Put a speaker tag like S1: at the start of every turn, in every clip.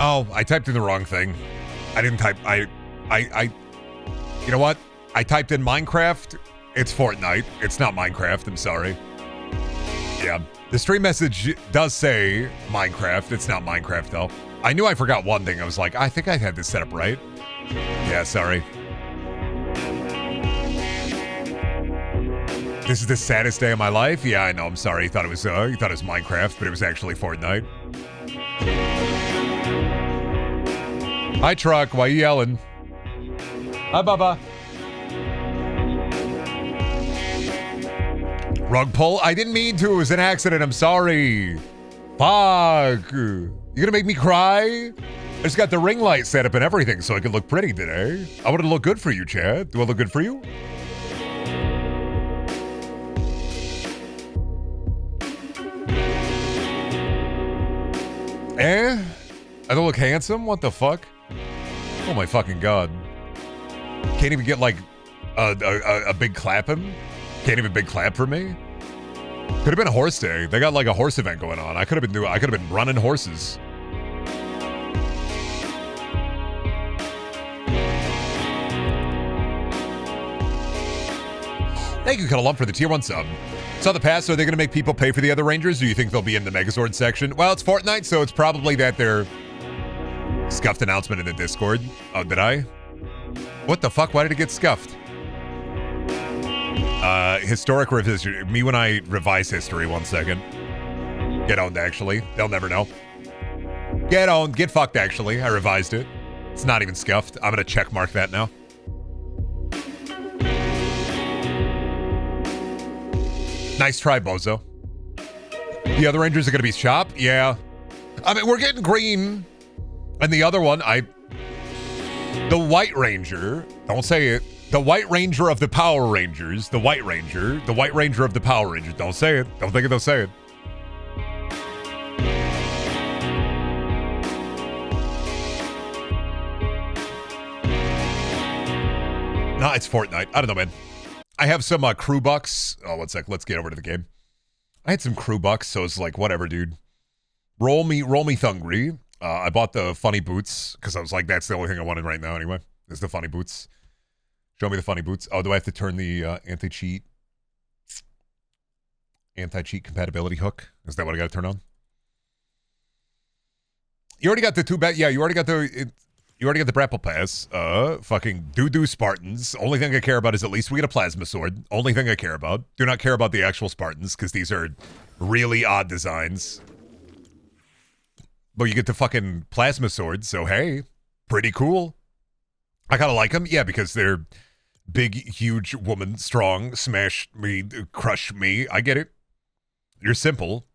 S1: Oh, I typed in the wrong thing. I didn't type, you know what? I typed in Minecraft. It's Fortnite. It's not Minecraft. I'm sorry. Yeah. The stream message does say Minecraft. It's not Minecraft, though. I knew I forgot one thing. I was like, I think I had this set up right. Yeah, sorry. This is the saddest day of my life. Yeah, I know. I'm sorry. You thought it was Minecraft, but it was actually Fortnite. Hi, truck. Why you yelling? Hi, Bubba. Rug pull? I didn't mean to. It was an accident. I'm sorry. Fuck. You gonna make me cry? I just got the ring light set up and everything so I could look pretty today. I want to look good for you, Chad. Do I look good for you? I don't look handsome? What the fuck? Oh my fucking god. Can't even get like a big clapping? Can't even big clap for me? Could have been a horse day. They got like a horse event going on. I could have been running horses. Thank you, Cuddle Lump, for the tier 1 sub. Saw the pass, so are they going to make people pay for the other Rangers? Or do you think they'll be in the Megazord section? Well, it's Fortnite, so it's probably that they're... Scuffed announcement in the Discord. Oh, did I? What the fuck? Why did it get scuffed? Historic revision. Me when I revise history. 1 second. Get owned, actually. They'll never know. Get owned. Get fucked, actually. I revised it. It's not even scuffed. I'm going to check mark that now. Nice try, Bozo. The other Rangers are going to be shop? Yeah. I mean, we're getting green. And the other one, the White Ranger, don't say it. The White Ranger of the Power Rangers. The White Ranger of the Power Rangers. Don't say it. Don't think it, don't say it. Nah, it's Fortnite. I don't know, man. I have some crew bucks. Oh, 1 sec. Let's get over to the game. I had some crew bucks, so it's like, whatever, dude. Roll me thungry. I bought the funny boots because I was like, that's the only thing I wanted right now anyway. Is the funny boots. Show me the funny boots. Oh, do I have to turn the anti-cheat compatibility hook? Is that what I got to turn on? You already got the two bet. Yeah, you already got the Brapple Pass. Fucking doo-doo Spartans. Only thing I care about is at least we get a plasma sword. Only thing I care about. Do not care about the actual Spartans because these are really odd designs. But you get the fucking plasma sword, so hey, pretty cool. I kind of like them, yeah, because they're big, huge woman, strong, smash me, crush me. I get it. You're simple.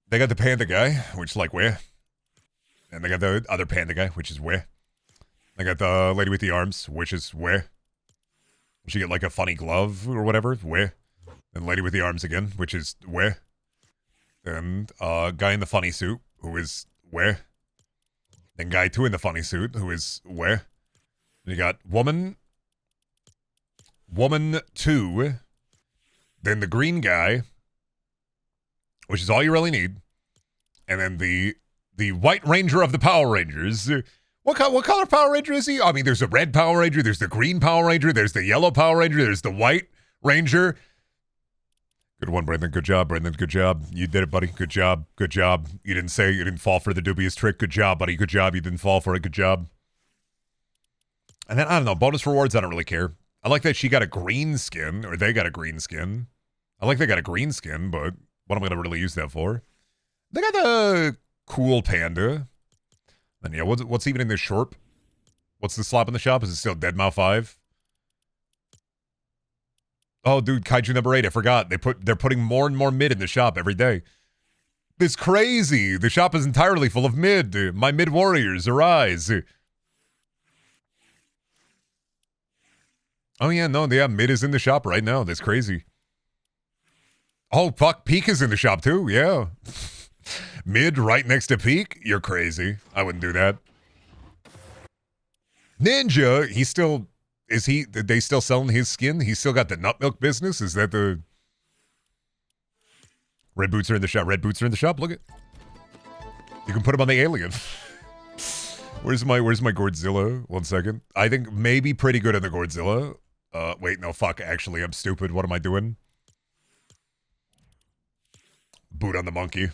S1: They got the panda guy, which is like where? And they got the other panda guy, which is where? They got the lady with the arms, which is where? She get like a funny glove or whatever, where? And lady with the arms again, which is where? And guy in the funny suit, who is where? Then guy 2 in the funny suit, who is where? And you got woman 2. Then the green guy, which is all you really need. And then the White Ranger of the Power Rangers. What color Power Ranger is he? I mean, there's a red Power Ranger, there's the green Power Ranger, there's the yellow Power Ranger, there's the White Ranger. Good one, Brendan. Good job, Brendan. Good job. You did it, buddy. Good job. Good job. You didn't fall for the dubious trick. Good job, buddy. Good job. You didn't fall for it. Good job. And then, I don't know, bonus rewards, I don't really care. I like that she got a green skin, or they got a green skin. I like they got a green skin, but what am I going to really use that for? They got the cool panda. And yeah, what's even in this shorp? What's the slop in the shop? Is it still Deadmau 5? Oh, dude, Kaiju number 8, I forgot. They're putting more and more mid in the shop every day. It's crazy. The shop is entirely full of mid. My mid warriors, arise. Oh, yeah, no, yeah, mid is in the shop right now. That's crazy. Oh, fuck, Peak is in the shop too, yeah. Mid right next to Peak? You're crazy. I wouldn't do that. Ninja, he's still... Are they still selling his skin? He's still got the nut milk business? Is that the... Red boots are in the shop. Red boots are in the shop. Look at... You can put him on the alien. Where's my Godzilla? 1 second. I think maybe pretty good in the Godzilla. Wait, no, fuck. Actually, I'm stupid. What am I doing? Boot on the monkey.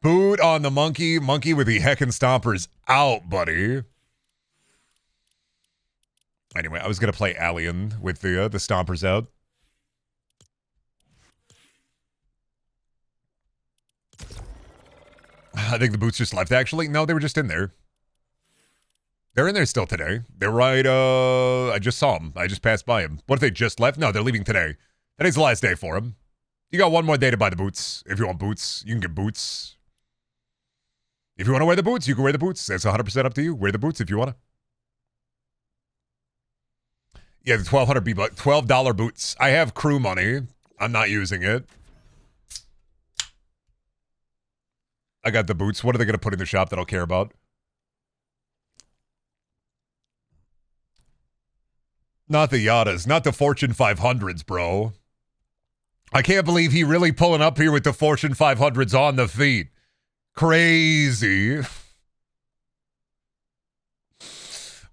S1: Boot on the monkey. Monkey with the heckin' stompers out, buddy. Anyway, I was gonna play Alien with the stompers out. I think the boots just left, actually. No, they were just in there. They're in there still today. They're right, I just saw them. I just passed by them. What if they just left? No, they're leaving today. Today's the last day for them. You got one more day to buy the boots. If you want boots, you can get boots. If you want to wear the boots, you can wear the boots. That's 100% up to you. Wear the boots if you want to. Yeah, the $12 boots. I have crew money. I'm not using it. I got the boots. What are they going to put in the shop that I'll care about? Not the Yadas. Not the Fortune 500s, bro. I can't believe he really pulling up here with the Fortune 500s on the feet. Crazy.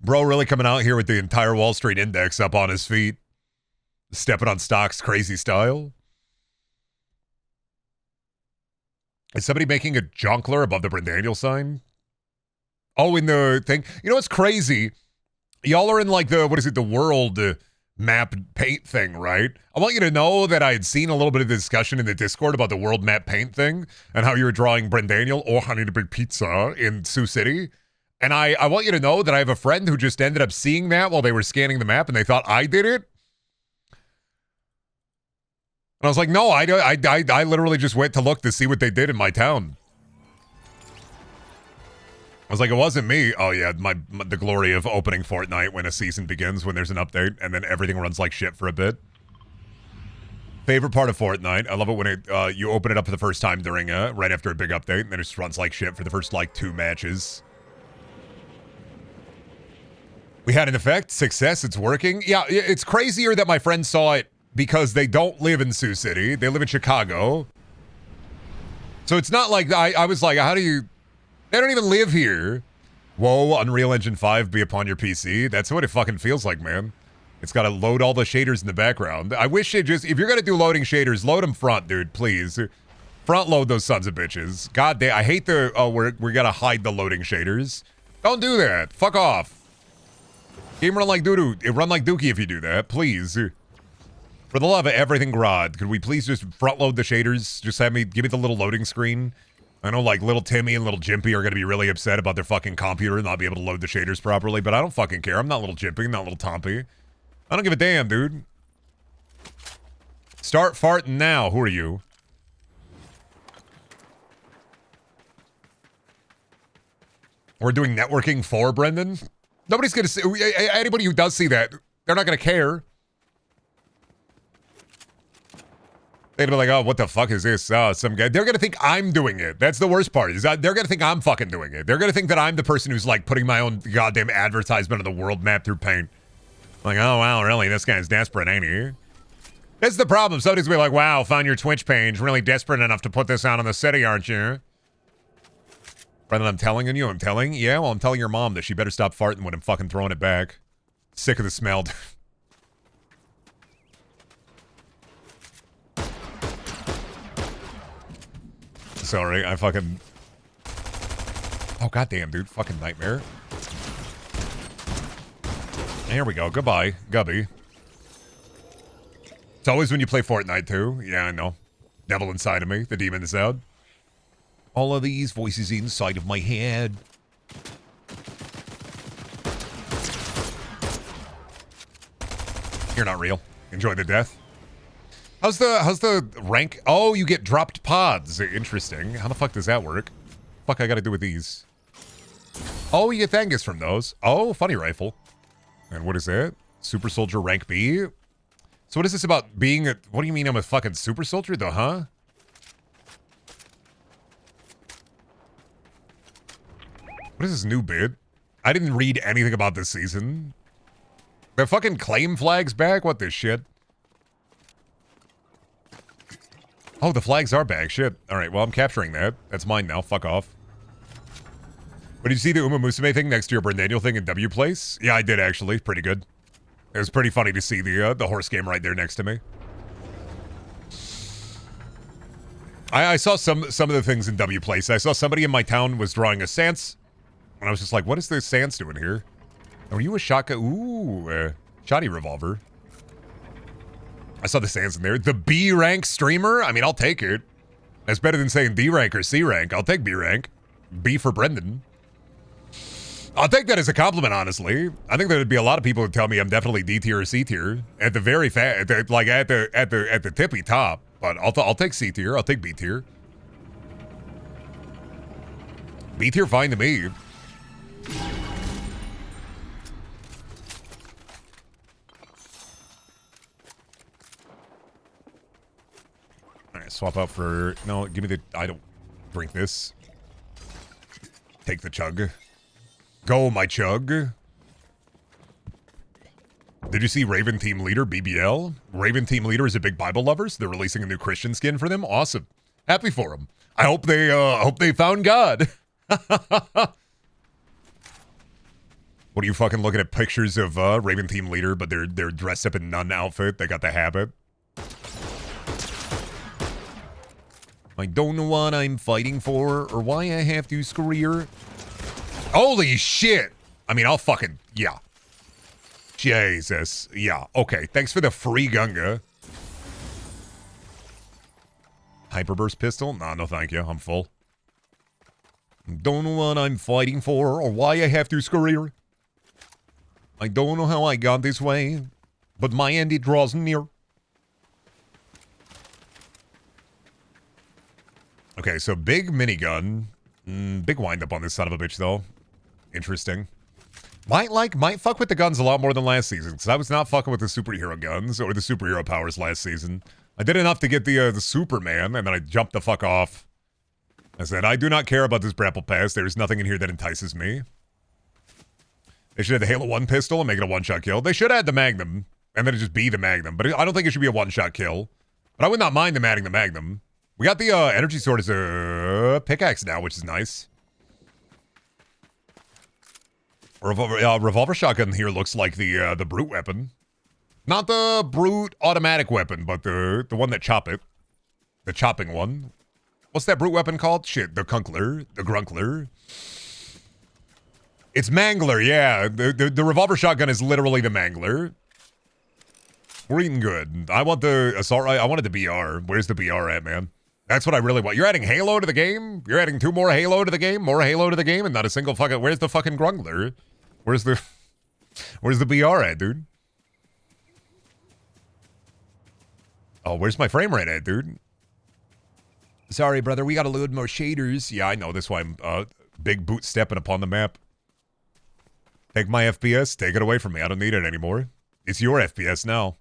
S1: Bro really coming out here with the entire Wall Street index up on his feet. Stepping on stocks crazy style. Is somebody making a jonkler above the Brendaniel sign? Oh, in the thing. You know what's crazy? Y'all are in like the, what is it, the world map paint thing, right? I want you to know that I had seen a little bit of the discussion in the Discord about the world map paint thing and how you were drawing Brendaniel or I Need a Big Pizza in Sioux City. And I want you to know that I have a friend who just ended up seeing that while they were scanning the map and they thought I did it. And I was like, no, I literally just went to look to see what they did in my town. I was like, it wasn't me. Oh yeah, the glory of opening Fortnite when a season begins, when there's an update, and then everything runs like shit for a bit. Favorite part of Fortnite, I love it when you open it up for the first time during right after a big update, and then it just runs like shit for the first like 2 matches. We had an effect, success, it's working. Yeah, it's crazier that my friend saw it because they don't live in Sioux City, they live in Chicago. So it's not like I was like, how do you? They don't even live here. Whoa, Unreal Engine 5 be upon your PC. That's what it fucking feels like, man. It's got to load all the shaders in the background. I wish it just, if you're going to do loading shaders, load them front, dude, please. Front load those sons of bitches. God damn, I hate the, oh, we're going to hide the loading shaders. Don't do that. Fuck off. Game run like doo-doo. It run like dookie if you do that, please. For the love of everything Grod, could we please just front load the shaders? Just give me the little loading screen. I know, like, little Timmy and little Jimpy are going to be really upset about their fucking computer and not be able to load the shaders properly, but I don't fucking care. I'm not little Jimpy, not little Tompy. I don't give a damn, dude. Start farting now. Who are you? We're doing networking for Brendan? Nobody's going to see... Anybody who does see that, they're not going to care. They'd be like, oh, what the fuck is this? Oh, some guy. They're going to think I'm doing it. That's the worst part. Is that they're going to think I'm fucking doing it. They're going to think that I'm the person who's like putting my own goddamn advertisement on the world map through paint. Like, oh, wow, really? This guy's desperate, ain't he? That's the problem. Somebody's going to be like, wow, found your Twitch page. Really desperate enough to put this out on the city, aren't you? Rather than I'm telling you, I'm telling? Yeah, well, I'm telling your mom that she better stop farting when I'm fucking throwing it back. Sick of the smell. Sorry, I fucking... Oh, goddamn, dude. Fucking nightmare. Here we go. Goodbye, Gubby. It's always when you play Fortnite, too. Yeah, I know. Devil inside of me. The demon is out. All of these voices inside of my head. You're not real. Enjoy the death. How's the rank? Oh, you get dropped pods. Interesting. How the fuck does that work? Fuck I gotta do with these? Oh, you get Thangus from those. Oh, funny rifle. And what is that? Super Soldier rank B? So what is this about being a... What do you mean I'm a fucking super soldier though, huh? What is this new bid? I didn't read anything about this season. The fucking claim flag's back? What this shit? Oh, the flags are back. Shit. All right, well, I'm capturing that. That's mine now. Fuck off. But did you see the Uma Musume thing next to your Brendaniel thing in W Place? Yeah, I did, actually. Pretty good. It was pretty funny to see the horse game right there next to me. I saw some of the things in W Place. I saw somebody in my town was drawing a Sans, and I was just like, what is this Sans doing here? Are you a shotgun? Ooh, shoddy revolver. I saw the Sans in there. The B rank streamer? I mean, I'll take it. That's better than saying D rank or C rank. I'll take B rank. B for Brendan. I'll take that as a compliment, honestly. I think there'd be a lot of people who tell me I'm definitely D tier or C tier at the very at the tippy top. But I'll take C tier. I'll take B tier. B tier, fine to me. All right, swap out for no. Give me the. I don't drink this. Take the chug. Go, my chug. Did you see Raven Team Leader, BBL? Raven Team Leader is a big Bible lovers. They're releasing a new Christian skin for them. Awesome. Happy for them. I hope they found God. What are you fucking looking at pictures of Raven Team Leader, but they're dressed up in nun outfit. They got the habit. I don't know what I'm fighting for or why I have to scream. Holy shit! I mean, I'll fucking... Yeah. Jesus. Yeah. Okay. Thanks for the free Gunga. Hyperburst pistol? Nah, no thank you. I'm full. Don't know what I'm fighting for or why I have to scream. I don't know how I got this way, but my end it draws near. Okay, so big minigun. Big wind-up on this son of a bitch, though. Interesting. Might fuck with the guns a lot more than last season, because I was not fucking with the superhero guns or the superhero powers last season. I did enough to get the Superman, and then I jumped the fuck off. I said, I do not care about this Brapple Pass. There's nothing in here that entices me. They should have the Halo 1 pistol and make it a one-shot kill. They should add the Magnum, and then it just be the Magnum. But I don't think it should be a one-shot kill. But I would not mind them adding the Magnum. We got the energy sword as a pickaxe now, which is nice. Revolver shotgun here looks like the brute weapon. Not the brute automatic weapon, but the one that chop it. The chopping one. What's that brute weapon called? Shit, the Kunkler. The Grunkler. It's Mangler, yeah. The revolver shotgun is literally the Mangler. We're eating good. I want the assault rifle. I wanted the BR. Where's the BR at, man? That's what I really want. You're adding Halo to the game? You're adding 2 more Halo to the game? More Halo to the game? And not a single fucking... Where's the fucking Grunkler? Where's the BR at, dude? Oh, where's my frame rate at, dude? Sorry, brother. We gotta load more shaders. Yeah, I know. That's why I'm big boot stepping upon the map. Take my FPS. Take it away from me. I don't need it anymore. It's your FPS now.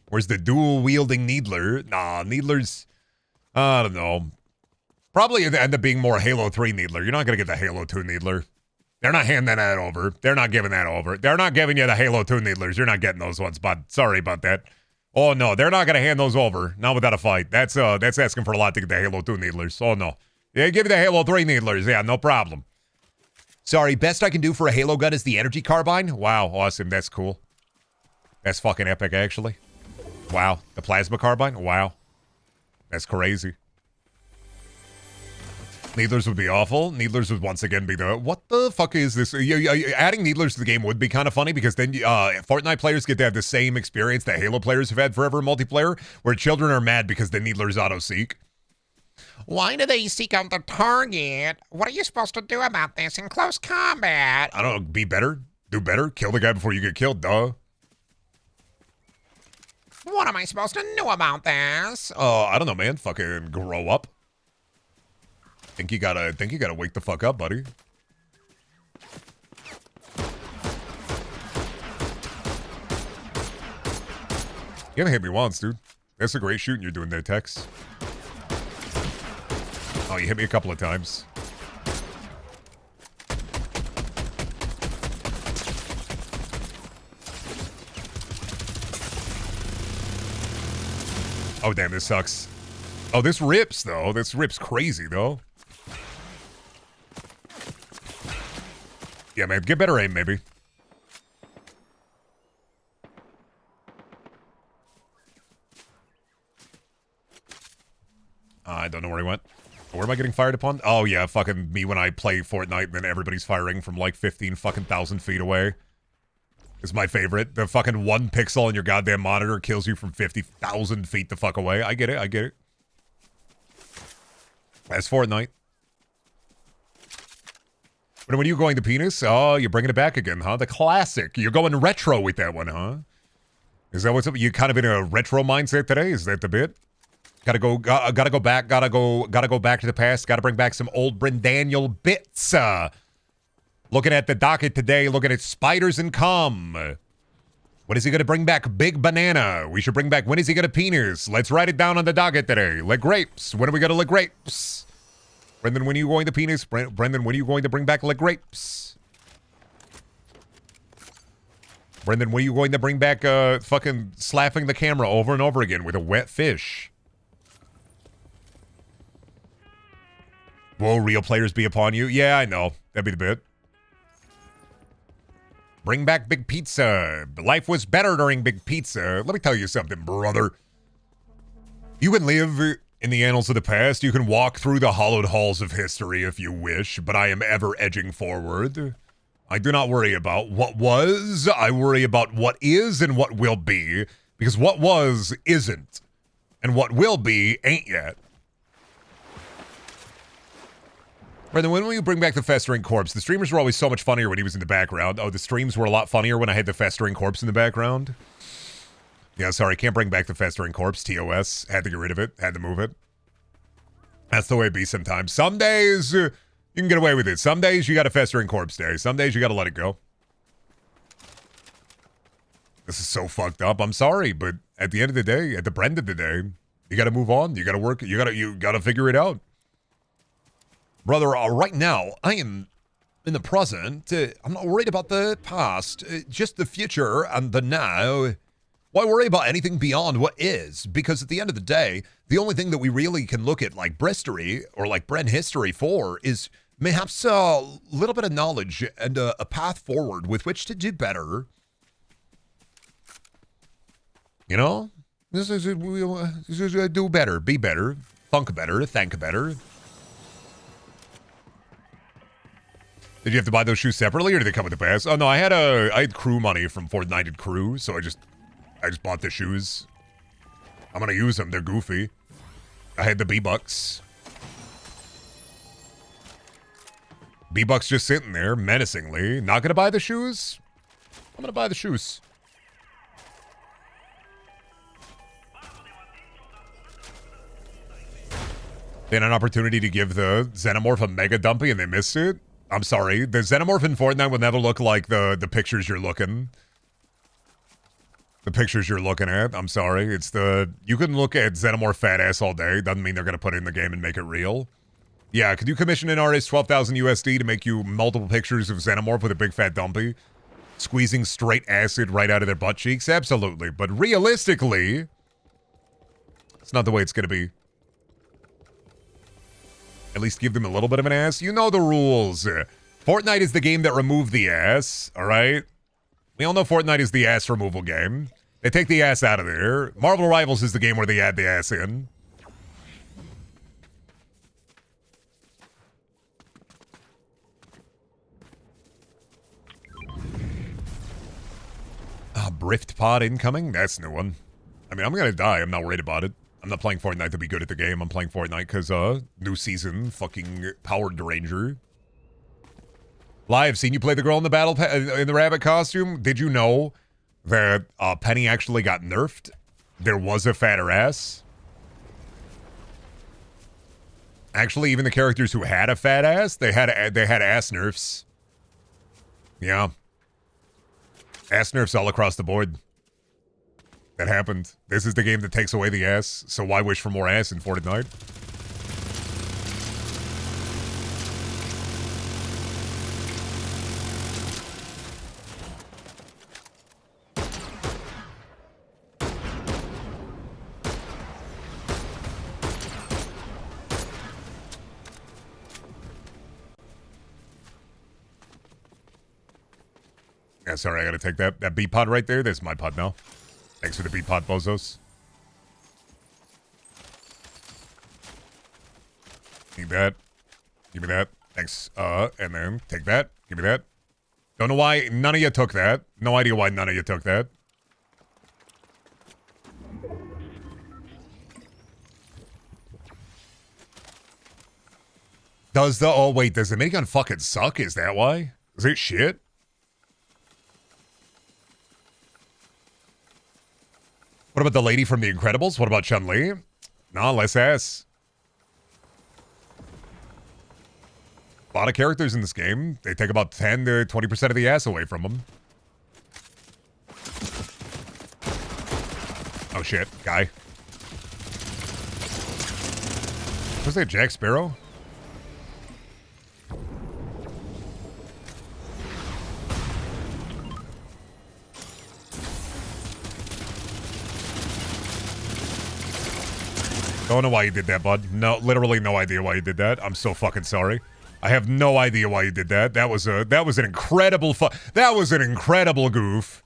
S1: Where's the dual-wielding Needler? Nah, Needler's... I don't know. Probably end up being more Halo 3 Needler. You're not going to get the Halo 2 Needler. They're not handing that over. They're not giving that over. They're not giving you the Halo 2 Needlers. You're not getting those ones, bud. Sorry about that. Oh, no. They're not going to hand those over. Not without a fight. That's asking for a lot to get the Halo 2 Needlers. Oh, no. Yeah, give me the Halo 3 Needlers. Yeah, no problem. Sorry, best I can do for a Halo gun is the energy carbine. Wow, awesome. That's cool. That's fucking epic, actually. Wow. The plasma carbine? Wow. That's crazy. Needlers would be awful. Needlers would once again be the... What the fuck is this? Adding Needlers to the game would be kind of funny because then Fortnite players get to have the same experience that Halo players have had forever in multiplayer, where children are mad because the Needlers auto-seek.
S2: Why do they seek out the target? What are you supposed to do about this in close combat?
S1: I don't know. Be better. Do better. Kill the guy before you get killed, duh.
S2: What am I supposed to know about this?
S1: I don't know, man. Fucking grow up. Think you gotta wake the fuck up, buddy. You haven't hit me once, dude. That's a great shooting you're doing there, Tex. Oh, you hit me a couple of times. Oh, damn, this sucks. Oh, this rips, though. This rips crazy, though. Yeah, man, get better aim, maybe. I don't know where he went. Where am I getting fired upon? Oh, yeah, fucking me when I play Fortnite, and then everybody's firing from like 15 fucking thousand feet away. Is my favorite. The fucking 1 pixel on your goddamn monitor kills you from 50,000 feet the fuck away. I get it, I get it. That's Fortnite. But when are you going to penis? Oh, you're bringing it back again, huh? The classic. You're going retro with that one, huh? Is that what's up? You kind of in a retro mindset today? Is that the bit? Gotta go back. Gotta go back to the past. Gotta bring back some old Brendaniel bits. Looking at the docket today. Looking at spiders and cum. When is he gonna bring back Big Banana? We should bring back. When is he gonna penis? Let's write it down on the docket today. Lick grapes. When are we gonna lick grapes? Brendan, when are you going to penis? Brendan, when are you going to bring back lick grapes? Brendan, when are you going to bring back fucking slapping the camera over and over again with a wet fish? Will real players be upon you? Yeah, I know. That'd be the bit. Bring back Big Pizza. Life was better during Big Pizza. Let me tell you something, brother. You can live in the annals of the past. You can walk through the hallowed halls of history if you wish, but I am ever edging forward. I do not worry about what was. I worry about what is and what will be, because what was isn't, and what will be ain't yet. Brendan, when will you bring back the festering corpse? The streamers were always so much funnier when he was in the background. Oh, the streams were a lot funnier when I had the festering corpse in the background. Yeah, sorry, can't bring back the festering corpse. TOS. Had to get rid of it. Had to move it. That's the way it be sometimes. Some days, you can get away with it. Some days, you got a festering corpse day. Some days, you got to let it go. This is so fucked up. I'm sorry, but at the end of the day, at the Brend of the day, you got to move on. You got to work. You got to figure it out. Brother, right now, I am in the present. I'm not worried about the past. Just the future and the now. Why worry about anything beyond what is? Because at the end of the day, the only thing that we really can look at like Bristory or like Bren history for is perhaps a little bit of knowledge and a path forward with which to do better. You know? This is do better, be better, thunk better, thank better. Did you have to buy those shoes separately, or did they come with the pass? Oh no, I had crew money from Fortnite crew, so I just bought the shoes. I'm gonna use them. They're goofy. I had the B-Bucks. B-Bucks just sitting there menacingly. Not gonna buy the shoes? I'm gonna buy the shoes. They had an opportunity to give the Xenomorph a mega dumpy and they missed it. I'm sorry. The Xenomorph in Fortnite will never look like the pictures you're looking. The pictures you're looking at. I'm sorry. It's the... You can look at Xenomorph fat ass all day. Doesn't mean they're going to put it in the game and make it real. Yeah, could you commission an artist 12,000 USD to make you multiple pictures of Xenomorph with a big fat dumpy? Squeezing straight acid right out of their butt cheeks? Absolutely. But realistically, it's not the way it's going to be. At least give them a little bit of an ass. You know the rules. Fortnite is the game that removed the ass, all right? We all know Fortnite is the ass removal game. They take the ass out of there. Marvel Rivals is the game where they add the ass in. Brift pod incoming? That's a new one. I mean, I'm gonna die. I'm not worried about it. I'm not playing Fortnite to be good at the game. I'm playing Fortnite because, new season, fucking Powered Ranger. Live, seen you play the girl in the battle in the rabbit costume. Did you know that Penny actually got nerfed? There was a fatter ass. Actually, even the characters who had a fat ass, they had ass nerfs. Yeah. Ass nerfs all across the board. That happened. This is the game that takes away the ass, so why wish for more ass in Fortnite? Yeah, sorry, I gotta take that B pod right there. There's my pod now. Thanks for the B pod, bozos. Need that. Give me that. Thanks. And then take that. Give me that. Don't know why none of you took that. No idea why none of you took that. Does the... Oh, wait. Does the minigun fucking suck? Is that why? Is it shit? What about the lady from The Incredibles? What about Chun-Li? No, less ass. A lot of characters in this game. They take about 10 to 20% of the ass away from them. Oh, shit. Guy. Was that Jack Sparrow? Don't know why you did that, bud. No, literally no idea why you did that. I'm so fucking sorry. I have no idea why you did that. That was an incredible that was an incredible goof.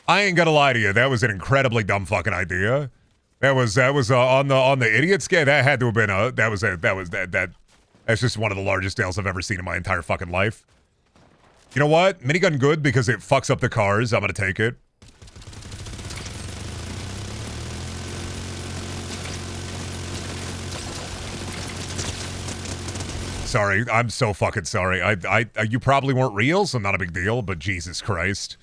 S1: I ain't gonna lie to you. That was an incredibly dumb fucking idea. That was on the idiot scale. That had to have been that's just one of the largest nails I've ever seen in my entire fucking life. You know what? Minigun good because it fucks up the cars. I'm gonna take it. Sorry, I'm so fucking sorry. You probably weren't real, so not a big deal, but Jesus Christ.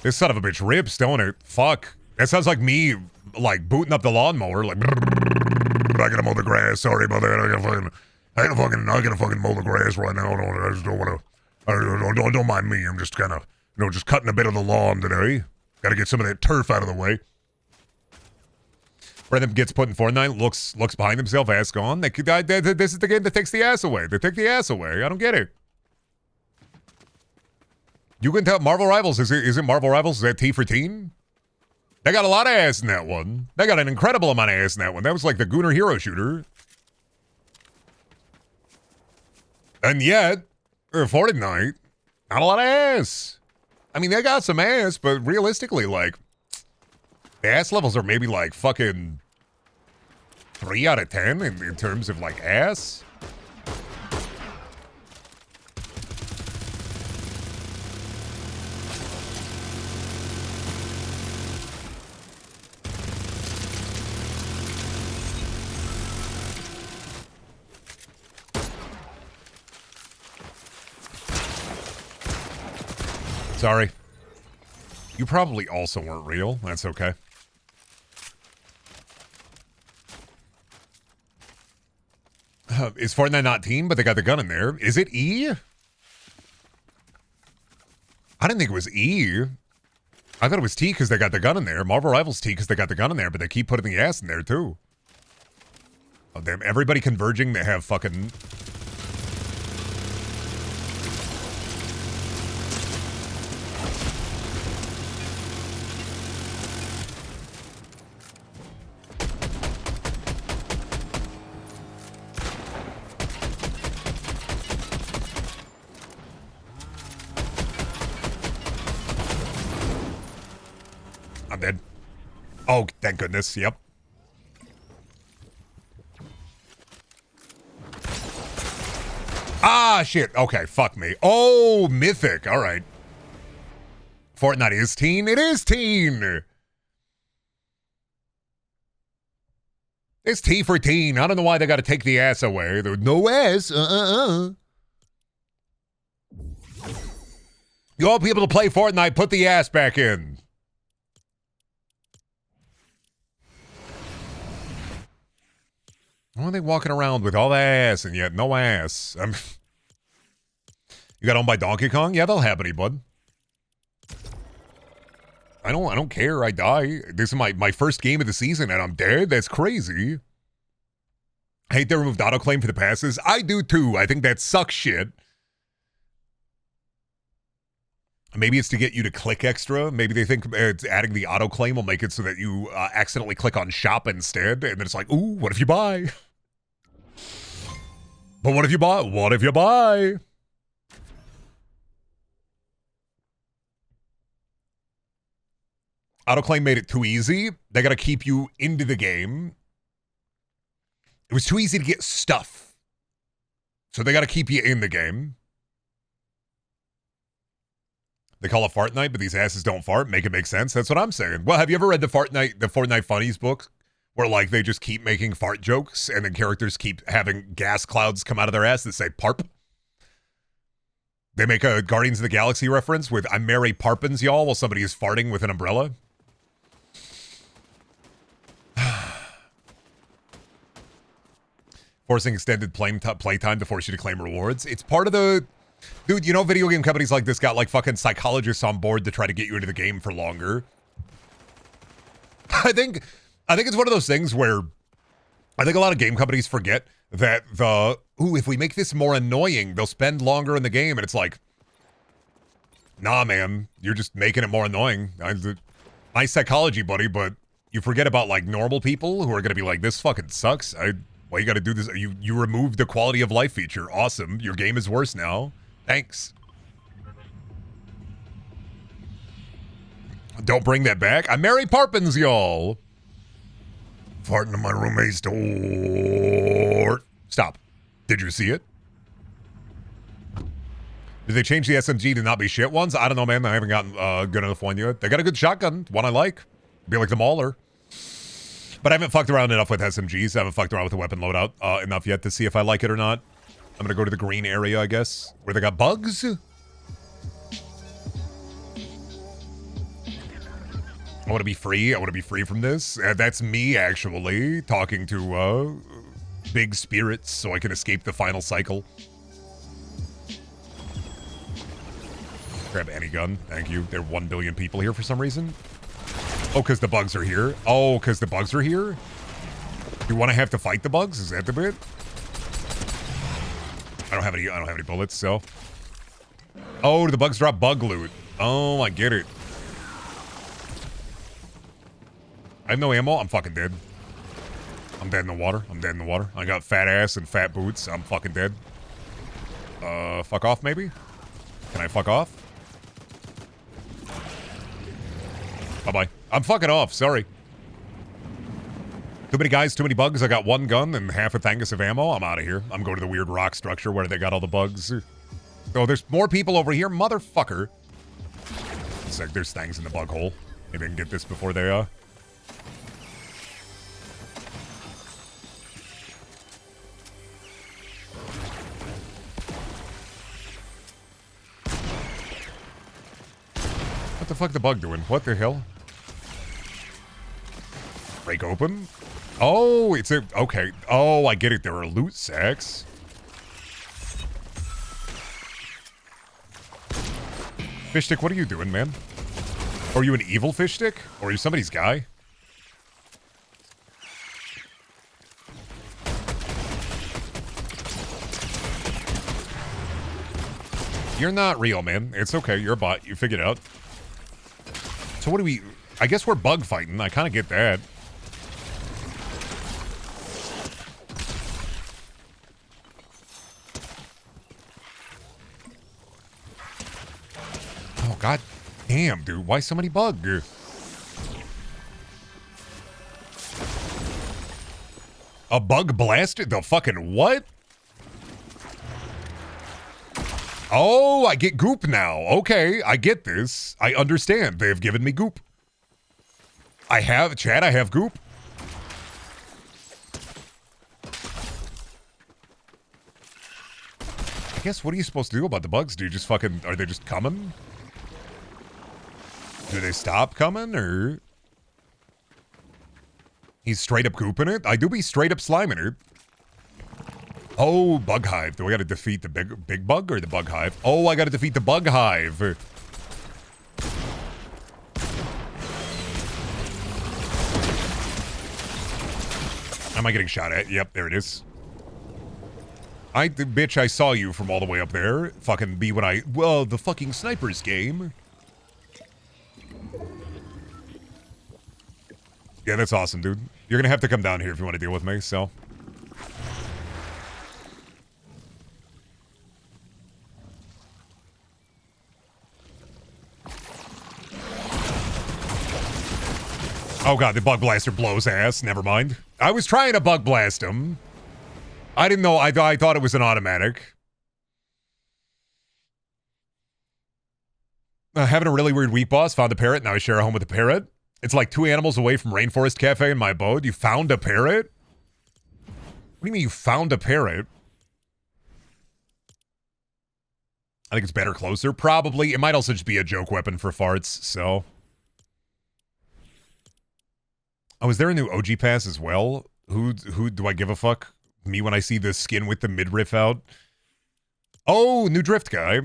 S1: This son of a bitch rips, don't it? Fuck. That sounds like me, like, booting up the lawnmower, like, I gotta mow the grass, sorry about that, I gotta fucking mow the grass right now, I just don't wanna, don't mind me, I'm just kinda, just cutting a bit of the lawn today. Gotta get some of that turf out of the way. Brendaniel gets put in Fortnite, looks behind himself, ass gone. This is the game that takes the ass away. They take the ass away. I don't get it. You can tell Marvel Rivals. Is it Marvel Rivals? Is that T for teen? They got a lot of ass in that one. They got an incredible amount of ass in that one. That was like the Gooner Hero Shooter. And yet, Fortnite, not a lot of ass. I mean, they got some ass, but realistically, like, the ass levels are maybe like fucking 3 out of 10 in terms of like ass. Sorry. You probably also weren't real. That's okay. Is Fortnite not teen, but they got the gun in there? Is it E? I didn't think it was E. I thought it was T because they got the gun in there. Marvel Rivals T because they got the gun in there, but they keep putting the ass in there too. Oh, damn. Everybody converging, they have fucking... I'm dead. Oh, thank goodness. Yep. Ah, shit. Okay, fuck me. Oh, Mythic. All right. Fortnite is teen. It is teen. It's T for teen. I don't know why they got to take the ass away. There's no ass. You all people to play Fortnite, put the ass back in. Why are they walking around with all the ass and yet no ass? You got owned by Donkey Kong? Yeah, that'll happen to you, bud. I don't care. I die. This is my first game of the season and I'm dead? That's crazy. I hate they removed autoclaim for the passes. I do too. I think that sucks shit. Maybe it's to get you to click extra. Maybe they think it's adding the autoclaim will make it so that you accidentally click on shop instead. And then it's like, ooh, what if you buy? But what if you buy? What if you buy? Autoclaim made it too easy. They got to keep you into the game. It was too easy to get stuff. So they got to keep you in the game. They call it Fortnite, but these asses don't fart. Make it make sense. That's what I'm saying. Well, have you ever read the Fortnite Funnies book? Where, like, they just keep making fart jokes and then characters keep having gas clouds come out of their ass that say parp. They make a Guardians of the Galaxy reference with "I'm Mary Parpins, y'all," while somebody is farting with an umbrella. Forcing extended playtime to force you to claim rewards. It's part of the... Dude, you know video game companies like this got, like, fucking psychologists on board to try to get you into the game for longer. I think it's one of those things where I think a lot of game companies forget that if we make this more annoying, they'll spend longer in the game. And it's like, nah, man, you're just making it more annoying. Nice psychology, buddy, but you forget about, like, normal people who are going to be like, this fucking sucks. Why you got to do this? You removed the quality of life feature. Awesome. Your game is worse now. Thanks. Don't bring that back. I'm Mary Parpins, y'all. Farting in my roommate's door. Stop. Did you see it? Did they change the SMG to not be shit ones? I don't know, man. I haven't gotten good enough one yet. They got a good shotgun. One I like. Be like the Mauler. But I haven't fucked around enough with SMGs. I haven't fucked around with the weapon loadout enough yet to see if I like it or not. I'm going to go to the green area, I guess, where they got bugs. I want to be free. I want to be free from this. That's me, actually, talking to big spirits so I can escape the final cycle. Grab any gun. Thank you. There are 1 billion people here for some reason. Oh, because the bugs are here? Oh, because the bugs are here? You want to have to fight the bugs? Is that the bit? I don't have any bullets, so. Oh, the bugs drop bug loot. Oh, I get it. I have no ammo. I'm fucking dead. I'm dead in the water. I'm dead in the water. I got fat ass and fat boots. I'm fucking dead. Fuck off, maybe? Can I fuck off? Bye-bye. I'm fucking off. Sorry. Too many guys, too many bugs. I got one gun and half a thangus of ammo. I'm out of here. I'm going to the weird rock structure where they got all the bugs. Oh, there's more people over here. Motherfucker. It's like there's things in the bug hole. Maybe I can get this before they, What the fuck the bug doing? What the hell? Break open? Oh, it's a... Okay. Oh, I get it. There are loot sacks. Fish stick, what are you doing, man? Are you an evil fish stick? Or are you somebody's guy? You're not real, man. It's okay. You're a bot. You figured it out. So what do we... I guess we're bug fighting. I kind of get that. Oh, god damn, dude. Why so many bugs? A bug blasted? The fucking what? Oh, I get goop now. Okay, I get this. I understand. They have given me goop. I have, Chad, I have goop. I guess, what are you supposed to do about the bugs? Do you just fucking, are they just coming? Do they stop coming, or? He's straight up gooping it? I do be straight up sliming it. Oh, bug hive. Do I gotta defeat the big bug or the bug hive? Oh, I gotta defeat the bug hive. Am I getting shot at? Yep, there it is. Bitch, I saw you from all the way up there. Fucking be when I... Well, the fucking snipers game. Yeah, that's awesome, dude. You're gonna have to come down here if you want to deal with me, so... Oh god, the bug blaster blows ass. Never mind. I was trying to bug blast him. I didn't know. I thought it was an automatic. Having a really weird week, boss. Found a parrot. Now I share a home with a parrot. It's like 2 animals away from Rainforest Cafe in my abode. You found a parrot? What do you mean you found a parrot? I think it's better closer. Probably. It might also just be a joke weapon for farts, so. Oh, is there a new OG pass as well? Who do I give a fuck? Me when I see the skin with the midriff out? Oh, new drift guy.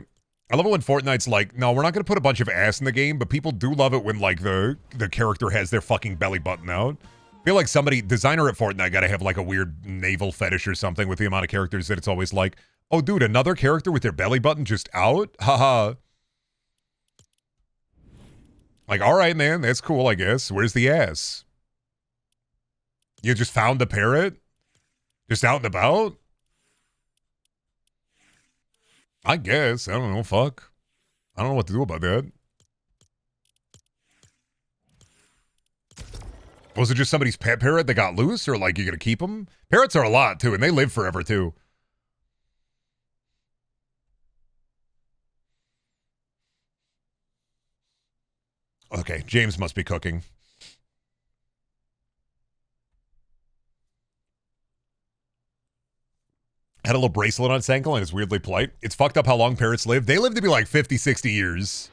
S1: I love it when Fortnite's like, no, we're not going to put a bunch of ass in the game, but people do love it when, like, the character has their fucking belly button out. I feel like designer at Fortnite got to have, like, a weird navel fetish or something with the amount of characters that it's always like, oh, dude, another character with their belly button just out? Haha. Like, all right, man, that's cool, I guess. Where's the ass? You just found the parrot? Just out and about? I guess. I don't know. Fuck. I don't know what to do about that. Was it just somebody's pet parrot that got loose? Or, like, you gonna keep them? Parrots are a lot, too, and they live forever, too. Okay, James must be cooking. Had a little bracelet on its ankle and it's weirdly polite. It's fucked up how long parrots live. They live to be like 50, 60 years.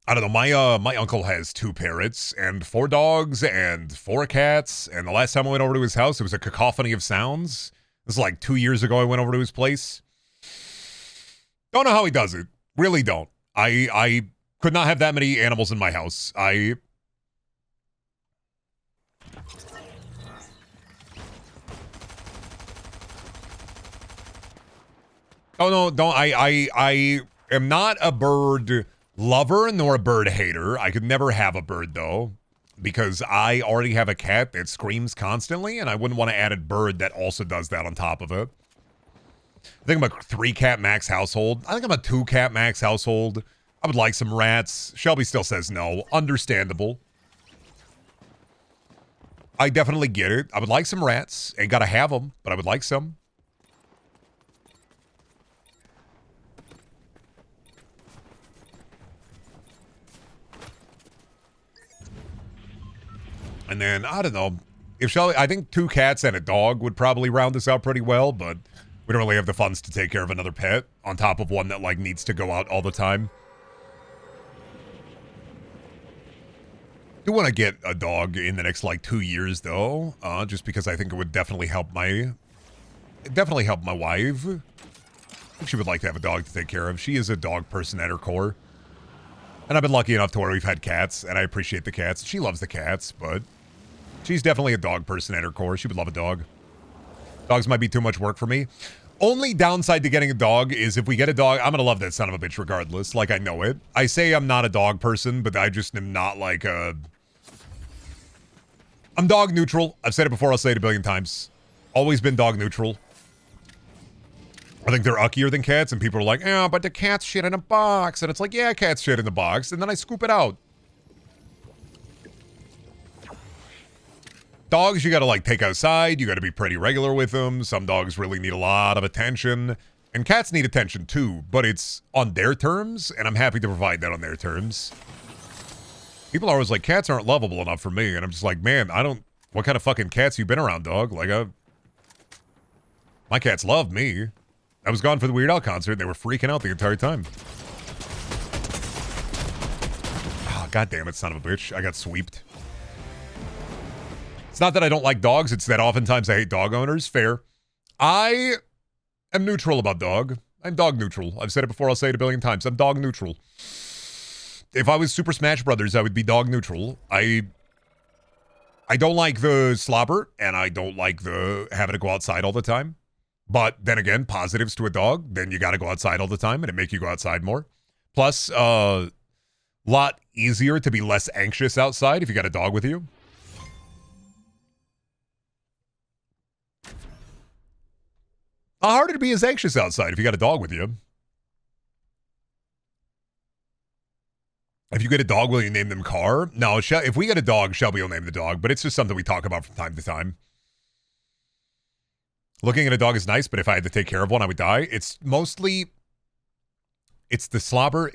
S1: I don't know. My uncle has 2 parrots and 4 dogs and 4 cats. And the last time I went over to his house, it was a cacophony of sounds. This is like 2 years ago I went over to his place. Don't know how he does it. Really don't. I could not have that many animals in my house. Oh no, don't. I am not a bird lover nor a bird hater. I could never have a bird though, because I already have a cat that screams constantly, and I wouldn't want to add a bird that also does that on top of it. I think I'm a 3-cat max household. I think I'm a 2-cat max household. I would like some rats. Shelby still says no. Understandable. I definitely get it. I would like some rats. Ain't gotta have them, but I would like some. And then, I don't know. If Shelby, I think 2 cats and a dog would probably round this out pretty well, but we don't really have the funds to take care of another pet on top of one that, like, needs to go out all the time. Do want to get a dog in the next, like, 2 years, though, just because I think it would definitely help my wife. I think she would like to have a dog to take care of. She is a dog person at her core. And I've been lucky enough to where we've had cats, and I appreciate the cats. She loves the cats, but she's definitely a dog person at her core. She would love a dog. Dogs might be too much work for me. Only downside to getting a dog is if we get a dog, I'm going to love that son of a bitch regardless. Like, I know it. I say I'm not a dog person, but I just am not like a... I'm dog neutral. I've said it before. I'll say it a billion times. Always been dog neutral. I think they're uckier than cats, and people are like, yeah, but the cat's shit in a box. And it's like, yeah, cat's shit in the box. And then I scoop it out. Dogs, you gotta, like, take outside. You gotta be pretty regular with them. Some dogs really need a lot of attention. And cats need attention, too. But it's on their terms, and I'm happy to provide that on their terms. People are always like, cats aren't lovable enough for me. And I'm just like, man, I don't... What kind of fucking cats you been around, dog? Like, my cats love me. I was gone for the Weird Al concert, and they were freaking out the entire time. Oh, God damn it, son of a bitch. I got sweeped. It's not that I don't like dogs, it's that oftentimes I hate dog owners. Fair. I am neutral about dog. I'm dog neutral. I've said it before, I'll say it a billion times. I'm dog neutral. If I was Super Smash Brothers, I would be dog neutral. I don't like the slobber, and I don't like the having to go outside all the time. But then again, positives to a dog, then you gotta go outside all the time, and it make you go outside more. Plus, lot easier to be less anxious outside if you got a dog with you. How hard to be as anxious outside if you got a dog with you? If you get a dog, will you name them Car? No, if we get a dog, Shelby will name the dog, but it's just something we talk about from time to time. Looking at a dog is nice, but if I had to take care of one, I would die. It's the slobber.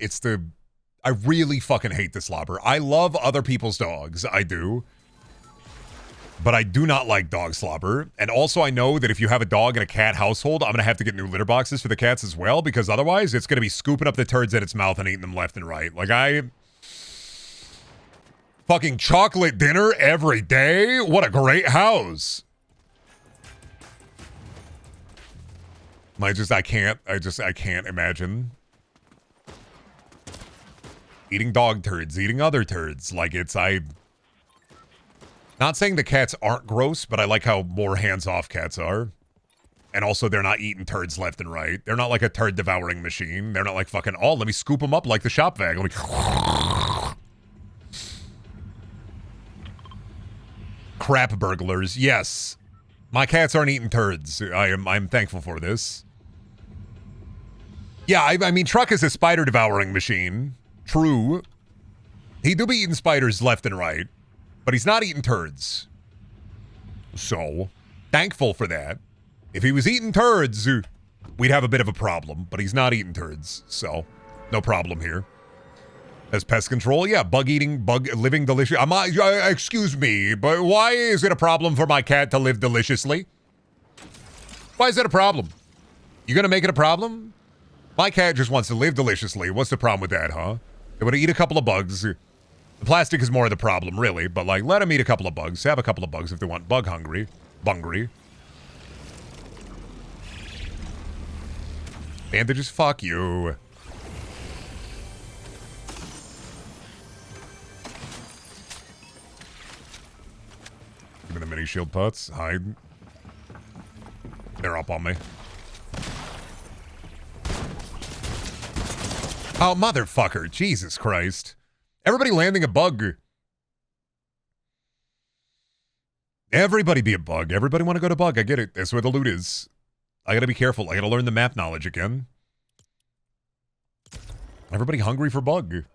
S1: I really fucking hate the slobber. I love other people's dogs. I do. But I do not like dog slobber. And also I know that if you have a dog in a cat household, I'm going to have to get new litter boxes for the cats as well, because otherwise it's going to be scooping up the turds at its mouth and eating them left and right. Like fucking chocolate dinner every day? What a great house. I can't imagine eating dog turds, eating other turds. Like not saying the cats aren't gross, but I like how more hands-off cats are. And also, they're not eating turds left and right. They're not like a turd devouring machine. They're not like fucking, oh, let me scoop them up like the shop vac. Let me... Crap burglars. Yes. My cats aren't eating turds. I'm thankful for this. Yeah, I mean, Truck is a spider devouring machine. True. He do be eating spiders left and right. But he's not eating turds. So, thankful for that. If he was eating turds, we'd have a bit of a problem. But he's not eating turds, so no problem here. As pest control, yeah, living delicious. Excuse me, but why is it a problem for my cat to live deliciously? Why is it a problem? You gonna make it a problem? My cat just wants to live deliciously. What's the problem with that, huh? They want to eat a couple of bugs. The plastic is more of the problem, really. But, like, let them eat a couple of bugs. Have a couple of bugs if they want bug hungry. Bungry. Bandages, fuck you. Give me the mini shield putts. Hide. They're up on me. Oh, motherfucker. Jesus Christ. Everybody landing a bug. Everybody be a bug. Everybody want to go to bug. I get it. That's where the loot is. I gotta be careful. I gotta learn the map knowledge again. Everybody hungry for bug.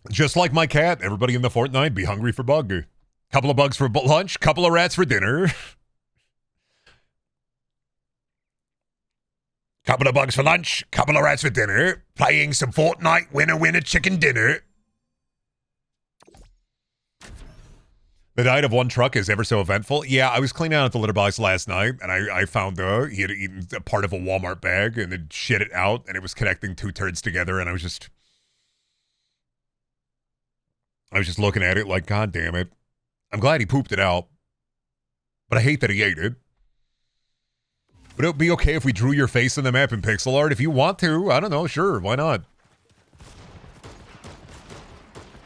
S1: Just like my cat, everybody in the Fortnite be hungry for bug. Couple of bugs for lunch, couple of rats for dinner. Couple of bugs for lunch, couple of rats for dinner. Playing some Fortnite, winner, chicken dinner. The diet of one truck is ever so eventful. Yeah, I was cleaning out the litter box last night, and I found he had eaten a part of a Walmart bag, and then shit it out, and it was connecting two turds together, and I was just looking at it like, God damn it. I'm glad he pooped it out, but I hate that he ate it. Would it be okay if we drew your face on the map in pixel art? If you want to, I don't know, sure, why not?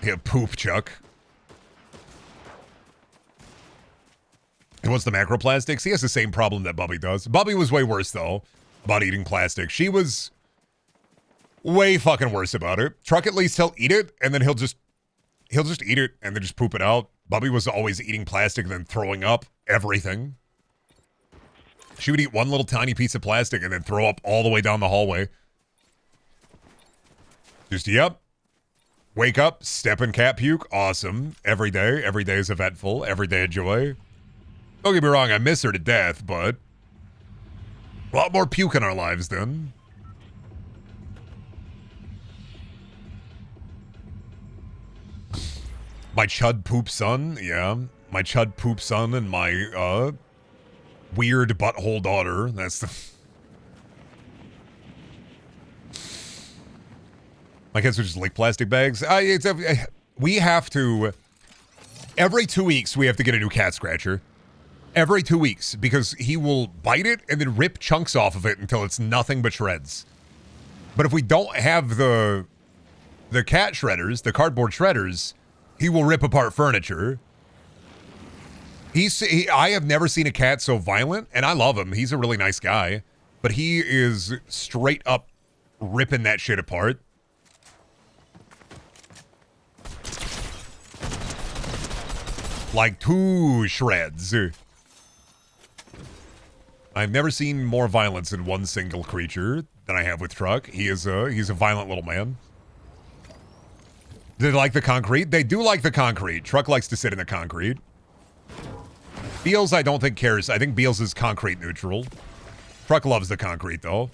S1: Yeah, poop, Chuck. And what's the macroplastics? He has the same problem that Bubby does. Bubby was way worse, though, about eating plastic. She was way fucking worse about it. Truck, at least, he'll eat it, and then he'll just eat it, and then just poop it out. Bubby was always eating plastic and then throwing up everything. She would eat one little tiny piece of plastic and then throw up all the way down the hallway. Just, yep. Wake up, step in cat puke, awesome. Every day is eventful, every day a joy. Don't get me wrong, I miss her to death, but a lot more puke in our lives then. My chud poop son, yeah. My chud poop son and my, weird butthole daughter. That's the... My kids would just lick plastic bags. We have to... Every 2 weeks, we have to get a new cat scratcher. Every 2 weeks. Because he will bite it and then rip chunks off of it until it's nothing but shreds. But if we don't have the cat shredders, the cardboard shredders, he will rip apart furniture. I have never seen a cat so violent, and I love him. He's a really nice guy. But he is straight up ripping that shit apart. Like 2 shreds. I've never seen more violence in one single creature than I have with Truck. He's a violent little man. Do they like the concrete? They do like the concrete. Truck likes to sit in the concrete. Beals, I don't think cares. I think Beals is concrete neutral. Truck loves the concrete, though.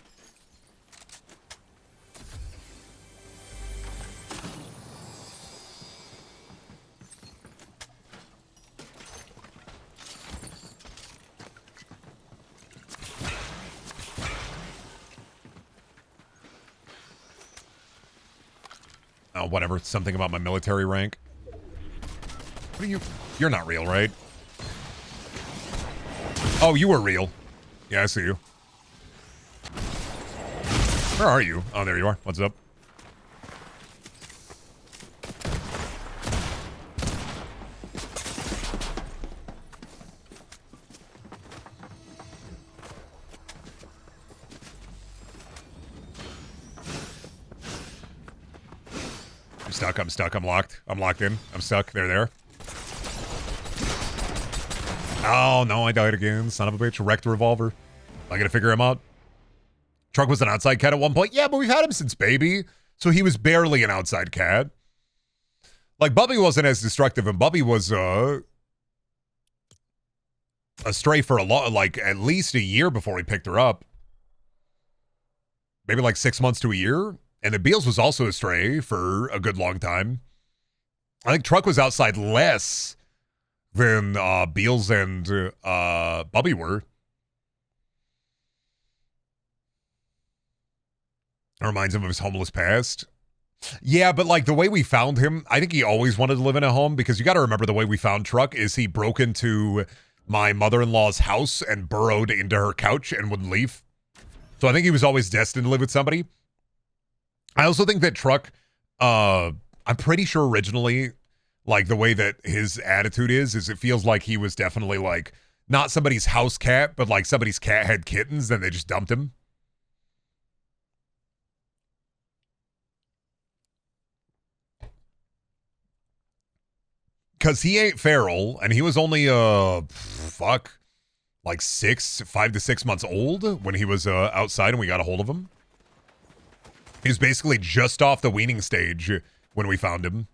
S1: Oh, whatever. Something about my military rank. What are you? You're not real, right? Oh, you were real. Yeah, I see you. Where are you? Oh, there you are. What's up? I'm stuck, I'm locked. I'm locked in. I'm stuck. There. Oh, no, I died again. Son of a bitch. Wrecked revolver. I gotta figure him out. Truck was an outside cat at one point. Yeah, but we've had him since baby. So he was barely an outside cat. Like, Bubby wasn't as destructive, and Bubby was, a stray for a lot, like, at least a year before we picked her up. Maybe like 6 months to a year. And the Beals was also a stray for a good long time. I think Truck was outside less than Beals and Bubby were. It reminds him of his homeless past. Yeah, but like the way we found him, I think he always wanted to live in a home, because you got to remember the way we found Truck is he broke into my mother-in-law's house and burrowed into her couch and wouldn't leave. So I think he was always destined to live with somebody. I also think that Truck, I'm pretty sure originally, like the way that his attitude is it feels like he was definitely like not somebody's house cat, but like somebody's cat had kittens, then they just dumped him. Because he ain't feral, and he was only, like 5 to 6 months old when he was outside and we got a hold of him. He was basically just off the weaning stage when we found him.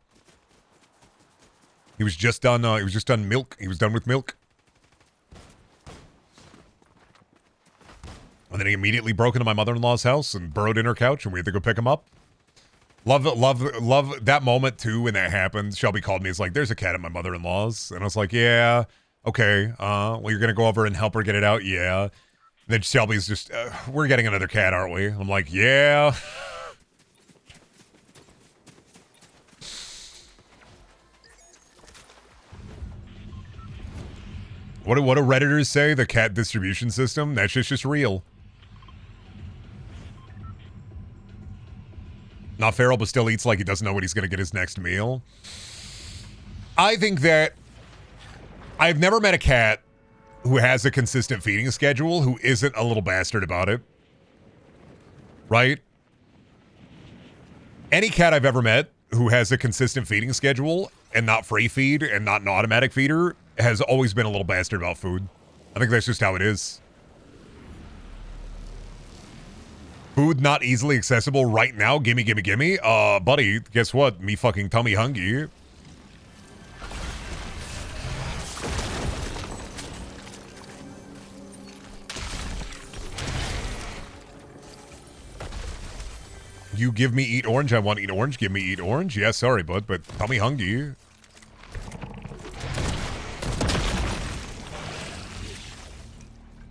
S1: He was just done. He was just done milk. He was done with milk, and then he immediately broke into my mother-in-law's house and burrowed in her couch, and we had to go pick him up. Love that moment too when that happened. Shelby called me. It's like, "There's a cat at my mother-in-law's," and I was like, "Yeah, okay. Well, you're gonna go over and help her get it out, yeah." And then Shelby's just, "We're getting another cat, aren't we?" I'm like, "Yeah." What do Redditors say? The cat distribution system? That shit's just real. Not feral, but still eats like he doesn't know when he's going to get his next meal. I think that I've never met a cat who has a consistent feeding schedule who isn't a little bastard about it. Right? Any cat I've ever met who has a consistent feeding schedule and not free feed and not an automatic feeder has always been a little bastard about food. I think that's just how it is. Food not easily accessible right now. Gimme. Buddy, guess what? Me fucking tummy hungry. You give me eat orange, I want to eat orange. Give me eat orange. Yeah, sorry, bud, but tummy hungry.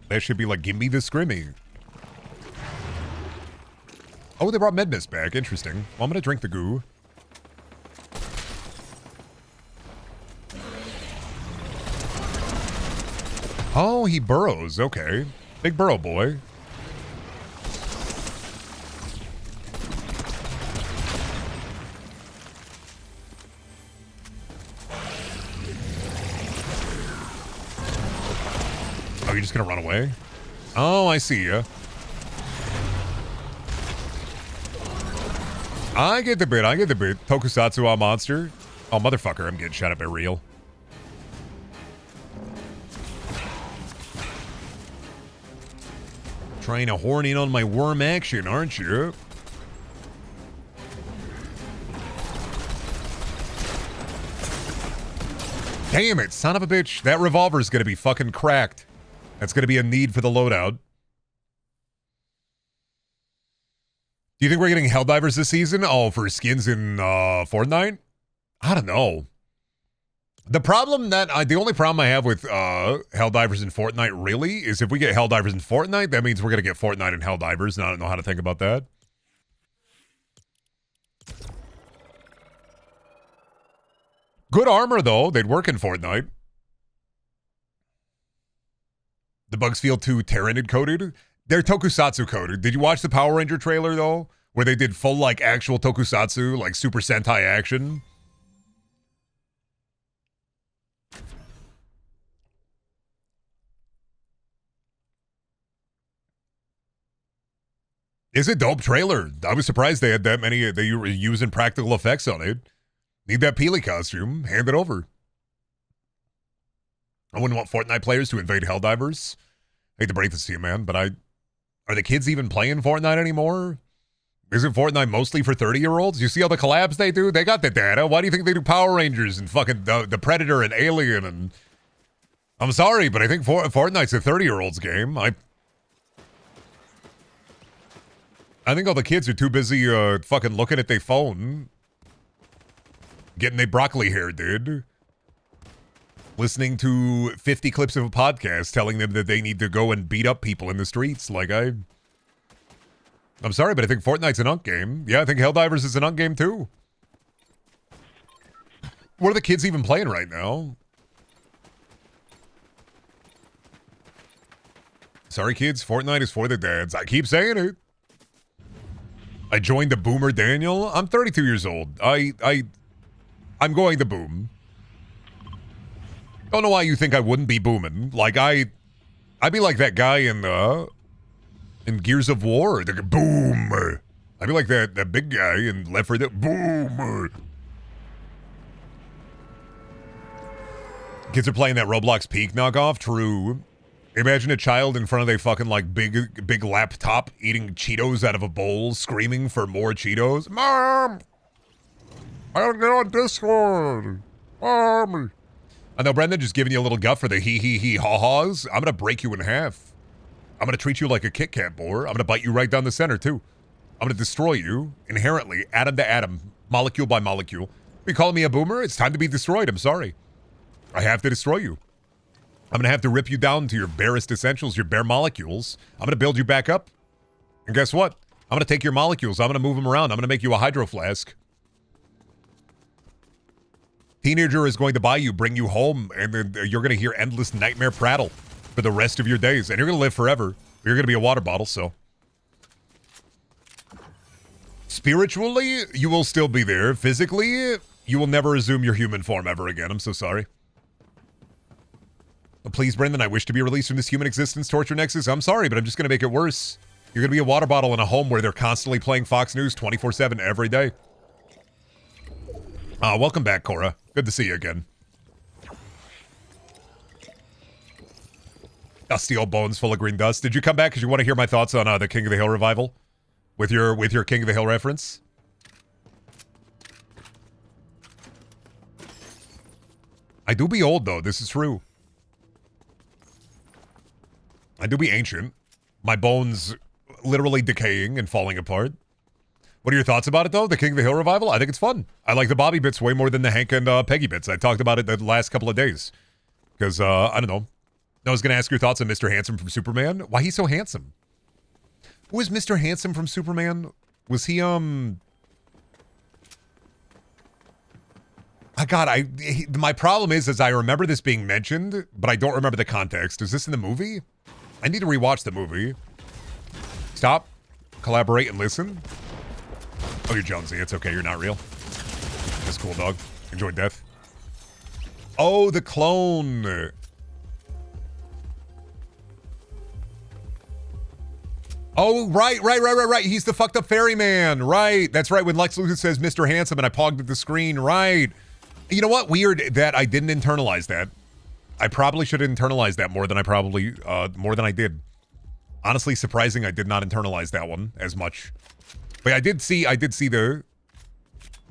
S1: That should be like, give me the scrimmy. Oh, they brought Medmist back. Interesting. Well, I'm gonna drink the goo. Oh, he burrows. Okay. Big burrow boy. Oh, you're just gonna run away? Oh, I see ya. I get the bit. Tokusatsu on monster. Oh, motherfucker, I'm getting shot at by real. Trying to horn in on my worm action, aren't you? Damn it, son of a bitch. That revolver's gonna be fucking cracked. That's gonna be a need for the loadout. Do you think we're getting Helldivers this season? Oh, for skins in Fortnite? I don't know. The only problem I have with Helldivers in Fortnite really is if we get Helldivers in Fortnite, that means we're gonna get Fortnite and Helldivers, and I don't know how to think about that. Good armor though, they'd work in Fortnite. The bugs feel too Tyranid coded. They're tokusatsu coded. Did you watch the Power Ranger trailer though? Where they did full like actual tokusatsu, like Super Sentai action? It's a dope trailer. I was surprised they had that many, they were using practical effects on it. Need that Peely costume, hand it over. I wouldn't want Fortnite players to invade Helldivers. I hate to break this to you, man, but are the kids even playing Fortnite anymore? Isn't Fortnite mostly for 30-year-olds? You see all the collabs they do? They got the data. Why do you think they do Power Rangers and fucking the Predator and Alien and... I'm sorry, but I think Fortnite's a 30-year-olds game. I think all the kids are too busy fucking looking at their phone. Getting their broccoli hair, dude. Listening to 50 clips of a podcast telling them that they need to go and beat up people in the streets. Like, I'm sorry, but I think Fortnite's an unk game. Yeah, I think Helldivers is an unk game, too. What are the kids even playing right now? Sorry, kids. Fortnite is for the dads. I keep saying it. I joined the boomer Daniel. I'm 32 years old. I'm going to boom. Don't know why you think I wouldn't be booming. Like, I'd be like that guy in Gears of War. The boom. I'd be like that big guy in Left 4 Dead. Boom. Kids are playing that Roblox Peak knockoff. True. Imagine a child in front of a fucking like big laptop eating Cheetos out of a bowl, screaming for more Cheetos. Mom! I don't get on Discord. Mom! I know, Brendan, just giving you a little guff for the he ha-ha's. I'm gonna break you in half. I'm gonna treat you like a Kit Kat boar. I'm gonna bite you right down the center, too. I'm gonna destroy you, inherently, atom to atom, molecule by molecule. You calling me a boomer? It's time to be destroyed. I'm sorry. I have to destroy you. I'm gonna have to rip you down to your barest essentials, your bare molecules. I'm gonna build you back up. And guess what? I'm gonna take your molecules. I'm gonna move them around. I'm gonna make you a hydro flask. Teenager is going to buy you, bring you home, and then you're going to hear endless nightmare prattle for the rest of your days. And you're going to live forever. You're going to be a water bottle, so. Spiritually, you will still be there. Physically, you will never resume your human form ever again. I'm so sorry. Please, Brendan, I wish to be released from this human existence torture nexus. I'm sorry, but I'm just going to make it worse. You're going to be a water bottle in a home where they're constantly playing Fox News 24/7 every day. Welcome back, Cora. Good to see you again. Dusty old bones full of green dust. Did you come back because you want to hear my thoughts on the King of the Hill revival? With your King of the Hill reference? I do be old, though. This is true. I do be ancient. My bones literally decaying and falling apart. What are your thoughts about it, though? The King of the Hill revival? I think it's fun. I like the Bobby bits way more than the Hank and Peggy bits. I talked about it the last couple of days. Because, I don't know. I was going to ask your thoughts on Mr. Handsome from Superman. Why he's so handsome? Who is Mr. Handsome from Superman? Was he, my problem is I remember this being mentioned, but I don't remember the context. Is this in the movie? I need to rewatch the movie. Stop, collaborate, and listen. Oh, you're Jonesy. It's okay. You're not real. That's cool, dog. Enjoy death. Oh, the clone. Oh, right. He's the fucked up ferryman. Right. That's right. When Lex Luthor says Mr. Handsome and I pogged at the screen. Right. You know what? Weird that I didn't internalize that. I probably should have internalized that more than I did. Honestly, surprising I did not internalize that one as much. But I did see the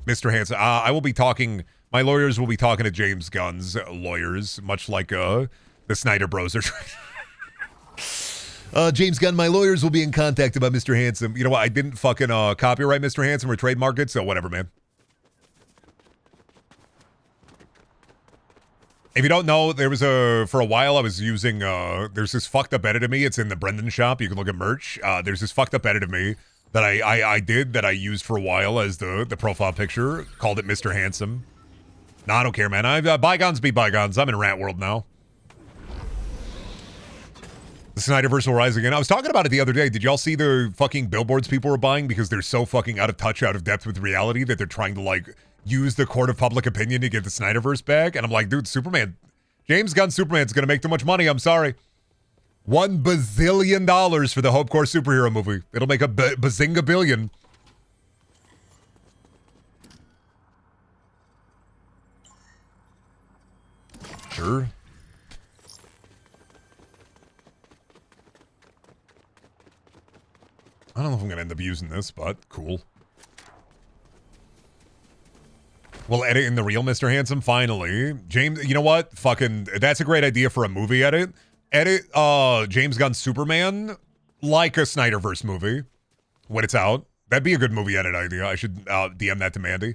S1: Mr. Hansen. I will be talking, my lawyers will be talking to James Gunn's lawyers, much like the Snyder Bros are James Gunn, my lawyers will be in contact about Mr. Handsome. You know what? I didn't fucking copyright Mr. Handsome or trademark it, so whatever, man. If you don't know, there was for a while I was using, there's this fucked up edit of me. It's in the Brendan shop. You can look at merch. There's this fucked up edit of me that I used for a while as the profile picture. Called it Mr. Handsome. No, I don't care, man. Bygones be bygones. I'm in Rat World now. The Snyderverse will rise again. I was talking about it the other day. Did y'all see the fucking billboards people were buying because they're so fucking out of touch, out of depth with reality that they're trying to, like, use the court of public opinion to get the Snyderverse back? And I'm like, dude, Superman, James Gunn Superman's gonna make too much money. I'm sorry. $1 bazillion for the Hope Corps superhero movie. It'll make a bazinga billion. Sure. I don't know if I'm gonna end up using this, but cool. We'll edit in the real Mr. Handsome, finally. James, you know what? Fucking, that's a great idea for a movie edit. Edit James Gunn's Superman like a Snyderverse movie when it's out. That'd be a good movie edit idea. I should DM that to Mandy.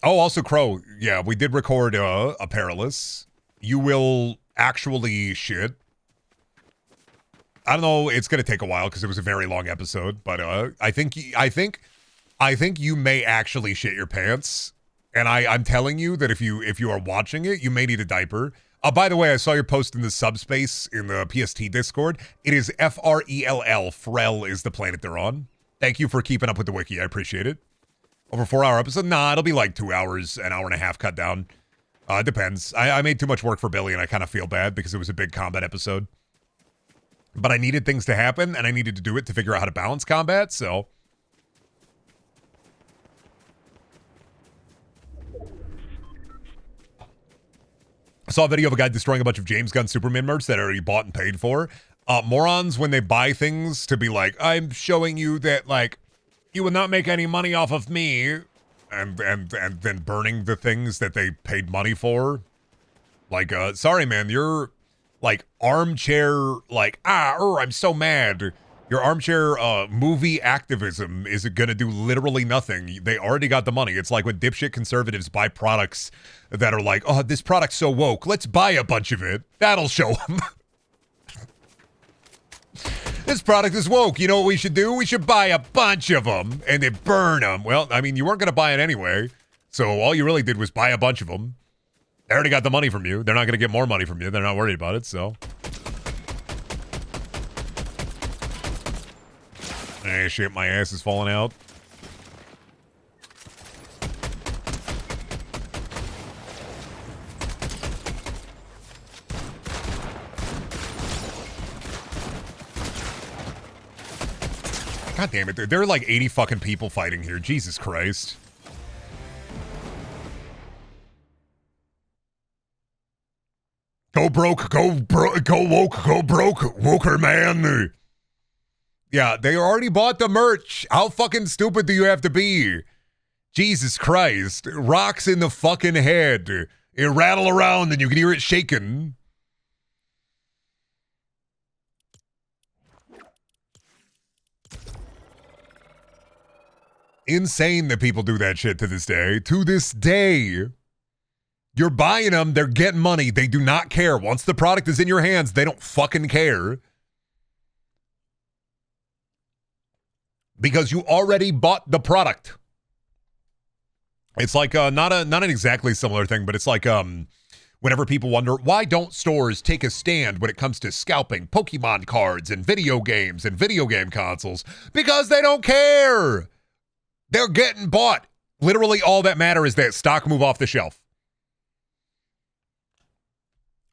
S1: Oh, also Crow. Yeah, we did record a Perilous. You will actually shit. I don't know. It's gonna take a while because it was a very long episode, but I think you may actually shit your pants. And I'm telling you that if you are watching it, you may need a diaper. By the way, I saw your post in the subspace in the PST Discord. It is Frell. Frel is the planet they're on. Thank you for keeping up with the wiki. I appreciate it. Over 4-hour episode? Nah, it'll be like 2 hours, an hour and a half cut down. It depends. I made too much work for Billy, and I kind of feel bad because it was a big combat episode. But I needed things to happen, and I needed to do it to figure out how to balance combat, so... I saw a video of a guy destroying a bunch of James Gunn Superman merch that I already bought and paid for. Morons, when they buy things to be like, I'm showing you that, like, you will not make any money off of me, and then burning the things that they paid money for. Like, sorry, man, you're... like armchair, like, I'm so mad. Your armchair movie activism is gonna do literally nothing. They already got the money. It's like when dipshit conservatives buy products that are like, oh, this product's so woke. Let's buy a bunch of it. That'll show them. This product is woke. You know what we should do? We should buy a bunch of them and then burn them. Well, I mean, you weren't gonna buy it anyway. So all you really did was buy a bunch of them. They already got the money from you. They're not going to get more money from you. They're not worried about it, so. Hey, shit, my ass is falling out. God damn it. There are like 80 fucking people fighting here. Jesus Christ. Go broke, go woke, go broke, woker man. Yeah, they already bought the merch. How fucking stupid do you have to be? Jesus Christ. Rocks in the fucking head. It rattle around and you can hear it shaking. Insane that people do that shit to this day. To this day. You're buying them, they're getting money. They do not care. Once the product is in your hands, they don't fucking care. Because you already bought the product. It's like not an exactly similar thing, but it's like whenever people wonder, why don't stores take a stand when it comes to scalping Pokemon cards and video games and video game consoles? Because they don't care. They're getting bought. Literally all that matters is that stock move off the shelf.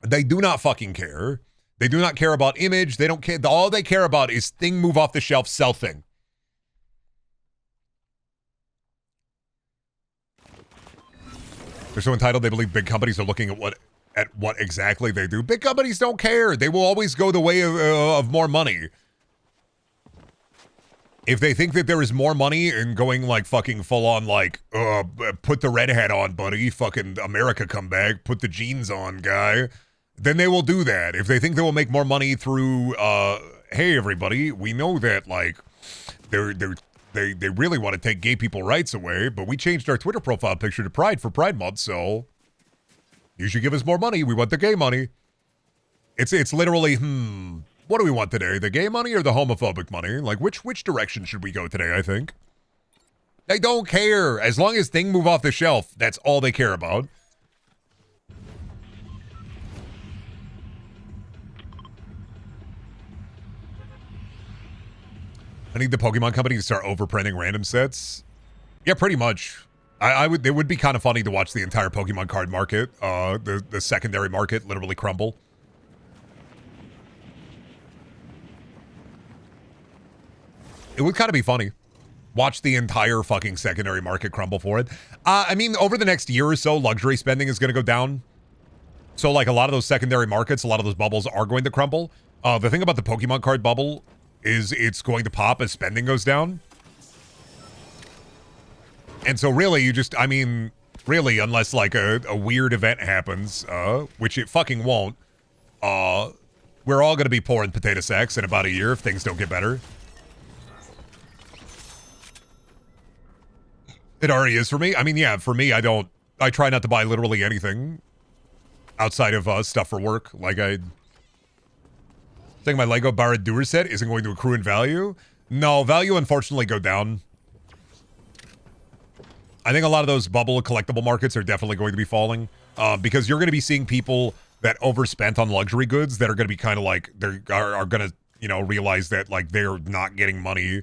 S1: They do not fucking care. They do not care about image. They don't care. All they care about is thing move off the shelf, sell thing. They're so entitled they believe big companies are looking at what at what exactly they do. Big companies don't care. They will always go the way of more money. If they think that there is more money in going like fucking full on like, put the red hat on, buddy, fucking America come back, put the jeans on, guy, then they will do that. If they think they will make more money through, hey everybody, we know that like they really want to take gay people rights away, but we changed our Twitter profile picture to Pride for Pride Month, so you should give us more money. We want the gay money. It's literally, what do we want today? The gay money or the homophobic money? Like, which direction should we go today, I think? They don't care. As long as things move off the shelf, that's all they care about. I need the Pokemon Company to start overprinting random sets. Yeah, pretty much. I would. It would be kind of funny to watch the entire Pokemon card market, the secondary market, literally crumble. It would kind of be funny. Watch the entire fucking secondary market crumble for it. I mean, over the next year or so, luxury spending is going to go down. So, like, a lot of those secondary markets, a lot of those bubbles are going to crumble. The thing about the Pokemon card bubble is it's going to pop as spending goes down. And so, really, you just, I mean, really, unless, like, a weird event happens, which it fucking won't, we're all going to be poor in potato sacks in about a year if things don't get better. It already is for me. I mean, yeah, for me, I try not to buy literally anything outside of stuff for work. Like, I think my Lego Barad-Dûr set isn't going to accrue in value. No, value unfortunately go down. I think a lot of those bubble collectible markets are definitely going to be falling because you're going to be seeing people that overspent on luxury goods that are going to be kind of like, they are going to, you know, realize that, like, they're not getting money,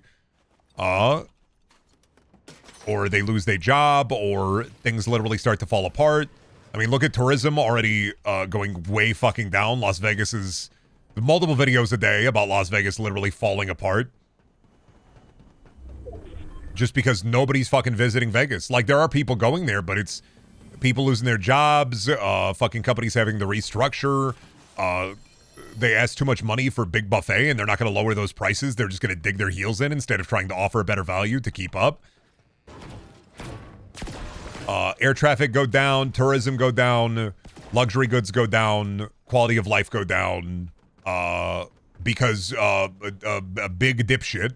S1: or they lose their job, or things literally start to fall apart. I mean, look at tourism already going way fucking down. Las Vegas is multiple videos a day about Las Vegas literally falling apart. Just because nobody's fucking visiting Vegas. Like, there are people going there, but it's people losing their jobs, fucking companies having to restructure. They ask too much money for big buffet, and they're not going to lower those prices. They're just going to dig their heels in instead of trying to offer a better value to keep up. Air traffic go down, tourism go down, luxury goods go down, quality of life go down, because a big dipshit.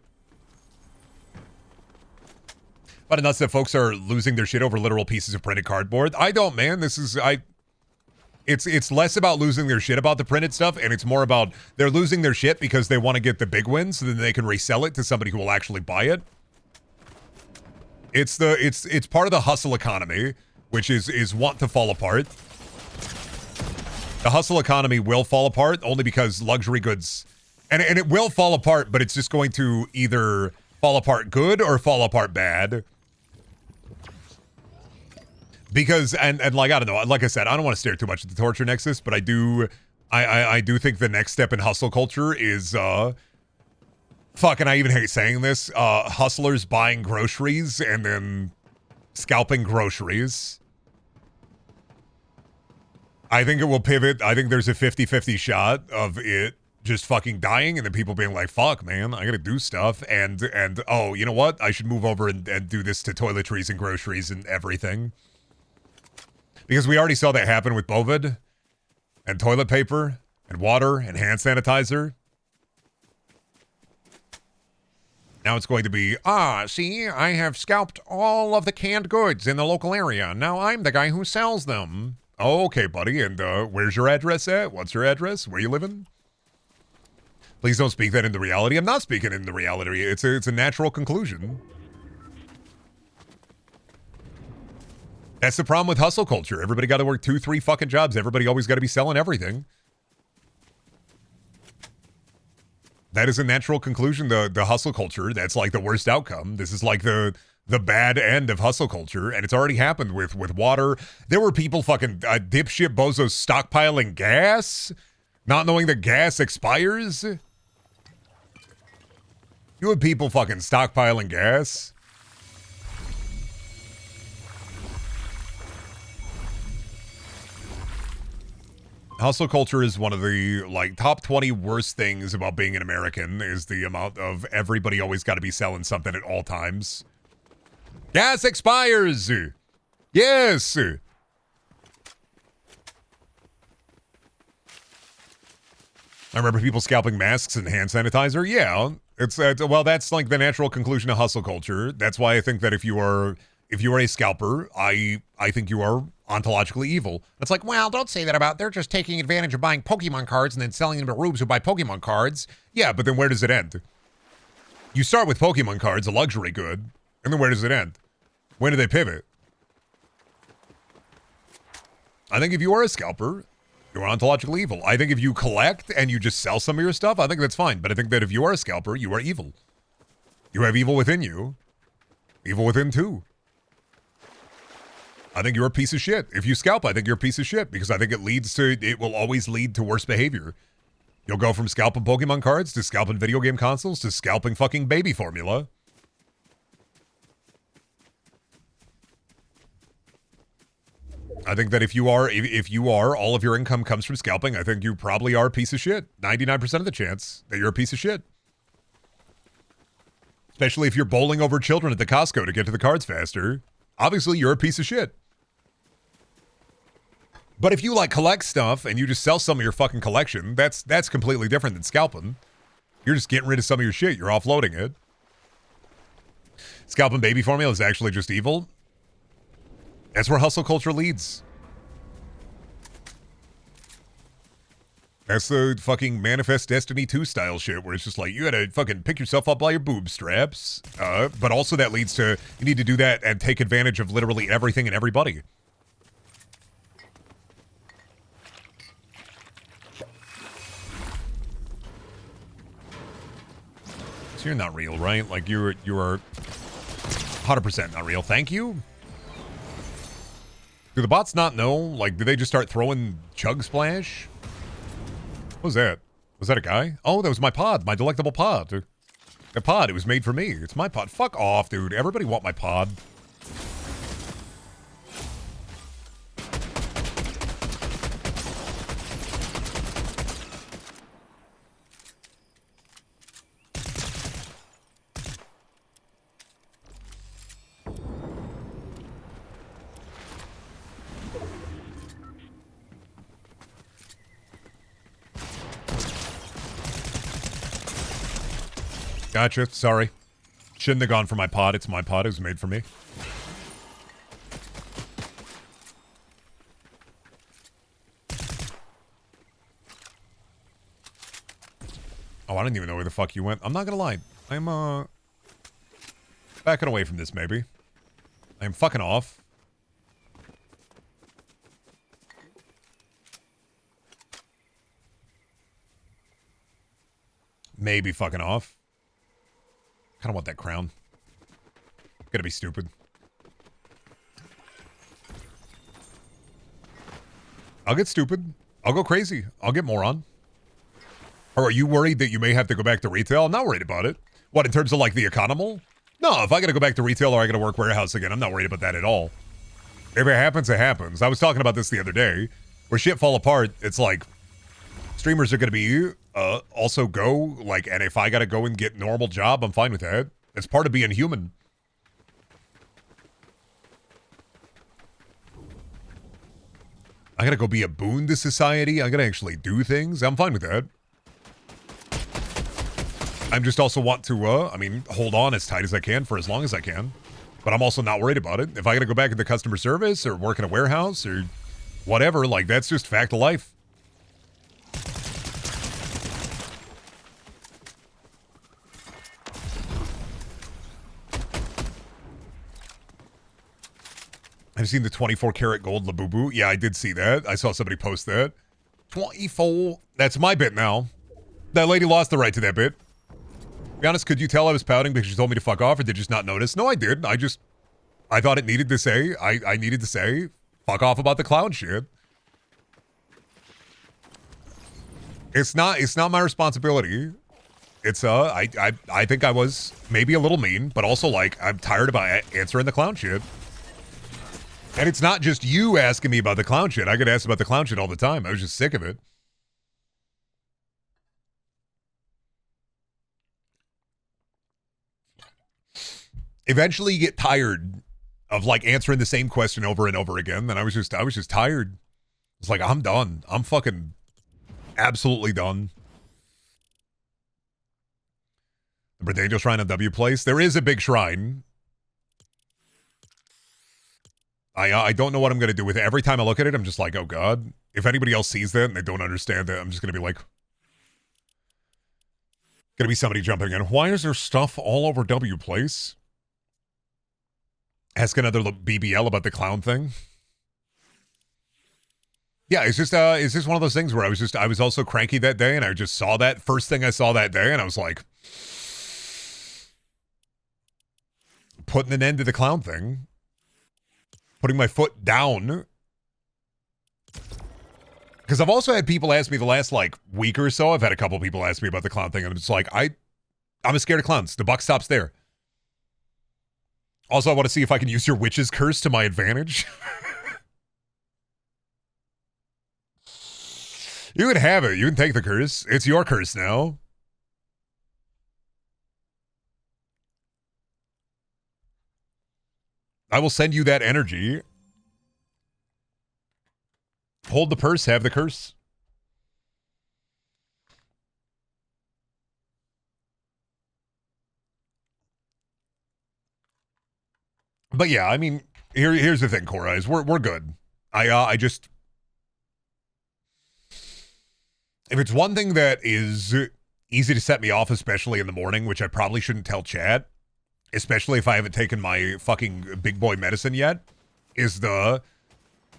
S1: But nuts that folks are losing their shit over literal pieces of printed cardboard. I don't, man. It's less about losing their shit about the printed stuff, and it's more about they're losing their shit because they want to get the big wins so then they can resell it to somebody who will actually buy it. It's part of the hustle economy, which is want to fall apart. The hustle economy will fall apart only because luxury goods, and it will fall apart, but it's just going to either fall apart good or fall apart bad. Because and like, I don't know, like I said, I don't want to stare too much at the torture nexus, but I do think the next step in hustle culture is fucking, I even hate saying this, hustlers buying groceries and then scalping groceries. I think it will pivot. I think there's a 50-50 shot of it just fucking dying and then people being like, fuck, man, I gotta do stuff. And oh, you know what? I should move over and do this to toiletries and groceries and everything. Because we already saw that happen with Bovid and toilet paper and water and hand sanitizer. Now it's going to be, see, I have scalped all of the canned goods in the local area. Now I'm the guy who sells them. Oh, okay, buddy. And where's your address at? What's your address? Where you living? Please don't speak that into reality. I'm not speaking into reality. It's a natural conclusion. That's the problem with hustle culture. Everybody got to work 2-3 fucking jobs. Everybody always got to be selling everything. That is a natural conclusion, the hustle culture. That's like the worst outcome. This is like the bad end of hustle culture, and it's already happened with water. There were people fucking dipshit bozos stockpiling gas, not knowing that gas expires. You had people fucking stockpiling gas. Hustle culture is one of the like top 20 worst things about being an American is the amount of everybody always got to be selling something at all times. Gas expires. Yes. I remember people scalping masks and hand sanitizer. Yeah, it's well, that's like the natural conclusion of hustle culture. That's why I think that if you are a scalper, I think you are ontologically evil. It's like, well, don't say that about. They're just taking advantage of buying Pokemon cards and then selling them to rubes who buy Pokemon cards. Yeah, but then where does it end? You start with Pokemon cards, a luxury good, and then where does it end? When do they pivot? I think if you are a scalper, you're ontologically evil. I think if you collect and you just sell some of your stuff, I think that's fine. But I think that if you are a scalper, you are evil. You have evil within you. Evil within too. I think you're a piece of shit. If you scalp, I think you're a piece of shit because I think it will always lead to worse behavior. You'll go from scalping Pokemon cards to scalping video game consoles to scalping fucking baby formula. I think that if you are, all of your income comes from scalping, I think you probably are a piece of shit. 99% of the chance that you're a piece of shit. Especially if you're bowling over children at the Costco to get to the cards faster. Obviously, you're a piece of shit. But if you like collect stuff and you just sell some of your fucking collection, that's completely different than scalping. You're just getting rid of some of your shit. You're offloading it. Scalping baby formula is actually just evil. That's where hustle culture leads. That's the fucking Manifest Destiny 2 style shit where it's just like, you gotta fucking pick yourself up by your boob straps. But also that leads to, you need to do that and take advantage of literally everything and everybody. So you're not real, right? Like you are 100% not real. Thank you. Do the bots not know? Like, did they just start throwing Chug Splash? What was that? Was that a guy? Oh, that was my pod, my delectable pod. A pod, it was made for me. It's my pod. Fuck off, dude. Everybody want my pod. Gotcha. Sorry. Shouldn't have gone for my pod. It's my pod. It was made for me. Oh, I didn't even know where the fuck you went. I'm not gonna lie. I'm, backing away from this, maybe. I'm fucking off. Maybe fucking off. I don't want that crown. Gonna be stupid. I'll get stupid. I'll go crazy. I'll get moron. Or are you worried that you may have to go back to retail? I'm not worried about it. What, in terms of like the economy? No, if I gotta go back to retail or I gotta work warehouse again, I'm not worried about that at all. If it happens, it happens. I was talking about this the other day. Where shit fall apart, it's like streamers are gonna be also go, like, and if I gotta go and get normal job, I'm fine with that. It's part of being human. I gotta go be a boon to society. I gotta actually do things. I'm fine with that. I'm just also want to, hold on as tight as I can for as long as I can. But I'm also not worried about it. If I gotta go back into customer service or work in a warehouse or whatever, like, that's just fact of life. I've seen the 24 karat gold Labubu. Yeah, I did see that. I saw somebody post that. 24. That's my bit now. That lady lost the right to that bit. To be honest, could you tell I was pouting because she told me to fuck off or did you just not notice? No, I did. I thought it needed to say, I needed to say, fuck off about the clown shit. It's not my responsibility. It's, I think I was maybe a little mean, but also, like, I'm tired about answering the clown shit. And it's not just you asking me about the clown shit. I get asked about the clown shit all the time. I was just sick of it. Eventually you get tired of like answering the same question over and over again. Then I was just tired. It's like, I'm done. I'm fucking absolutely done. The Brendaniel Shrine on W Place. There is a big shrine. I don't know what I'm going to do with it. Every time I look at it, I'm just like, oh God. If anybody else sees that and they don't understand it, I'm just going to be like, going to be somebody jumping in. Why is there stuff all over W Place? Ask another BBL about the clown thing. Yeah, it's just one of those things where I was also cranky that day, and I just saw that first thing I saw that day, and I was like, putting an end to the clown thing, putting my foot down. Because I've also had people ask me the last like week or so. I've had a couple people ask me about the clown thing, and I'm just like, I'm scared of clowns. The buck stops there. Also, I want to see if I can use your witch's curse to my advantage. You can have it. You can take the curse. It's your curse now. I will send you that energy. Hold the purse, have the curse. But yeah, I mean, here's the thing, Cora, is we're good. I just, if it's one thing that is easy to set me off, especially in the morning, which I probably shouldn't tell chat, especially if I haven't taken my fucking big boy medicine yet, is the,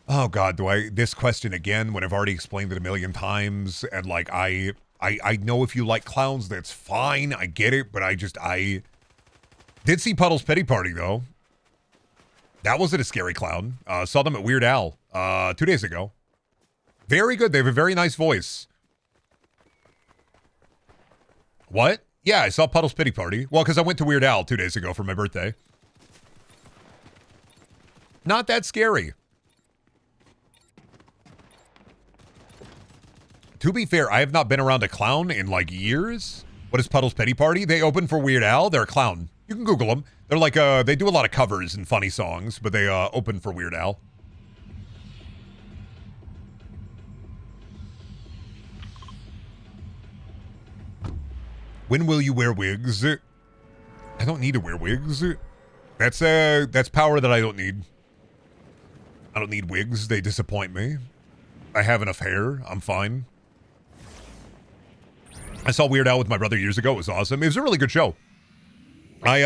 S1: oh God, this question again when I've already explained it a million times, and like, I know if you like clowns, that's fine, I get it, but I did see Puddle's Pity Party, though. That wasn't a scary clown. Saw them at Weird Al 2 days ago. Very good. They have a very nice voice. What? Yeah, I saw Puddle's Pity Party. Well, because I went to Weird Al 2 days ago for my birthday. Not that scary. To be fair, I have not been around a clown in like years. What is Puddle's Pity Party? They open for Weird Al. They're a clown. You can Google them. They're like, they do a lot of covers and funny songs, but they open for Weird Al. When will you wear wigs? I don't need to wear wigs. That's power that I don't need. I don't need wigs. They disappoint me. I have enough hair. I'm fine. I saw Weird Al with my brother years ago. It was awesome. It was a really good show. I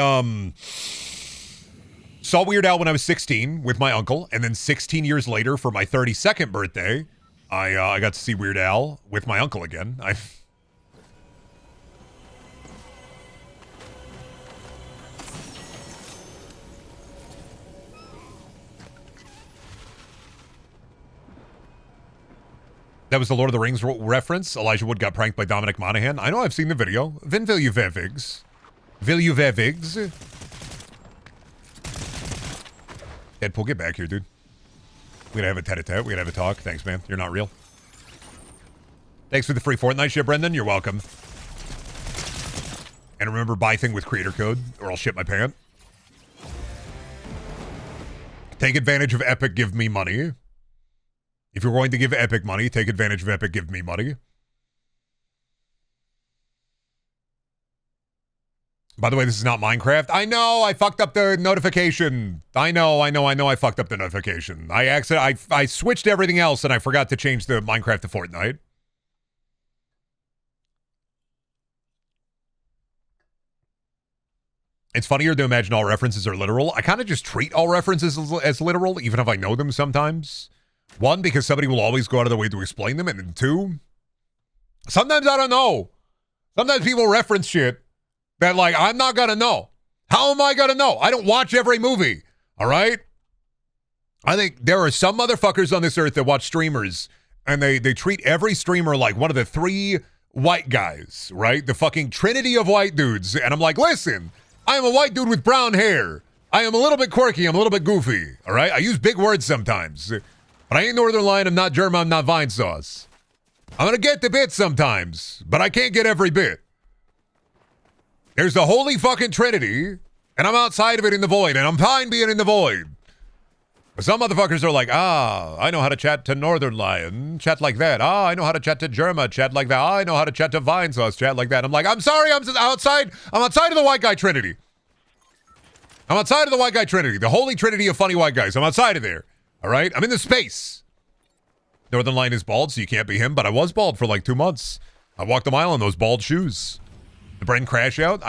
S1: saw Weird Al when I was 16 with my uncle, and then 16 years later for my 32nd birthday, I got to see Weird Al with my uncle again. That was the Lord of the Rings reference. Elijah Wood got pranked by Dominic Monaghan. I know, I've seen the video. Vin will you ver vigs? Will you ver vigs? Deadpool, get back here, dude. We're gonna have a tete-a-tete. We're gonna have a talk. Thanks, man. You're not real. Thanks for the free Fortnite shit, Brendan. You're welcome. And remember, buy thing with creator code, or I'll shit my pant. Take advantage of Epic, give me money. If you're going to give Epic money, take advantage of Epic, give me money. By the way, this is not Minecraft. I know, I fucked up the notification. I know, I fucked up the notification. I switched everything else and I forgot to change the Minecraft to Fortnite. It's funnier to imagine all references are literal. I kind of just treat all references as literal, even if I know them sometimes. One, because somebody will always go out of their way to explain them, and then two, sometimes I don't know. Sometimes people reference shit that, like, I'm not gonna know. How am I gonna know? I don't watch every movie, all right? I think there are some motherfuckers on this earth that watch streamers, and they treat every streamer like one of the three white guys, right? The fucking trinity of white dudes. And I'm like, listen, I'm a white dude with brown hair. I am a little bit quirky. I'm a little bit goofy. All right? I use big words sometimes. But I ain't Northern Lion. I'm not German. I'm not Vine Sauce. I'm going to get the bit sometimes, but I can't get every bit. There's the holy fucking Trinity, and I'm outside of it in the void, and I'm fine being in the void. But some motherfuckers are like, I know how to chat to Northern Lion, chat like that. I know how to chat to Germa, chat like that. I know how to chat to Vine Sauce, chat like that. I'm like, I'm sorry, I'm outside of the white guy Trinity. I'm outside of the white guy Trinity, the holy Trinity of funny white guys. I'm outside of there, all right? I'm in the space. Northern Lion is bald, so you can't be him, but I was bald for like 2 months. I walked a mile in those bald shoes. The Bren crash out?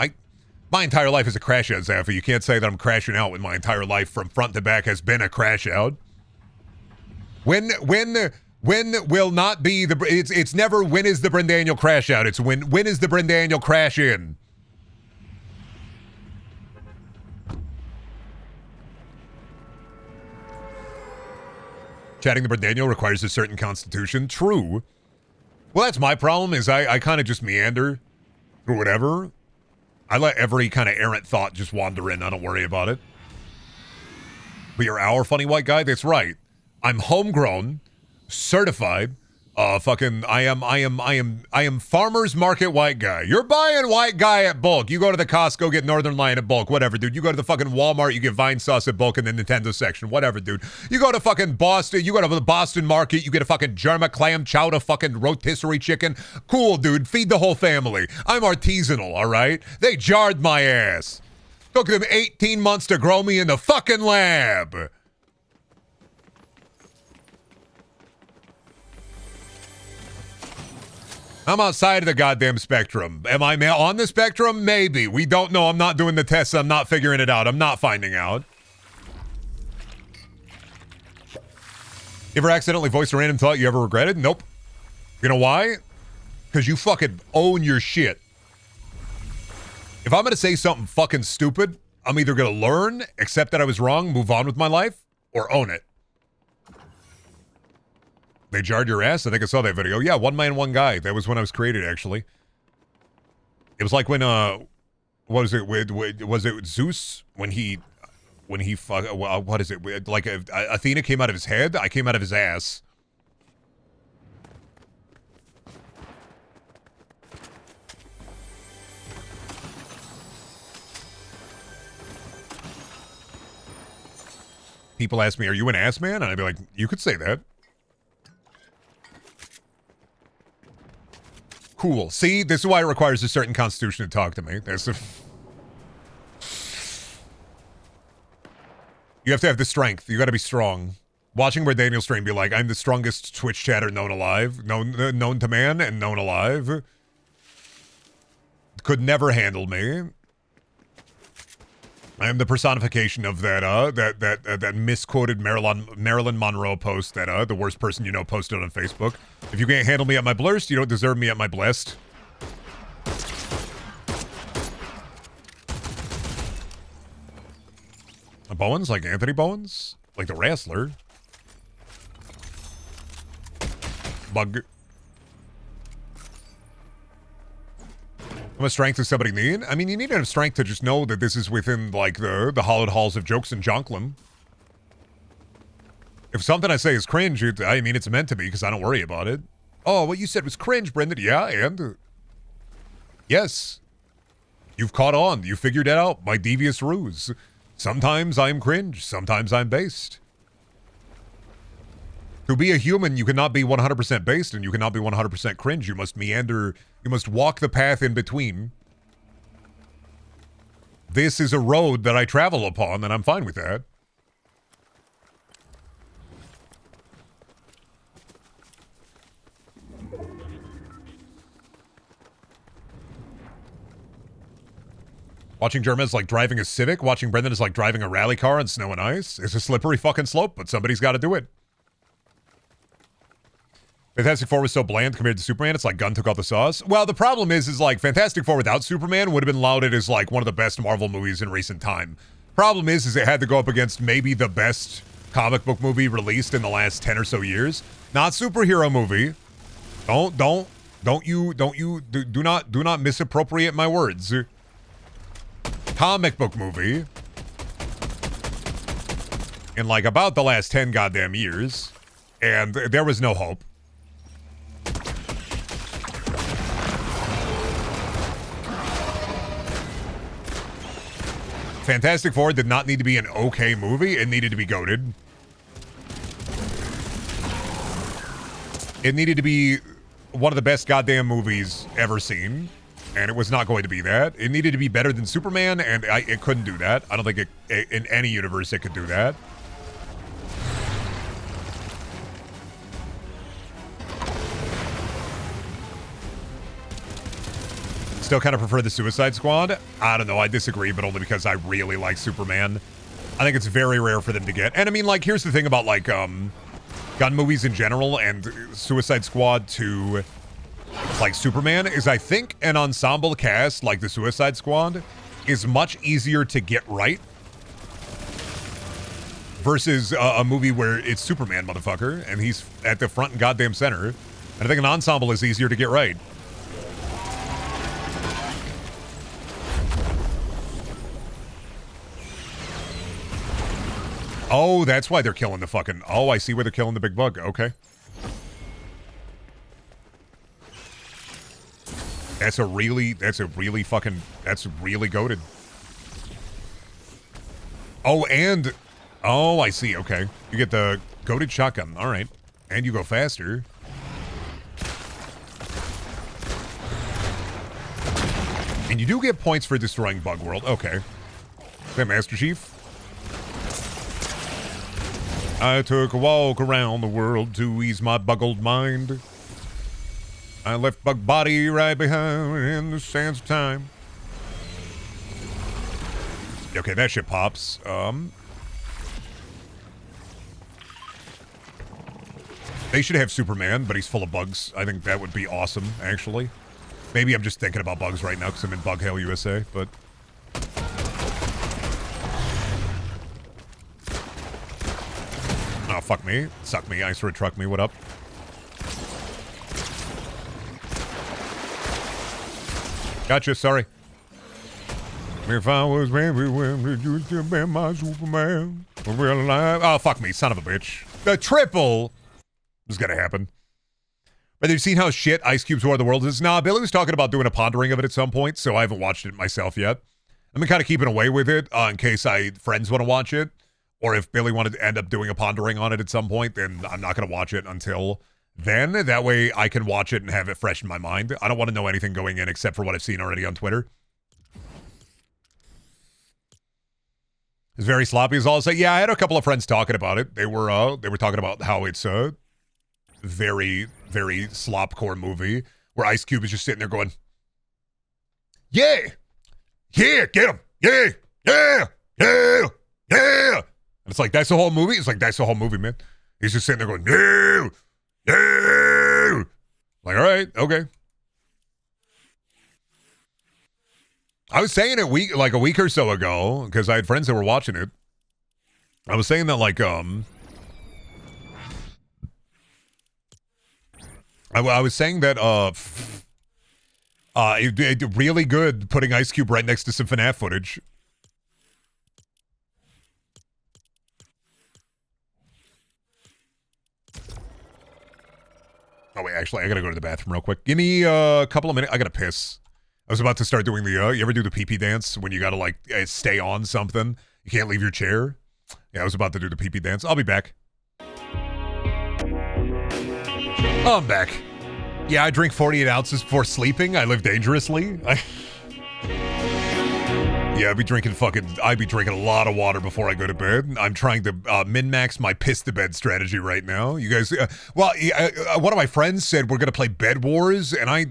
S1: My entire life is a crash out, Zaffa. You can't say that I'm crashing out when my entire life from front to back has been a crash out. When will not be the... It's never when is the Brendaniel crash out. It's when is the Brendaniel crash in. Chatting the Brendaniel requires a certain constitution. True. Well, that's my problem, is I kind of just meander through whatever. I let every kind of errant thought just wander in. I don't worry about it. But you're our funny white guy? That's right. I'm homegrown, certified. I am farmer's market white guy. You're buying white guy at bulk. You go to the Costco, get Northern Lion at bulk, whatever, dude. You go to the fucking Walmart, you get Vine Sauce at bulk in the Nintendo section, whatever, dude. You go to fucking Boston, you go to the Boston market, you get a fucking Germa clam chowder, fucking rotisserie chicken. Cool, dude. Feed the whole family. I'm artisanal, all right? They jarred my ass. Took them 18 months to grow me in the fucking lab. I'm outside of the goddamn spectrum. Am I on the spectrum? Maybe. We don't know. I'm not doing the tests. I'm not figuring it out. I'm not finding out. You ever accidentally voiced a random thought you ever regretted? Nope. You know why? Because you fucking own your shit. If I'm going to say something fucking stupid, I'm either going to learn, accept that I was wrong, move on with my life, or own it. They jarred your ass? I think I saw that video. Yeah, one man, one guy. That was when I was created, actually. It was like when, what was it? Was it Zeus? When he, what is it? Like Athena came out of his head? I came out of his ass. People ask me, are you an ass man? And I'd be like, you could say that. Cool. See, this is why it requires a certain constitution to talk to me. You have to have the strength. You got to be strong. Watching Brendaniel stream, be like, I'm the strongest Twitch chatter known alive, known to man and known alive. Could never handle me. I am the personification of that misquoted Marilyn Monroe post that the worst person you know posted on Facebook. If you can't handle me at my blurst, you don't deserve me at my blessed. Bowens, like Anthony Bowens, like the wrestler. Bug. How much strength does somebody need? I mean, you need to have strength to just know that this is within, like, the hallowed halls of jokes and jonklum. If something I say is cringe, I mean, it's meant to be, because I don't worry about it. Oh, what you said was cringe, Brendan. Yeah, and... yes. You've caught on. You figured it out. My devious ruse. Sometimes I'm cringe. Sometimes I'm based. To be a human, you cannot be 100% based, and you cannot be 100% cringe. You must meander. You must walk the path in between. This is a road that I travel upon, and I'm fine with that. Watching Germa is like driving a Civic. Watching Brendan is like driving a rally car on snow and ice. It's a slippery fucking slope, but somebody's got to do it. Fantastic Four was so bland compared to Superman, it's like Gunn took all the sauce. Well, the problem is like Fantastic Four without Superman would have been lauded as like one of the best Marvel movies in recent time. Problem is it had to go up against maybe the best comic book movie released in the last 10 or so years. Not superhero movie. Do not misappropriate my words. Comic book movie. in like about the last 10 goddamn years, and there was no hope. Fantastic Four did not need to be an okay movie. It needed to be goated. It needed to be one of the best goddamn movies ever seen, and it was not going to be that. It needed to be better than Superman, and it couldn't do that. I don't think in any universe it could do that. Still kind of prefer the Suicide Squad. I don't know. I disagree, but only because I really like Superman. I think it's very rare for them to get. And I mean, like, here's the thing about, like, gun movies in general and Suicide Squad to, like, Superman is I think an ensemble cast like the Suicide Squad is much easier to get right versus a movie where it's Superman, motherfucker, and he's at the front and goddamn center. And I think an ensemble is easier to get right. Oh, that's why they're killing the fucking... Oh, I see where they're killing the big bug. Okay. That's really goated. Oh, and... Oh, I see. Okay. You get the goated shotgun. All right. And you go faster. And you do get points for destroying Bug World. Okay. Is that Master Chief? I took a walk around the world to ease my buggled mind. I left Bug Body right behind in the sands of time. Okay, that shit pops. They should have Superman, but he's full of bugs. I think that would be awesome, actually. Maybe I'm just thinking about bugs right now because I'm in Bug Hell, USA, but... Oh, fuck me. Suck me. Ice Road Truck me. What up? Gotcha. Sorry. If I was everywhere, would you still be my Superman? We're alive. Oh, fuck me. Son of a bitch. The triple is going to happen. But you've seen how shit Ice Cube's War of the Worlds is? Nah, Billy was talking about doing a pondering of it at some point, so I haven't watched it myself yet. I've been kind of keeping away with it in case friends want to watch it. Or if Billy wanted to end up doing a pondering on it at some point, then I'm not going to watch it until then. That way I can watch it and have it fresh in my mind. I don't want to know anything going in except for what I've seen already on Twitter. It's very sloppy is all I'll say. Yeah, I had a couple of friends talking about it. They were talking about how it's a very, very slopcore movie where Ice Cube is just sitting there going, yeah, yeah, get him, yeah, yeah, yeah, yeah. And it's like, that's the whole movie? It's like, that's the whole movie, man. He's just sitting there going, no, no. Like, all right, okay. I was saying it a week or so ago, because I had friends that were watching it. I was saying that, like, I was saying that, it really good putting Ice Cube right next to some FNAF footage. Oh, wait, actually, I gotta go to the bathroom real quick. Give me a couple of minutes. I gotta piss. I was about to start doing the, you ever do the pee-pee dance when you gotta, like, stay on something? You can't leave your chair? Yeah, I was about to do the pee-pee dance. I'll be back. Oh, I'm back. Yeah, I drink 48 ounces before sleeping. I live dangerously. Yeah, I'd be drinking a lot of water before I go to bed. I'm trying to min-max my piss-to-bed strategy right now. You guys, one of my friends said we're going to play Bed Wars, and I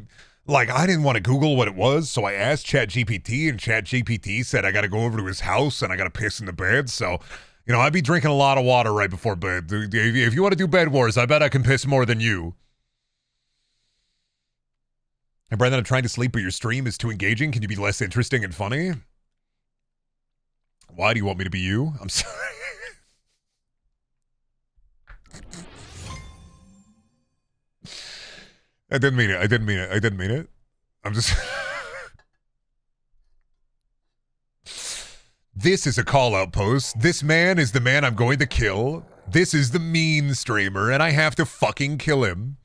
S1: didn't want to Google what it was, so I asked ChatGPT, and ChatGPT said I got to go over to his house, and I got to piss in the bed, so, you know, I'd be drinking a lot of water right before bed. If you want to do Bed Wars, I bet I can piss more than you. And Brandon, I'm trying to sleep, but your stream is too engaging. Can you be less interesting and funny? Why do you want me to be you? I'm sorry. I didn't mean it. I'm just... This is a call-out post. This man is the man I'm going to kill. This is the mean streamer, and I have to fucking kill him.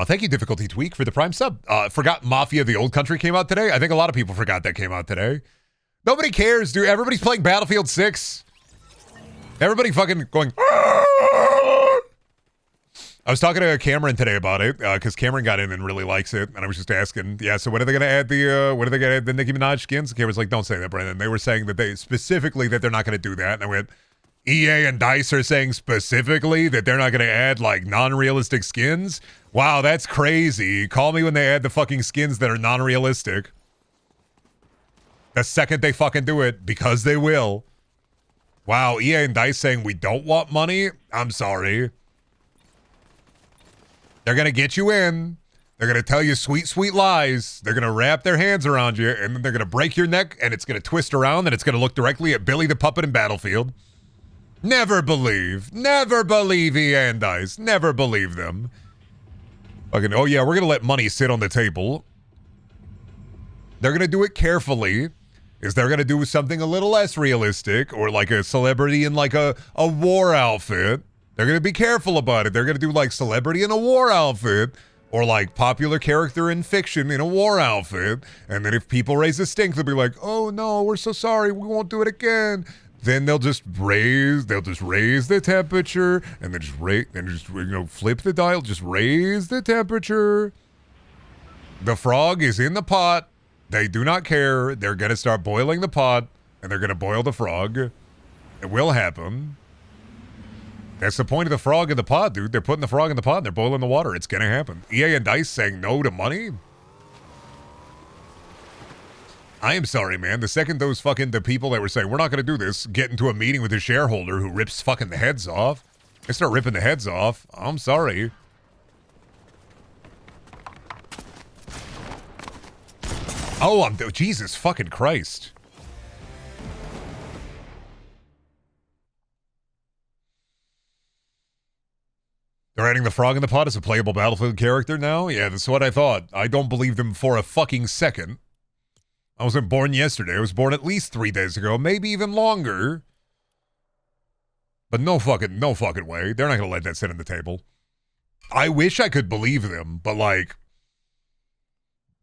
S1: Thank you, Difficulty Tweak, for the Prime sub. Forgot Mafia the Old Country came out today. I think a lot of people forgot that came out today. Nobody cares, dude. Everybody's playing Battlefield 6. Everybody fucking going... I was talking to Cameron today about it, because Cameron got in and really likes it, and I was just asking, yeah, so when are they going to add the Nicki Minaj skins? And Cameron's like, don't say that, Brandon. They were saying that specifically that they're not going to do that, and I went... EA and DICE are saying specifically that they're not going to add, like, non-realistic skins? Wow, that's crazy. Call me when they add the fucking skins that are non-realistic. The second they fucking do it, because they will. Wow, EA and DICE saying we don't want money? I'm sorry. They're going to get you in. They're going to tell you sweet, sweet lies. They're going to wrap their hands around you, and then they're going to break your neck, and it's going to twist around, and it's going to look directly at Billy the Puppet in Battlefield. Never believe EA and DICE. Never believe them. Fucking, oh yeah, we're gonna let money sit on the table. They're gonna do it carefully. Is they're gonna do something a little less realistic, or like a celebrity in like a war outfit. They're gonna be careful about it. They're gonna do like celebrity in a war outfit, or like popular character in fiction in a war outfit. And then if people raise a stink, they'll be like, oh no, we're so sorry, we won't do it again. Then they'll just raise the temperature, and then flip the dial, just raise the temperature. The frog is in the pot. They do not care. They're gonna start boiling the pot, and they're gonna boil the frog. It will happen. That's the point of the frog in the pot, dude. They're putting the frog in the pot, and they're boiling the water. It's gonna happen. EA and DICE saying no to money? I am sorry, man. The second the people that were saying, we're not going to do this, get into a meeting with a shareholder who rips fucking the heads off, they start ripping the heads off. I'm sorry. Oh, Jesus fucking Christ. They're adding the frog in the pot as a playable Battlefield character now? Yeah, that's what I thought. I don't believe them for a fucking second. I wasn't born yesterday. I was born at least 3 days ago, maybe even longer. But no fucking way. They're not gonna let that sit on the table. I wish I could believe them, but like,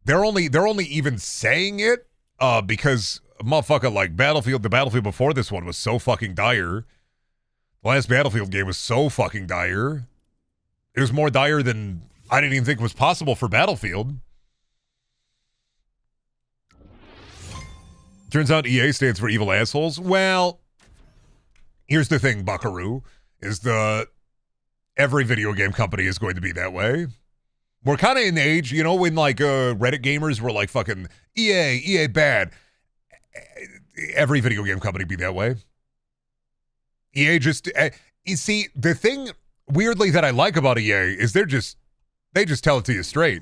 S1: they're only even saying it because motherfucker, like the Battlefield before this one was so fucking dire. The last Battlefield game was so fucking dire. It was more dire than I didn't even think was possible for Battlefield. Turns out EA stands for evil assholes. Well, here's the thing, buckaroo, is every video game company is going to be that way. We're kind of in the age, you know, when like Reddit gamers were like fucking EA bad. Every video game company be that way. EA just, you see, the thing weirdly that I like about EA is they just tell it to you straight.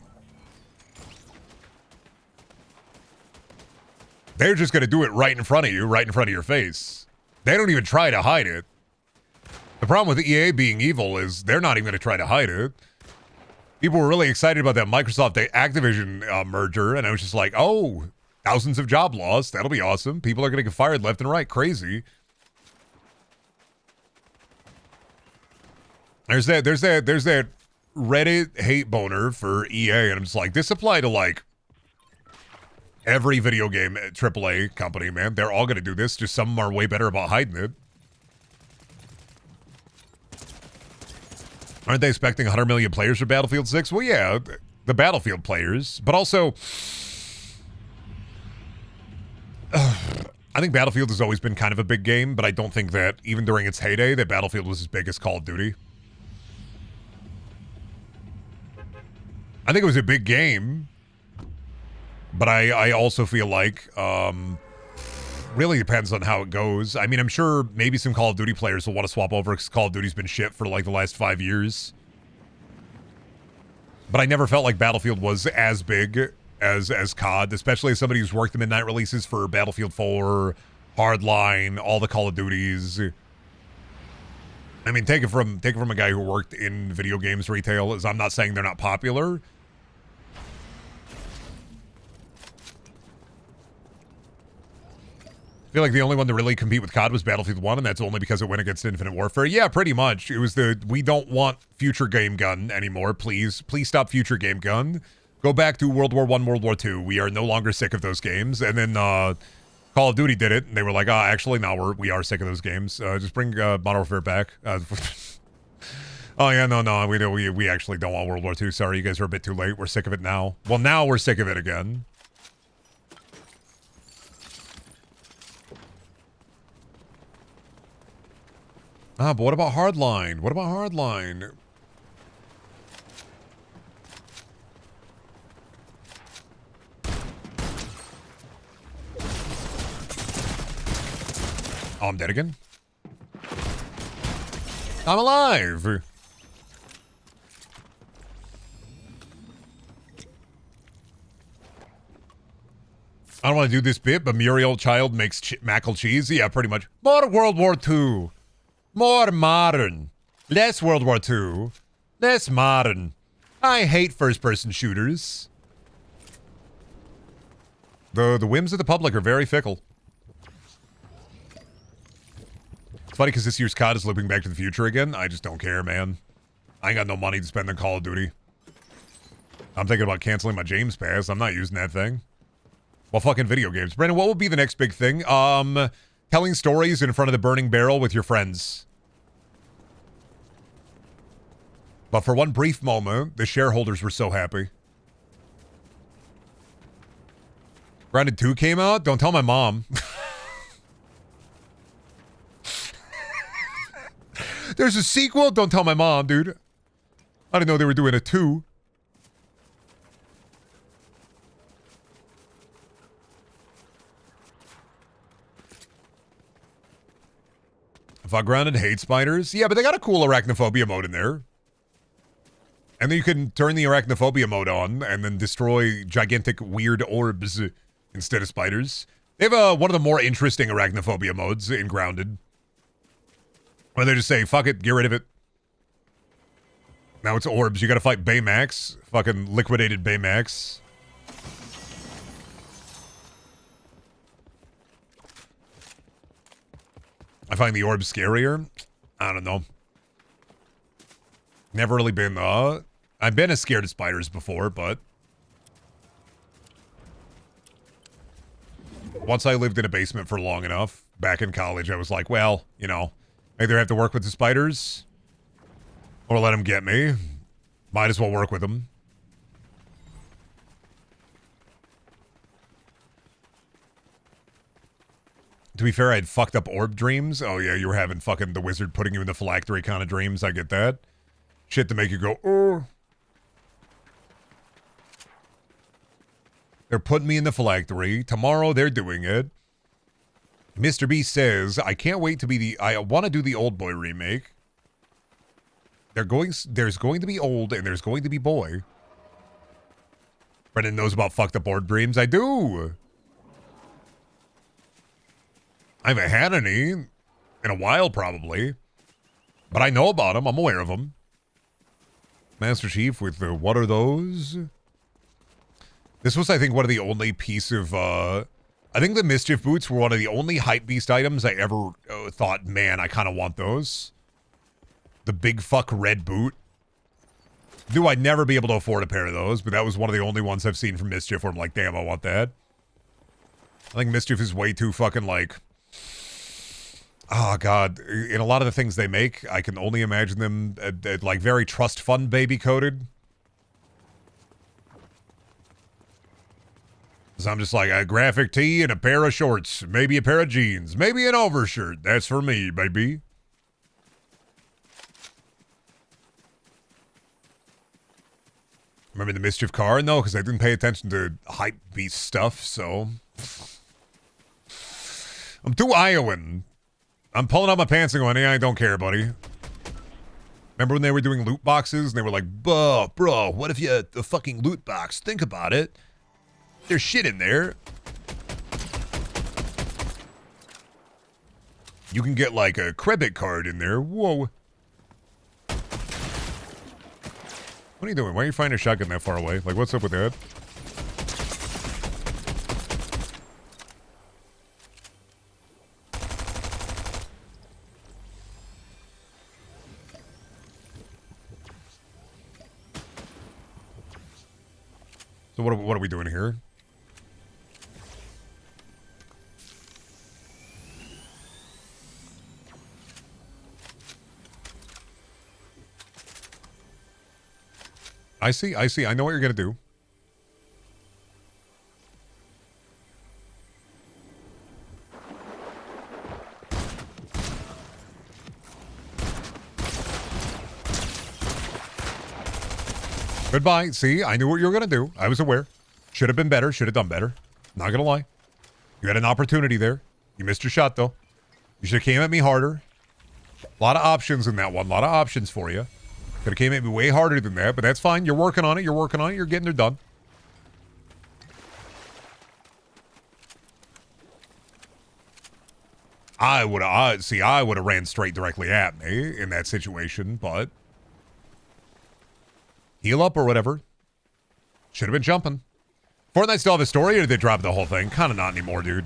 S1: They're just going to do it right in front of you, right in front of your face. They don't even try to hide it. The problem with EA being evil is they're not even going to try to hide it. People were really excited about that Microsoft Activision merger, and I was just like, oh, thousands of job loss. That'll be awesome. People are going to get fired left and right. Crazy. There's that Reddit hate boner for EA, and I'm just like, this apply to like every video game AAA company, man. They're all going to do this. Just some of them are way better about hiding it. Aren't they expecting 100 million players for Battlefield 6? Well, yeah, the Battlefield players. But also, I think Battlefield has always been kind of a big game, but I don't think that, even during its heyday, that Battlefield was as big as Call of Duty. I think it was a big game, but I also feel like really depends on how it goes. I mean, I'm sure maybe some Call of Duty players will want to swap over because Call of Duty's been shit for like the last 5 years. But I never felt like Battlefield was as big as COD, especially as somebody who's worked the midnight releases for Battlefield 4, Hardline, all the Call of Duties. I mean, take it from a guy who worked in video games retail. As I'm not saying they're not popular. feel like the only one to really compete with COD was Battlefield 1, and that's only because it went against Infinite Warfare. Yeah, pretty much. It was we don't want future game gun anymore. Please stop future game gun. Go back to World War I, World War II. We are no longer sick of those games. And then Call of Duty did it, and they were like, actually, no, we are sick of those games. Just bring Modern Warfare back. Oh, yeah, no, we actually don't want World War II. Sorry, you guys are a bit too late. We're sick of it now. Well, now we're sick of it again. But what about Hardline? What about Hardline? Oh, I'm dead again? I'm alive! I don't want to do this bit, but Muriel Child makes mackle cheese. Yeah, pretty much. More World War II. More modern. Less World War II. Less modern. I hate first-person shooters. The whims of the public are very fickle. It's funny because this year's COD is looping Back to the Future again. I just don't care, man. I ain't got no money to spend on Call of Duty. I'm thinking about canceling my James Pass. I'm not using that thing. Well, fucking video games. Brandon, what would be the next big thing? Telling stories in front of the burning barrel with your friends. But for one brief moment, the shareholders were so happy. Grounded 2 came out? Don't tell my mom. There's a sequel? Don't tell my mom, dude. I didn't know they were doing a 2. If I grounded hate spiders? Yeah, but they got a cool arachnophobia mode in there. And then you can turn the arachnophobia mode on and then destroy gigantic weird orbs instead of spiders. They have one of the more interesting arachnophobia modes in Grounded. Where they just say, fuck it, get rid of it. Now it's orbs. You gotta fight Baymax. Fucking liquidated Baymax. I find the orbs scarier. I don't know. Never really been, I've been as scared of spiders before, but once I lived in a basement for long enough, back in college, I was like, well, you know, either have to work with the spiders or let them get me. Might as well work with them. To be fair, I had fucked up orb dreams. Oh yeah, you were having fucking the wizard putting you in the phylactery kind of dreams. I get that. Shit to make you go, oh. They're putting me in the phylactery. Tomorrow they're doing it. Mr. B says, I can't wait to be I want to do the Old Boy remake. There's going to be old and there's going to be boy. Brendan knows about fucked up orb dreams. I do. I haven't had any in a while, probably. But I know about them. I'm aware of them. Master Chief with the what are those? This was, I think, one of the only piece of, I think the Mischief Boots were one of the only hype beast items I ever thought, man, I kind of want those. The big fuck red boot. Knew I'd never be able to afford a pair of those, but that was one of the only ones I've seen from Mischief where I'm like, damn, I want that. I think Mischief is way too fucking like, oh god, in a lot of the things they make, I can only imagine them like very trust fund baby coded. So I'm just like a graphic tee and a pair of shorts, maybe a pair of jeans, maybe an overshirt. That's for me, baby. Remember the Mischief car? No, because I didn't pay attention to hype beast stuff, so I'm too Iowan. I'm pulling up my pants and going, yeah, I don't care, buddy. Remember when they were doing loot boxes and they were like, bro, what if you had a fucking loot box? Think about it. There's shit in there. You can get like a credit card in there. Whoa. What are you doing? Why are you finding a shotgun that far away? Like, what's up with that? So what are we doing here? I see. I know what you're going to do. Goodbye. See, I knew what you were going to do. I was aware. Should have been better. Should have done better. Not going to lie. You had an opportunity there. You missed your shot, though. You should have came at me harder. A lot of options in that one. A lot of options for you. Could have came at me way harder than that, but that's fine. You're working on it. You're working on it. You're getting it done. I would have ran straight directly at me in that situation, but heal up or whatever. Should have been jumping. Fortnite still have a story, or did they drop the whole thing? Kind of not anymore, dude.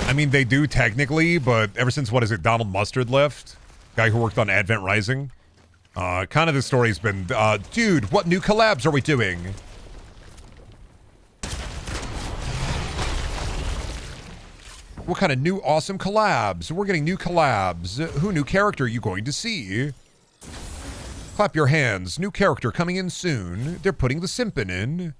S1: I mean, they do technically, but ever since, what is it, Donald Mustard left? Guy who worked on Advent Rising. Kind of the story's been, dude, what new collabs are we doing? What kind of new awesome collabs? We're getting new collabs. Who new character are you going to see? Clap your hands. New character coming in soon. They're putting the simpin in.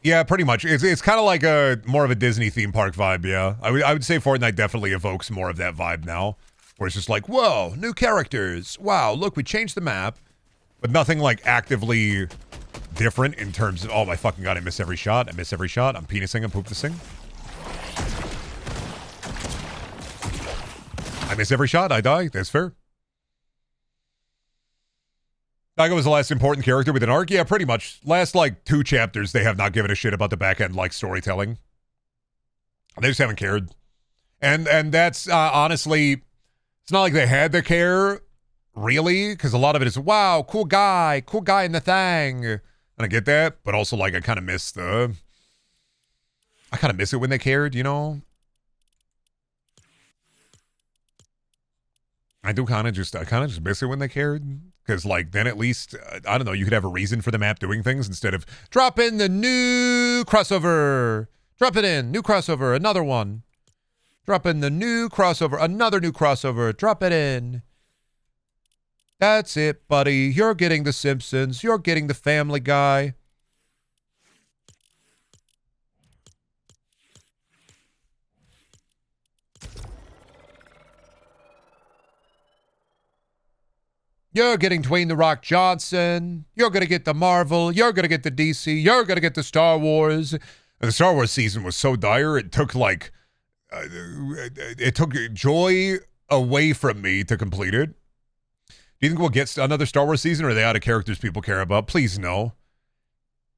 S1: Yeah, pretty much. It's kind of like a more of a Disney theme park vibe, yeah. I would say Fortnite definitely evokes more of that vibe now. Where it's just like, whoa, new characters. Wow, look, we changed the map. But nothing like actively different in terms of, oh my fucking god, I miss every shot. I miss every shot. I'm penising, I'm poopthing. I miss every shot, I die. That's fair. Daigo was the last important character with an arc? Yeah, pretty much. Last, like, 2 chapters, they have not given a shit about the back-end, like, storytelling. They just haven't cared. And that's, honestly, it's not like they had to care, really, because a lot of it is, wow, cool guy in the thing. And I get that, but also, like, I kind of miss it when they cared, you know? I kind of just miss it when they cared. Because, like, then at least, I don't know, you could have a reason for the map doing things instead of drop in the new crossover. Drop it in. New crossover. Another one. Drop in the new crossover. Another new crossover. Drop it in. That's it, buddy. You're getting The Simpsons. You're getting The Family Guy. You're getting Dwayne The Rock Johnson. You're going to get the Marvel. You're going to get the DC. You're going to get the Star Wars. And the Star Wars season was so dire, it took like, it took joy away from me to complete it. Do you think we'll get another Star Wars season, or are they out of characters people care about? Please no.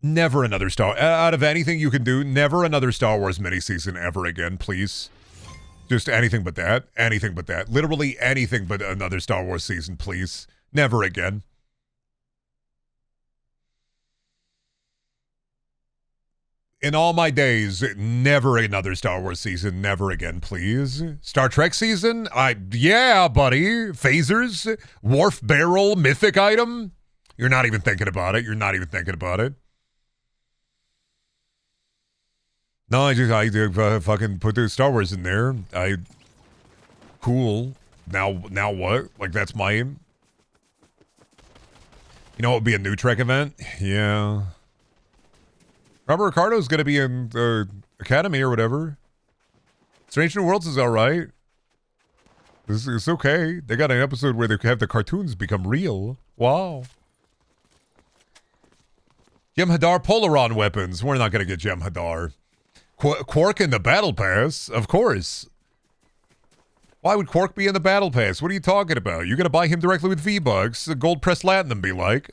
S1: Never another out of anything you can do, never another Star Wars mini-season ever again, please. Just anything but that. Anything but that. Literally anything but another Star Wars season, please. Never again. In all my days, never another Star Wars season. Never again, please. Star Trek season? Yeah, buddy. Phasers? Wharf barrel? Mythic item? You're not even thinking about it. You're not even thinking about it. No, I fucking put the Star Wars in there. Cool. Now what? Like, that's my aim. You know what would be a new Trek event? Yeah. Robert Ricardo's going to be in the Academy or whatever. Strange New Worlds is all right. It's okay. They got an episode where they have the cartoons become real. Wow. Jem'Hadar Polaron weapons. We're not going to get Jem'Hadar. Quark in the Battle Pass? Of course. Why would Quark be in the Battle Pass? What are you talking about? You're going to buy him directly with V-Bucks. The gold press Latinum be like.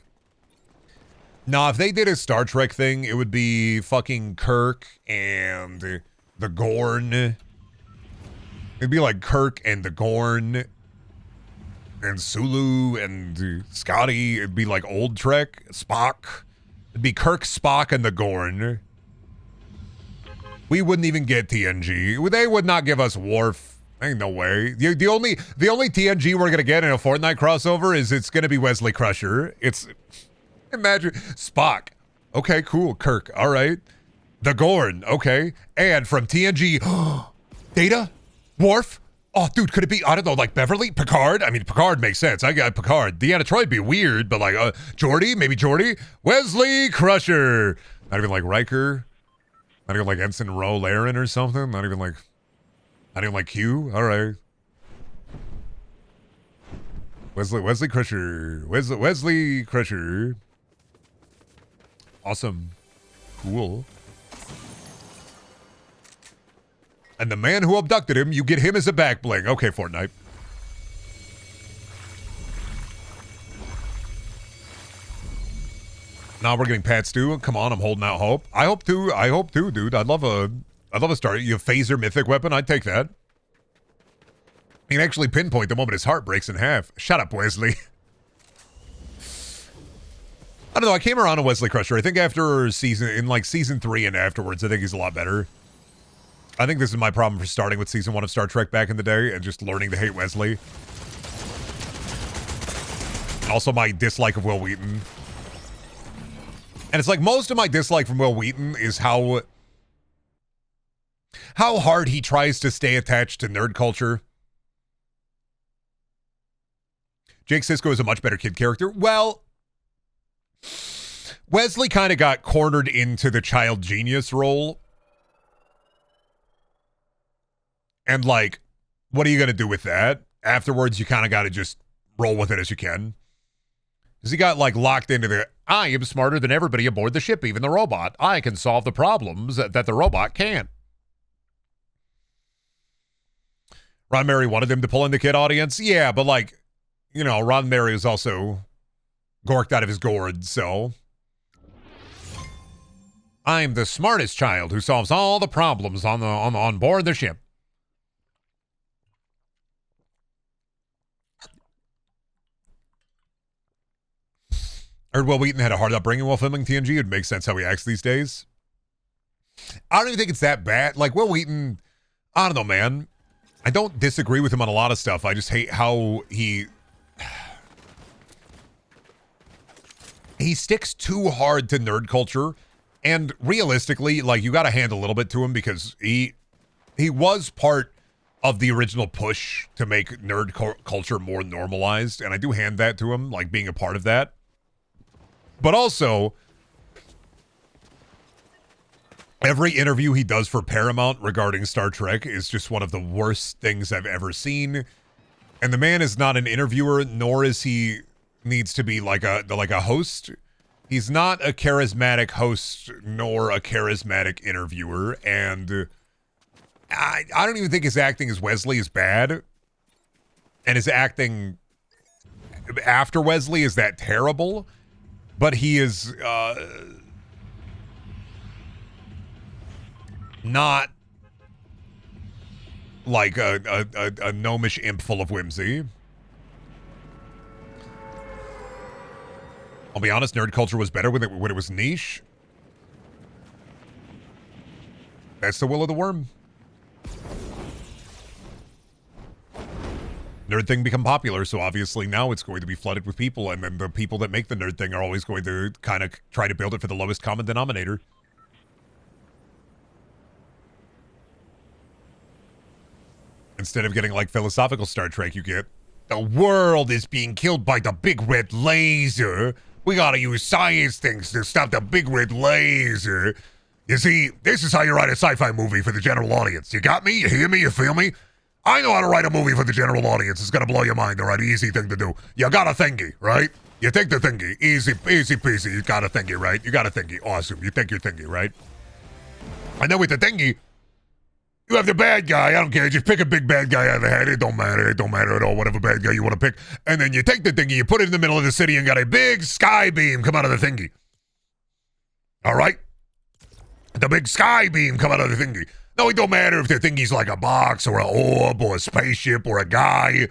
S1: Nah, if they did a Star Trek thing, it would be fucking Kirk and the Gorn. It'd be like Kirk and the Gorn and Sulu and Scotty. It'd be like old Trek, Spock. It'd be Kirk, Spock, and the Gorn. We wouldn't even get TNG. They would not give us Worf. Ain't no way. The only TNG we're gonna get in a Fortnite crossover is it's gonna be Wesley Crusher. It's imagine Spock. Okay, cool. Kirk. All right. The Gorn. Okay. And from TNG, Data, Worf. Oh, dude, could it be, I don't know, like Beverly? Picard? I mean, Picard makes sense. I got Picard. Deanna Troy'd be weird, but like, Geordi? Maybe Geordi? Wesley Crusher. Not even like Riker. Not even like Ensign Ro Laren or something. Not even like Q. All right. Wesley Crusher. Wesley Crusher. Awesome. Cool. And the man who abducted him, you get him as a back bling. Okay, Fortnite. Now we're getting Pat Stew. Come on, I'm holding out hope. I hope too, dude. I'd love a start. You have phaser mythic weapon. I'd take that. You can actually pinpoint the moment his heart breaks in half. Shut up, Wesley. I don't know. I came around to Wesley Crusher. I think after season 3 and afterwards, I think he's a lot better. I think this is my problem for starting with season 1 of Star Trek back in the day and just learning to hate Wesley. Also, my dislike of Will Wheaton. And it's like most of my dislike from Will Wheaton is how hard he tries to stay attached to nerd culture. Jake Sisko is a much better kid character. Well, Wesley kind of got cornered into the child genius role. And like, what are you going to do with that? Afterwards, you kind of got to just roll with it as you can. Because he got like locked into the, I am smarter than everybody aboard the ship, even the robot. I can solve the problems that the robot can't. Ron Mary wanted him to pull in the kid audience. Yeah, but like, you know, Ron Mary was also gorked out of his gourd, so. I'm the smartest child who solves all the problems on board the ship. I heard Will Wheaton had a hard upbringing while filming TNG. It makes sense how he acts these days. I don't even think it's that bad. Like, Will Wheaton, I don't know, man. I don't disagree with him on a lot of stuff. I just hate how he sticks too hard to nerd culture. And realistically, like, you got to hand a little bit to him because he was part of the original push to make nerd culture more normalized. And I do hand that to him, like being a part of that. But also, every interview he does for Paramount regarding Star Trek is just one of the worst things I've ever seen. And the man is not an interviewer, nor is he needs to be like a host. He's not a charismatic host, nor a charismatic interviewer. And I don't even think his acting as Wesley is bad. And his acting after Wesley is that terrible. But he is not like a gnomish imp full of whimsy. I'll be honest, nerd culture was better when it was niche. That's the will of the worm. Nerd thing become popular, so obviously now it's going to be flooded with people, and then the people that make the nerd thing are always going to kind of try to build it for the lowest common denominator. Instead of getting like philosophical Star Trek, you get the world is being killed by the big red laser. We gotta use science things to stop the big red laser. You see, this is how you write a sci-fi movie for the general audience. You got me? You hear me? You feel me? I know how to write a movie for the general audience. It's gonna blow your mind, all right? Easy thing to do. You got a thingy, right? You take the thingy. Easy peasy. You got a thingy, right? You got a thingy. Awesome. You think you're thingy, right? And then with the thingy, you have the bad guy. I don't care. Just pick a big bad guy out of the hat. It don't matter. It don't matter at all. Whatever bad guy you want to pick. And then you take the thingy, you put it in the middle of the city and got a big sky beam come out of the thingy. All right? The big sky beam come out of the thingy. No, it don't matter if the thingy's like a box or an orb or a spaceship or a guy.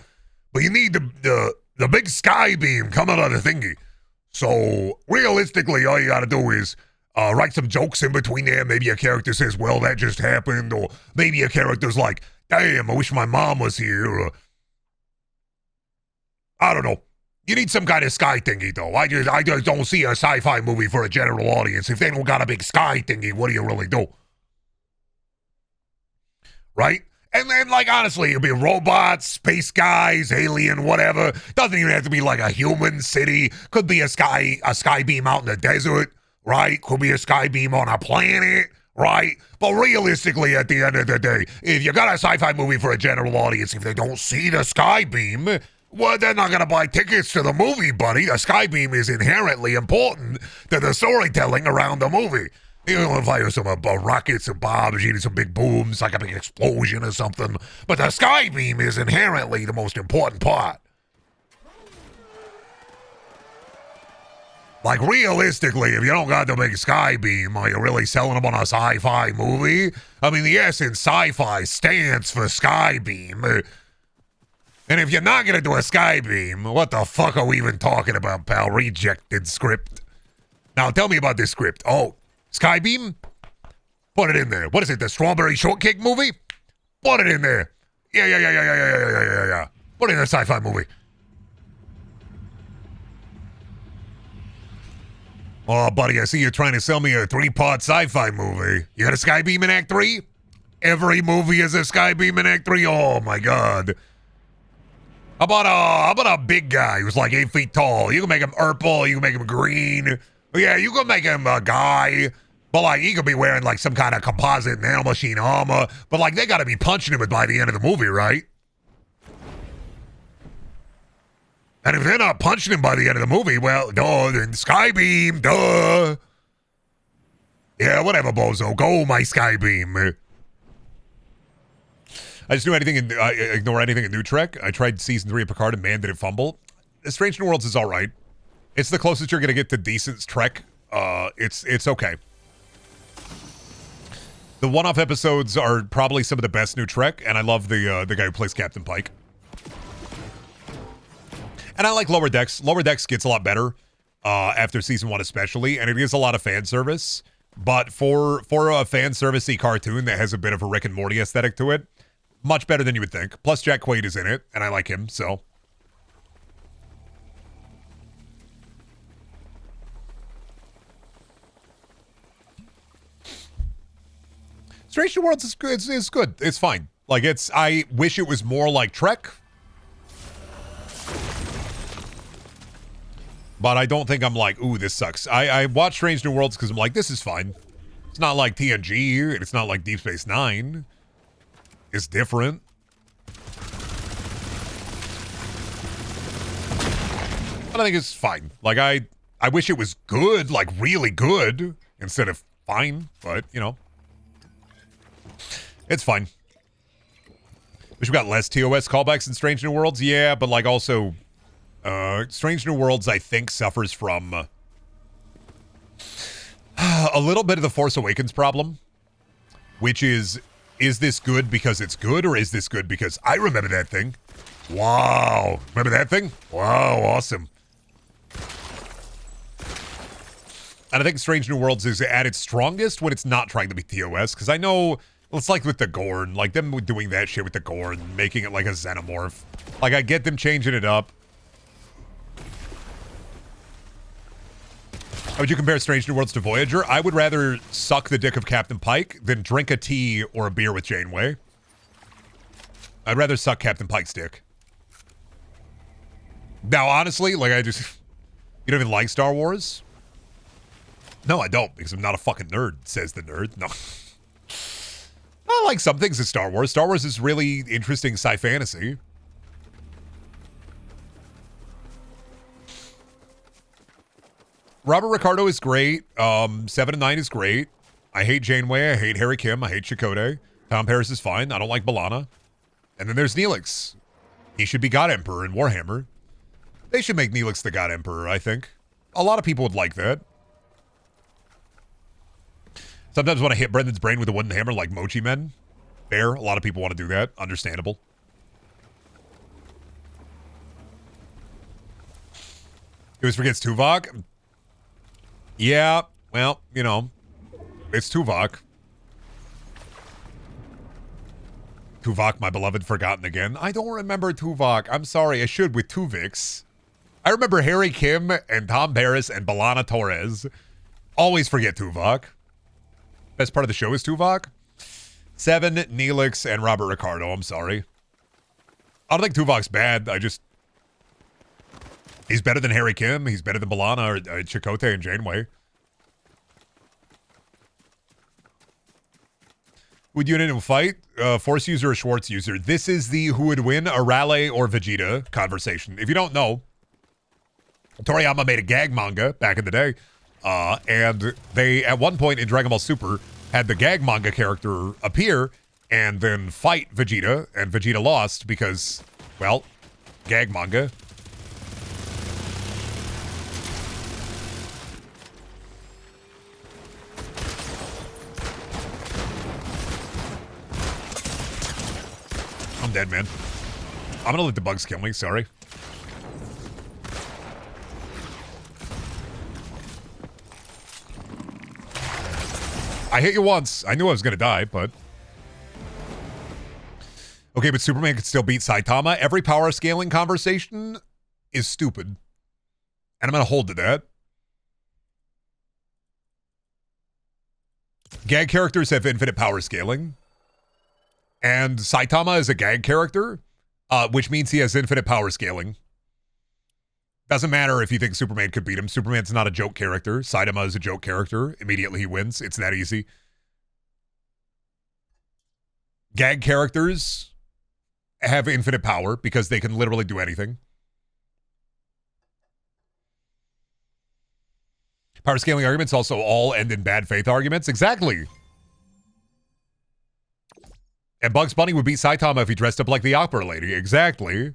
S1: But you need the big sky beam come out of the thingy. So, realistically, all you gotta do is write some jokes in between there. Maybe a character says, well, that just happened. Or maybe a character's like, damn, I wish my mom was here. I don't know. You need some kind of sky thingy, though. I just don't see a sci-fi movie for a general audience. If they don't got a big sky thingy, what do you really do? Right? And then, like, honestly, it'll be robots, space guys, alien, whatever. Doesn't even have to be like a human city. Could be a sky beam out in the desert, right? Could be a sky beam on a planet, right? But realistically, at the end of the day, if you got a sci-fi movie for a general audience, if they don't see the sky beam, well, they're not going to buy tickets to the movie, buddy. The sky beam is inherently important to the storytelling around the movie. You know, fire some rockets and bombs, you need some big booms, like a big explosion or something. But the sky beam is inherently the most important part. Like, realistically, if you don't got the big sky beam, are you really selling them on a sci-fi movie? I mean, the S in sci-fi stands for sky beam. And if you're not going to do a sky beam, what the fuck are we even talking about, pal? Rejected script. Now, tell me about this script. Oh, sky beam? Put it in there. What is it, the Strawberry Shortcake movie? Put it in there. Yeah. Put it in a sci-fi movie. Oh, buddy, I see you're trying to sell me a 3-part sci-fi movie. You got a sky beam in Act 3? Every movie is a sky beam in Act 3? Oh, my God. How about a big guy who's like 8 feet tall? You can make him purple, you can make him green. Yeah, you can make him a guy. But, like, he could be wearing, like, some kind of composite nanomachine armor. But, like, they got to be punching him by the end of the movie, right? And if they're not punching him by the end of the movie, well, duh, then Skybeam, duh. Yeah, whatever, bozo. Go, my Skybeam. I just ignore anything in New Trek. I tried Season 3 of Picard and man, did it fumble. Strange New Worlds is all right. It's the closest you're going to get to decent Trek. It's okay. The one-off episodes are probably some of the best new Trek, and I love the guy who plays Captain Pike. And I like Lower Decks. Lower Decks gets a lot better after Season 1 especially, and it is a lot of fan service. But for a fan servicey cartoon that has a bit of a Rick and Morty aesthetic to it, much better than you would think. Plus, Jack Quaid is in it, and I like him, so. Strange New Worlds is good. It's good. It's fine. Like, I wish it was more like Trek. But I don't think I'm like, ooh, this sucks. I watch Strange New Worlds because I'm like, this is fine. It's not like TNG. It's not like Deep Space Nine. It's different. But I think it's fine. Like, I wish it was good, like really good, instead of fine. But, you know. It's fine. Wish we got less TOS callbacks in Strange New Worlds. Yeah, but like also, Strange New Worlds, I think, suffers from a little bit of the Force Awakens problem, which is this good because it's good, or is this good because I remember that thing? Wow. Remember that thing? Wow, awesome. And I think Strange New Worlds is at its strongest when it's not trying to be TOS, because I know it's like with the Gorn, like them doing that shit with the Gorn, making it like a xenomorph. Like, I get them changing it up. How would you compare Strange New Worlds to Voyager? I would rather suck the dick of Captain Pike than drink a tea or a beer with Janeway. I'd rather suck Captain Pike's dick. Now, honestly, like, you don't even like Star Wars? No, I don't, because I'm not a fucking nerd, says the nerd. No. I like some things in Star Wars. Star Wars is really interesting sci-fantasy. Robert Ricardo is great. 7 and 9 is great. I hate Janeway. I hate Harry Kim. I hate Chakotay. Tom Paris is fine. I don't like B'Elanna. And then there's Neelix. He should be God Emperor in Warhammer. They should make Neelix the God Emperor, I think. A lot of people would like that. Sometimes when I hit Brendan's brain with a wooden hammer like Mochi Men. Fair. A lot of people want to do that. Understandable. It was forgets Tuvok. Yeah, well, you know, it's Tuvok. Tuvok, my beloved, forgotten again. I don't remember Tuvok. I'm sorry. I should with Tuvix. I remember Harry Kim and Tom Paris and Balana Torres. Always forget Tuvok. Best part of the show is Tuvok. Seven, Neelix, and Robert Ricardo. I'm sorry. I don't think Tuvok's bad. He's better than Harry Kim. He's better than Balana or Chakotay and Janeway. Would you in a fight? Force user or Schwartz user? This is the who would win, a Raleigh or Vegeta conversation. If you don't know, Toriyama made a gag manga back in the day. And they, at one point in Dragon Ball Super, had the gag manga character appear and then fight Vegeta. And Vegeta lost because, well, gag manga. I'm dead, man. I'm gonna let the bugs kill me, sorry. I hit you once. I knew I was gonna die, but... Okay, but Superman could still beat Saitama. Every power scaling conversation is stupid. And I'm gonna hold to that. Gag characters have infinite power scaling. And Saitama is a gag character, which means he has infinite power scaling. Doesn't matter if you think Superman could beat him. Superman's not a joke character. Saitama is a joke character. Immediately he wins. It's that easy. Gag characters have infinite power because they can literally do anything. Power scaling arguments also all end in bad faith arguments. Exactly. And Bugs Bunny would beat Saitama if he dressed up like the opera lady. Exactly.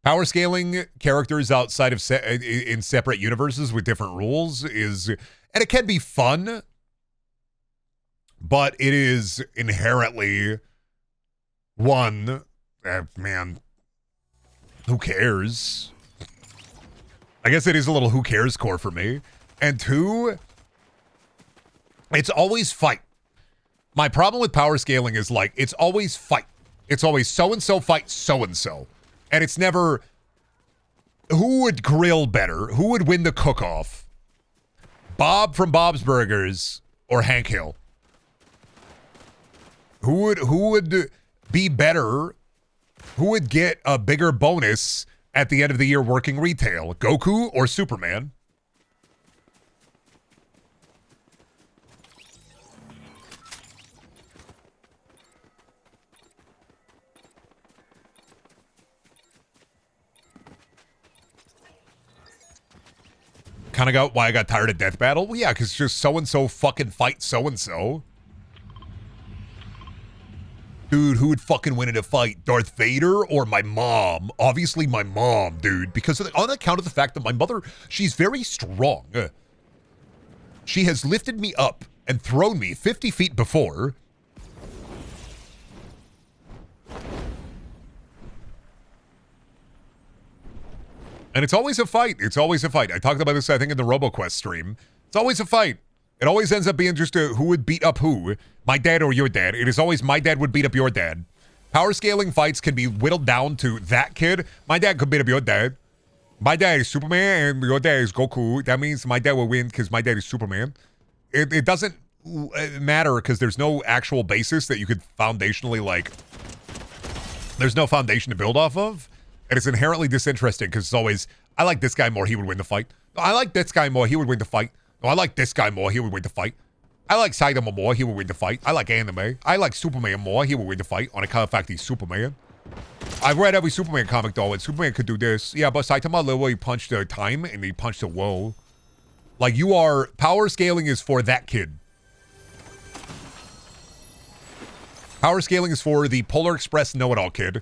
S1: Power scaling characters outside of in separate universes with different rules is, and it can be fun, but it is inherently one, man, who cares? I guess it is a little who cares core for me. And two, it's always fight. My problem with power scaling is like, it's always fight. It's always so-and-so fight so-and-so. And it's never, who would grill better? Who would win the cook-off? Bob from Bob's Burgers or Hank Hill? Who would be better? Who would get a bigger bonus at the end of the year working retail? Goku or Superman? Kind of got why I got tired of Death Battle? Well, yeah, because just so-and-so fucking fight so-and-so. Dude, who would fucking win in a fight? Darth Vader or my mom? Obviously my mom, dude. Because on account of the fact that my mother, she's very strong. She has lifted me up and thrown me 50 feet before. And it's always a fight. It's always a fight. I talked about this, I think, in the RoboQuest stream. It's always a fight. It always ends up being just a who would beat up who. My dad or your dad. It is always my dad would beat up your dad. Power scaling fights can be whittled down to that kid. My dad could beat up your dad. My dad is Superman and your dad is Goku. That means my dad will win because my dad is Superman. It doesn't matter because there's no actual basis that you could foundationally, like... There's no foundation to build off of. And it's inherently disinteresting because it's always, I like this guy more, he would win the fight. No, I like this guy more, he would win the fight. No, I like this guy more, he would win the fight. I like Saitama more, he would win the fight. I like anime. I like Superman more, he would win the fight. On account of the fact he's Superman. I've read every Superman comic though, and Superman could do this. Yeah, but Saitama literally punched a time and he punched a whoa. Like you are, power scaling is for that kid. Power scaling is for the Polar Express know-it-all kid.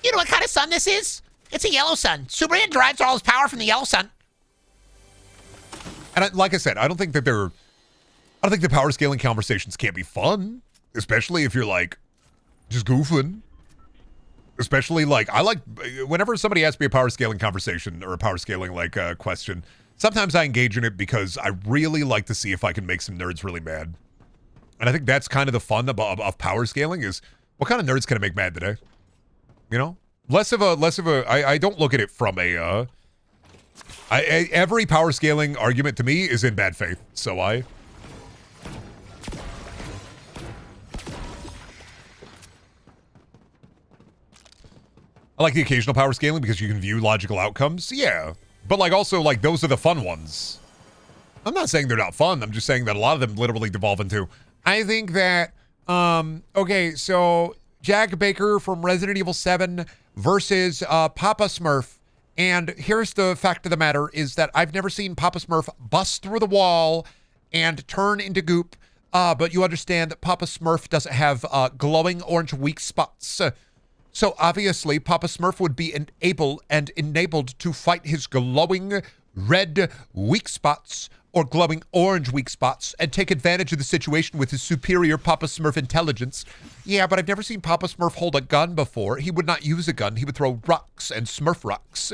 S2: You know what kind of sun this is? It's a yellow sun. Superman derives all his power from the yellow sun.
S1: And like I said, I don't think the power scaling conversations can't be fun. Especially if you're like, just goofing. Especially like, whenever somebody asks me a power scaling conversation or a power scaling like question, sometimes I engage in it because I really like to see if I can make some nerds really mad. And I think that's kind of the fun of power scaling is what kind of nerds can I make mad today? You know? I don't look at it from a, every power scaling argument to me is in bad faith. So I like the occasional power scaling because you can view logical outcomes. Yeah. But like also like those are the fun ones. I'm not saying they're not fun. I'm just saying that a lot of them literally devolve into, I think that, okay, so Jack Baker from Resident Evil 7 versus Papa Smurf. And here's the fact of the matter is that I've never seen Papa Smurf bust through the wall and turn into goop. But you understand that Papa Smurf doesn't have glowing orange weak spots. So obviously Papa Smurf would be enabled to fight his glowing red weak spots or glowing orange weak spots and take advantage of the situation with his superior Papa Smurf intelligence. Yeah, but I've never seen Papa Smurf hold a gun before. He would not use a gun. He would throw rocks and Smurf rocks.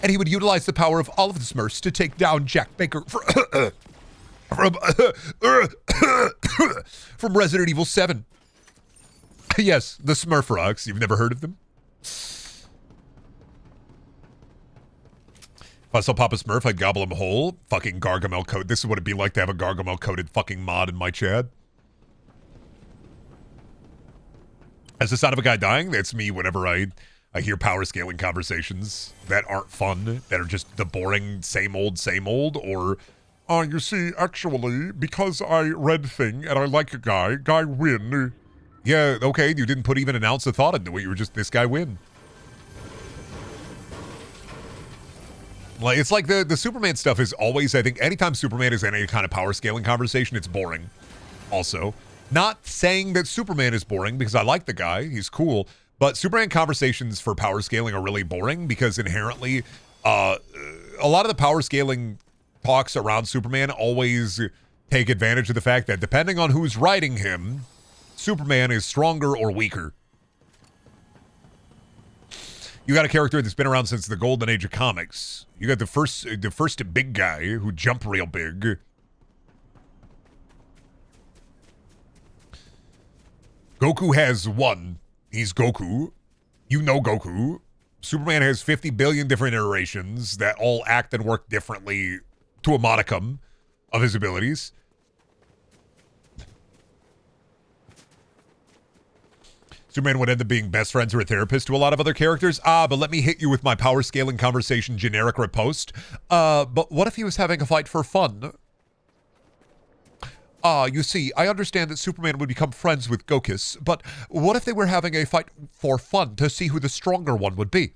S1: And he would utilize the power of all of the Smurfs to take down Jack Baker from Resident Evil 7. Yes, the Smurf rocks. You've never heard of them? If I saw Papa Smurf, I'd gobble him whole. Fucking Gargamel coat. This is what it'd be like to have a Gargamel coated fucking mod in my chat. As the sound of a guy dying, that's me whenever I hear power scaling conversations that aren't fun, that are just the boring same old, or you see, actually, because I read thing and I like a guy win. Yeah, okay, you didn't put even an ounce of thought into it. You were just, this guy win. Like, it's like the Superman stuff is always, I think, anytime Superman is in any kind of power scaling conversation, it's boring. Also, not saying that Superman is boring because I like the guy, he's cool, but Superman conversations for power scaling are really boring because inherently, a lot of the power scaling talks around Superman always take advantage of the fact that depending on who's writing him, Superman is stronger or weaker. You got a character that's been around since the golden age of comics. You got the first big guy who jumped real big. Goku has one. He's Goku. You know Goku. Superman has 50 billion different iterations that all act and work differently to a modicum of his abilities. Superman would end up being best friends or a therapist to a lot of other characters. But let me hit you with my power scaling conversation generic riposte. But what if he was having a fight for fun? You see, I understand that Superman would become friends with Gokus, but what if they were having a fight for fun to see who the stronger one would be?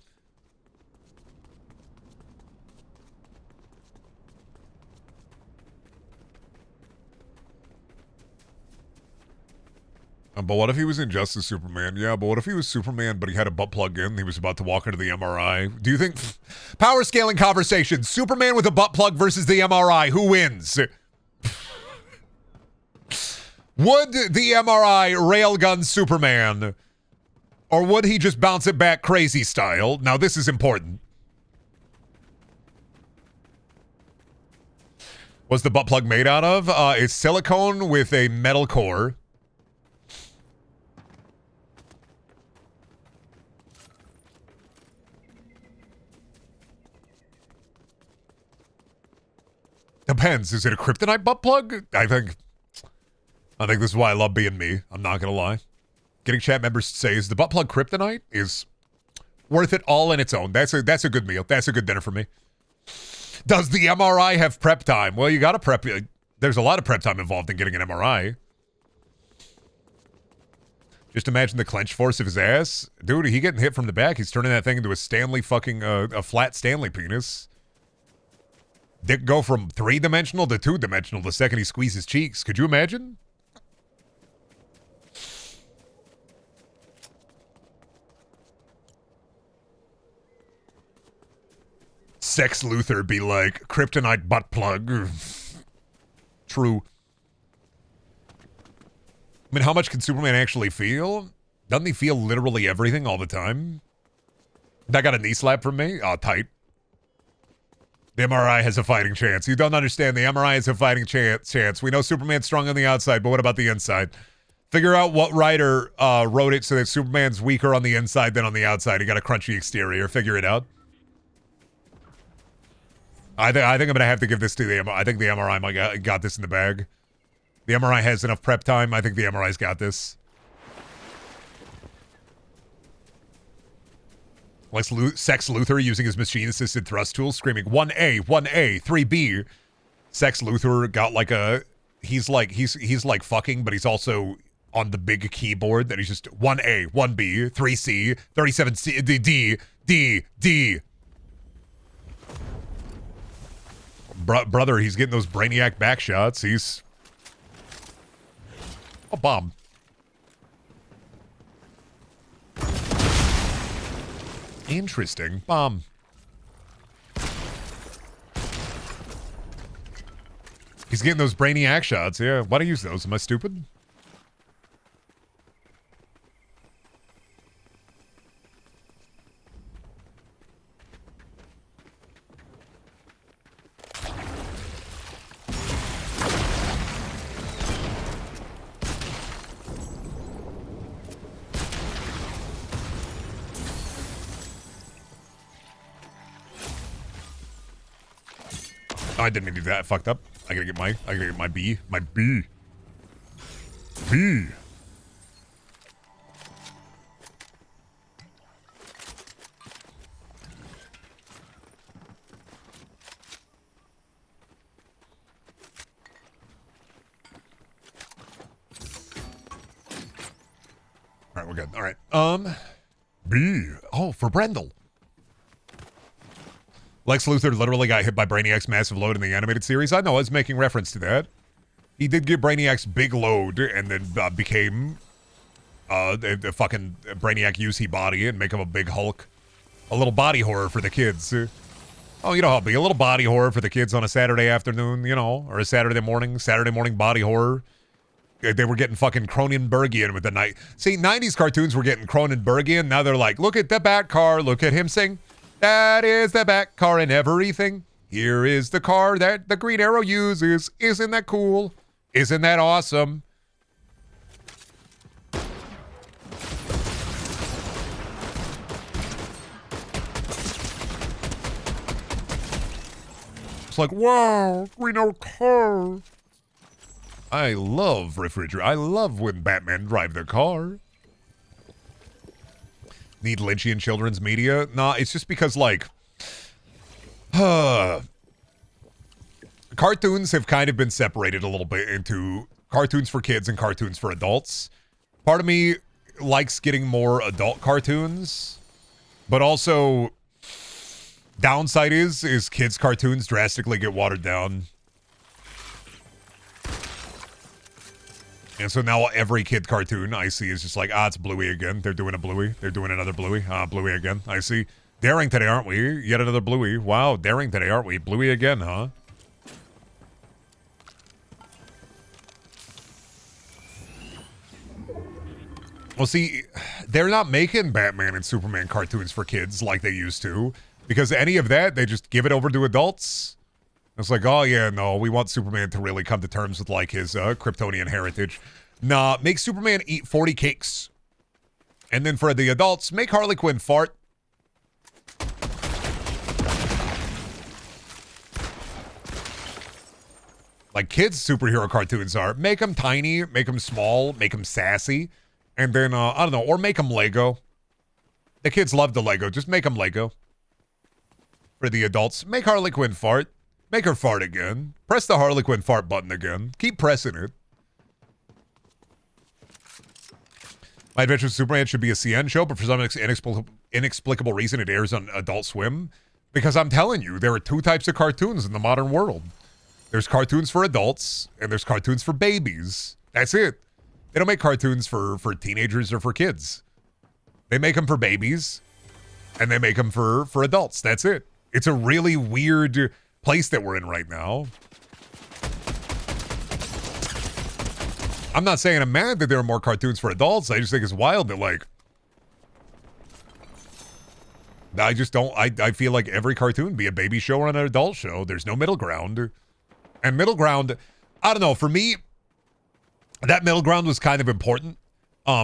S1: But what if he was Injustice Superman? Yeah, but what if he was Superman, but he had a butt plug in? He was about to walk into the MRI. Do you think... Power scaling conversation. Superman with a butt plug versus the MRI. Who wins? Would the MRI railgun Superman? Or would he just bounce it back crazy style? Now, this is important. What's the butt plug made out of? It's silicone with a metal core. Depends. Is it a kryptonite butt plug? I think this is why I love being me. I'm not gonna lie. Getting chat members to say, is the butt plug kryptonite? Is worth it all in its own. That's a good meal. That's a good dinner for me. Does the MRI have prep time? Well, you gotta prep. There's a lot of prep time involved in getting an MRI. Just imagine the clench force of his ass. Dude, he getting hit from the back. He's turning that thing into a Stanley fucking, a flat Stanley penis. Dick go from 3-dimensional to 2-dimensional the second he squeezes cheeks. Could you imagine? Sex Luthor be like, kryptonite butt plug. True. I mean, how much can Superman actually feel? Doesn't he feel literally everything all the time? That got a knee slap from me? Oh, tight. The MRI has a fighting chance. You don't understand. The MRI has a fighting chance. We know Superman's strong on the outside, but what about the inside? Figure out what writer wrote it so that Superman's weaker on the inside than on the outside. He got a crunchy exterior. Figure it out. I think I'm going to have to give this to the MRI. I think the MRI got this in the bag. The MRI has enough prep time. I think the MRI's got this. Sex Luthor using his machine-assisted thrust tool, screaming 1A, 1A, 3B. Sex Luthor got like a... He's like fucking, but he's also on the big keyboard that he's just 1A, 1B, 3C, 37C, D. Brother, he's getting those Brainiac back shots. He's... Oh, bomb. Interesting. Bomb. He's getting those Brainiac shots. Yeah, why do I use those? Am I stupid? Oh, I didn't mean to do that. I fucked up. I gotta get my B. My B. B. All right, we're good. All right. B. Oh, for Brendel. Lex Luthor literally got hit by Brainiac's massive load in the animated series. I know, I was making reference to that. He did get Brainiac's big load and then became the fucking Brainiac use he body and make him a big Hulk. A little body horror for the kids. Oh, you know how it'd be. A little body horror for the kids on a Saturday afternoon, you know, or a Saturday morning body horror. They were getting fucking Cronenbergian with the night. See, 90s cartoons were getting Cronenbergian. Now they're like, look at the Bat car. Look at him sing. That is the Bat car and everything. Here is the car that the Green Arrow uses. Isn't that cool? Isn't that awesome? It's like, wow, Green Arrow car. I love refrigerator. I love when Batman drive the car. Need Lynchian children's media? Nah, it's just because, like, cartoons have kind of been separated a little bit into cartoons for kids and cartoons for adults. Part of me likes getting more adult cartoons, but also downside is kids' cartoons drastically get watered down. And so now every kid cartoon I see is just like, it's Bluey again. They're doing a Bluey. They're doing another Bluey. Bluey again. I see. Daring today, aren't we? Yet another Bluey. Wow, daring today, aren't we? Bluey again, huh? Well, see, they're not making Batman and Superman cartoons for kids like they used to. Because any of that, they just give it over to adults. It's like, oh, yeah, no, we want Superman to really come to terms with, like, his Kryptonian heritage. Nah, make Superman eat 40 cakes. And then for the adults, make Harley Quinn fart. Like kids' superhero cartoons are. Make them tiny, make them small, make them sassy. And then, I don't know, or make them Lego. The kids love the Lego. Just make them Lego. For the adults, make Harley Quinn fart. Make her fart again. Press the Harley Quinn fart button again. Keep pressing it. My Adventure with Superman should be a CN show, but for some inexplicable reason it airs on Adult Swim. Because I'm telling you, there are two types of cartoons in the modern world. There's cartoons for adults, and there's cartoons for babies. That's it. They don't make cartoons for teenagers or for kids. They make them for babies, and they make them for adults. That's it. It's a really weird place that we're in right now. I'm not saying I'm mad that there are more cartoons for adults. I just think it's wild that, like, I just don't. I feel like every cartoon be a baby show or an adult show. There's no middle ground. And middle ground, I don't know. For me, that middle ground was kind of important.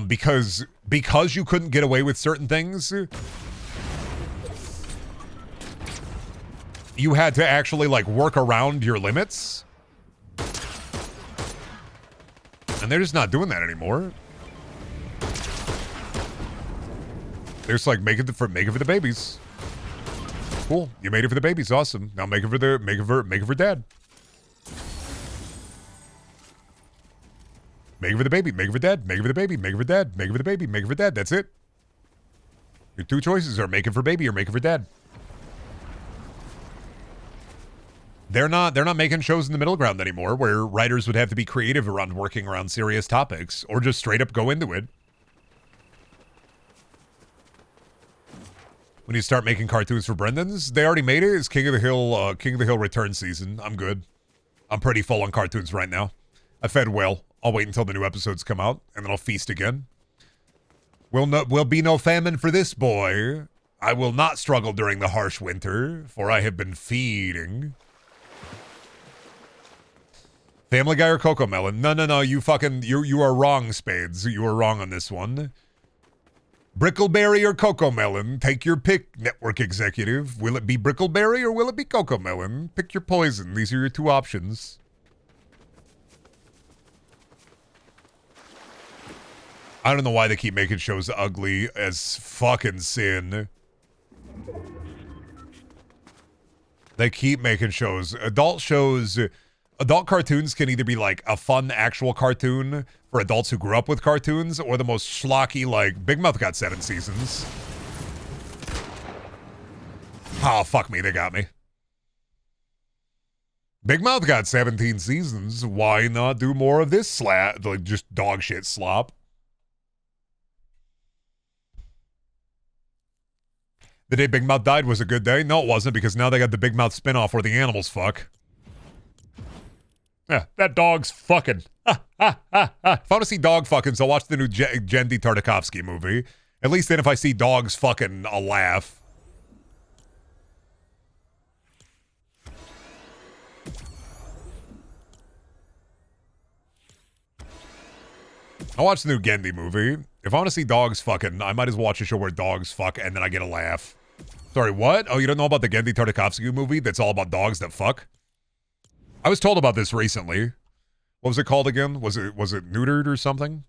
S1: Because you couldn't get away with certain things, you had to actually like work around your limits. And they're just not doing that anymore. They're just like make it for the babies. Cool. You made it for the babies. Awesome. Now make it for dad. Make it for the baby. Make it for dad. Make it for the baby. Make it for dad. Make it for the baby. Make it for dad. That's it. Your two choices are make it for baby or make it for dad. They're not making shows in the middle ground anymore where writers would have to be creative around working around serious topics or just straight up go into it. When you start making cartoons for Brendan's, they already made it. It's King of the Hill return season. I'm good. I'm pretty full on cartoons right now. I fed well. I'll wait until the new episodes come out, and then I'll feast again. Will be no famine for this boy. I will not struggle during the harsh winter, for I have been feeding. Family Guy or Coco Melon? No, you are wrong, Spades. You are wrong on this one. Brickleberry or Coco Melon? Take your pick, network executive. Will it be Brickleberry or will it be Coco Melon? Pick your poison. These are your two options. I don't know why they keep making shows ugly as fucking sin. They keep making shows. Adult cartoons can either be like a fun actual cartoon for adults who grew up with cartoons or the most schlocky, like Big Mouth got 7 seasons. Oh, fuck me. They got me. Big Mouth got 17 seasons. Why not do more of this like just dog shit slop? The day Big Mouth died was a good day. No, it wasn't, because now they got the Big Mouth spinoff where the animals fuck. Yeah, that dog's fucking. If I want to see dog fucking, so I'll watch the new Jendy Tartakovsky movie. At least then if I see dogs fucking, I'll laugh. I'll watch the new Gendy movie. If I want to see dogs fucking, I might as well watch a show where dogs fuck and then I get a laugh. Sorry, what? Oh, you don't know about the Gendy Tartakovsky movie that's all about dogs that fuck? I was told about this recently. What was it called again? Was it neutered or something?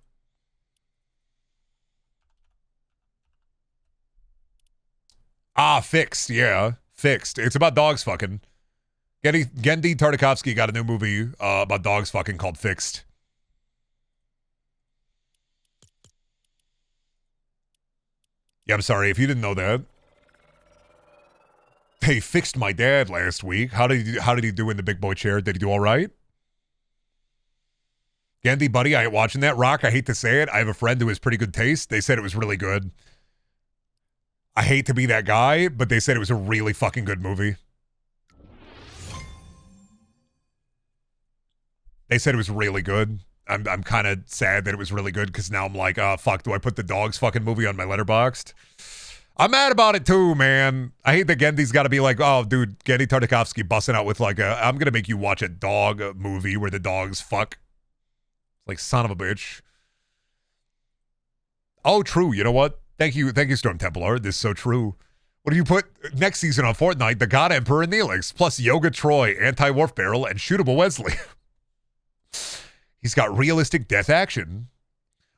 S1: Ah, Fixed. Yeah, Fixed. It's about dogs fucking. Gendy Tartakovsky got a new movie about dogs fucking called Fixed. Yeah, I'm sorry if you didn't know that. They fixed my dad last week. How did he do in the big boy chair? Did he do all right? Gendy, buddy, I ain't watching that. Rock, I hate to say it. I have a friend who has pretty good taste. They said it was really good. I hate to be that guy, but they said it was a really fucking good movie. They said it was really good. I'm kind of sad that it was really good because now I'm like, oh, fuck, do I put the dogs fucking movie on my Letterboxd? I'm mad about it too, man. I hate that Gendy's got to be like, oh, dude, Gendy Tartakovsky busting out with like I'm going to make you watch a dog movie where the dogs fuck. Like, son of a bitch. Oh, true. You know what? Thank you, Storm Templar. This is so true. What do you put next season on Fortnite? The God Emperor and Neelix, plus Yoga Troy, Anti-Warp Barrel, and Shootable Wesley. He's got realistic death action.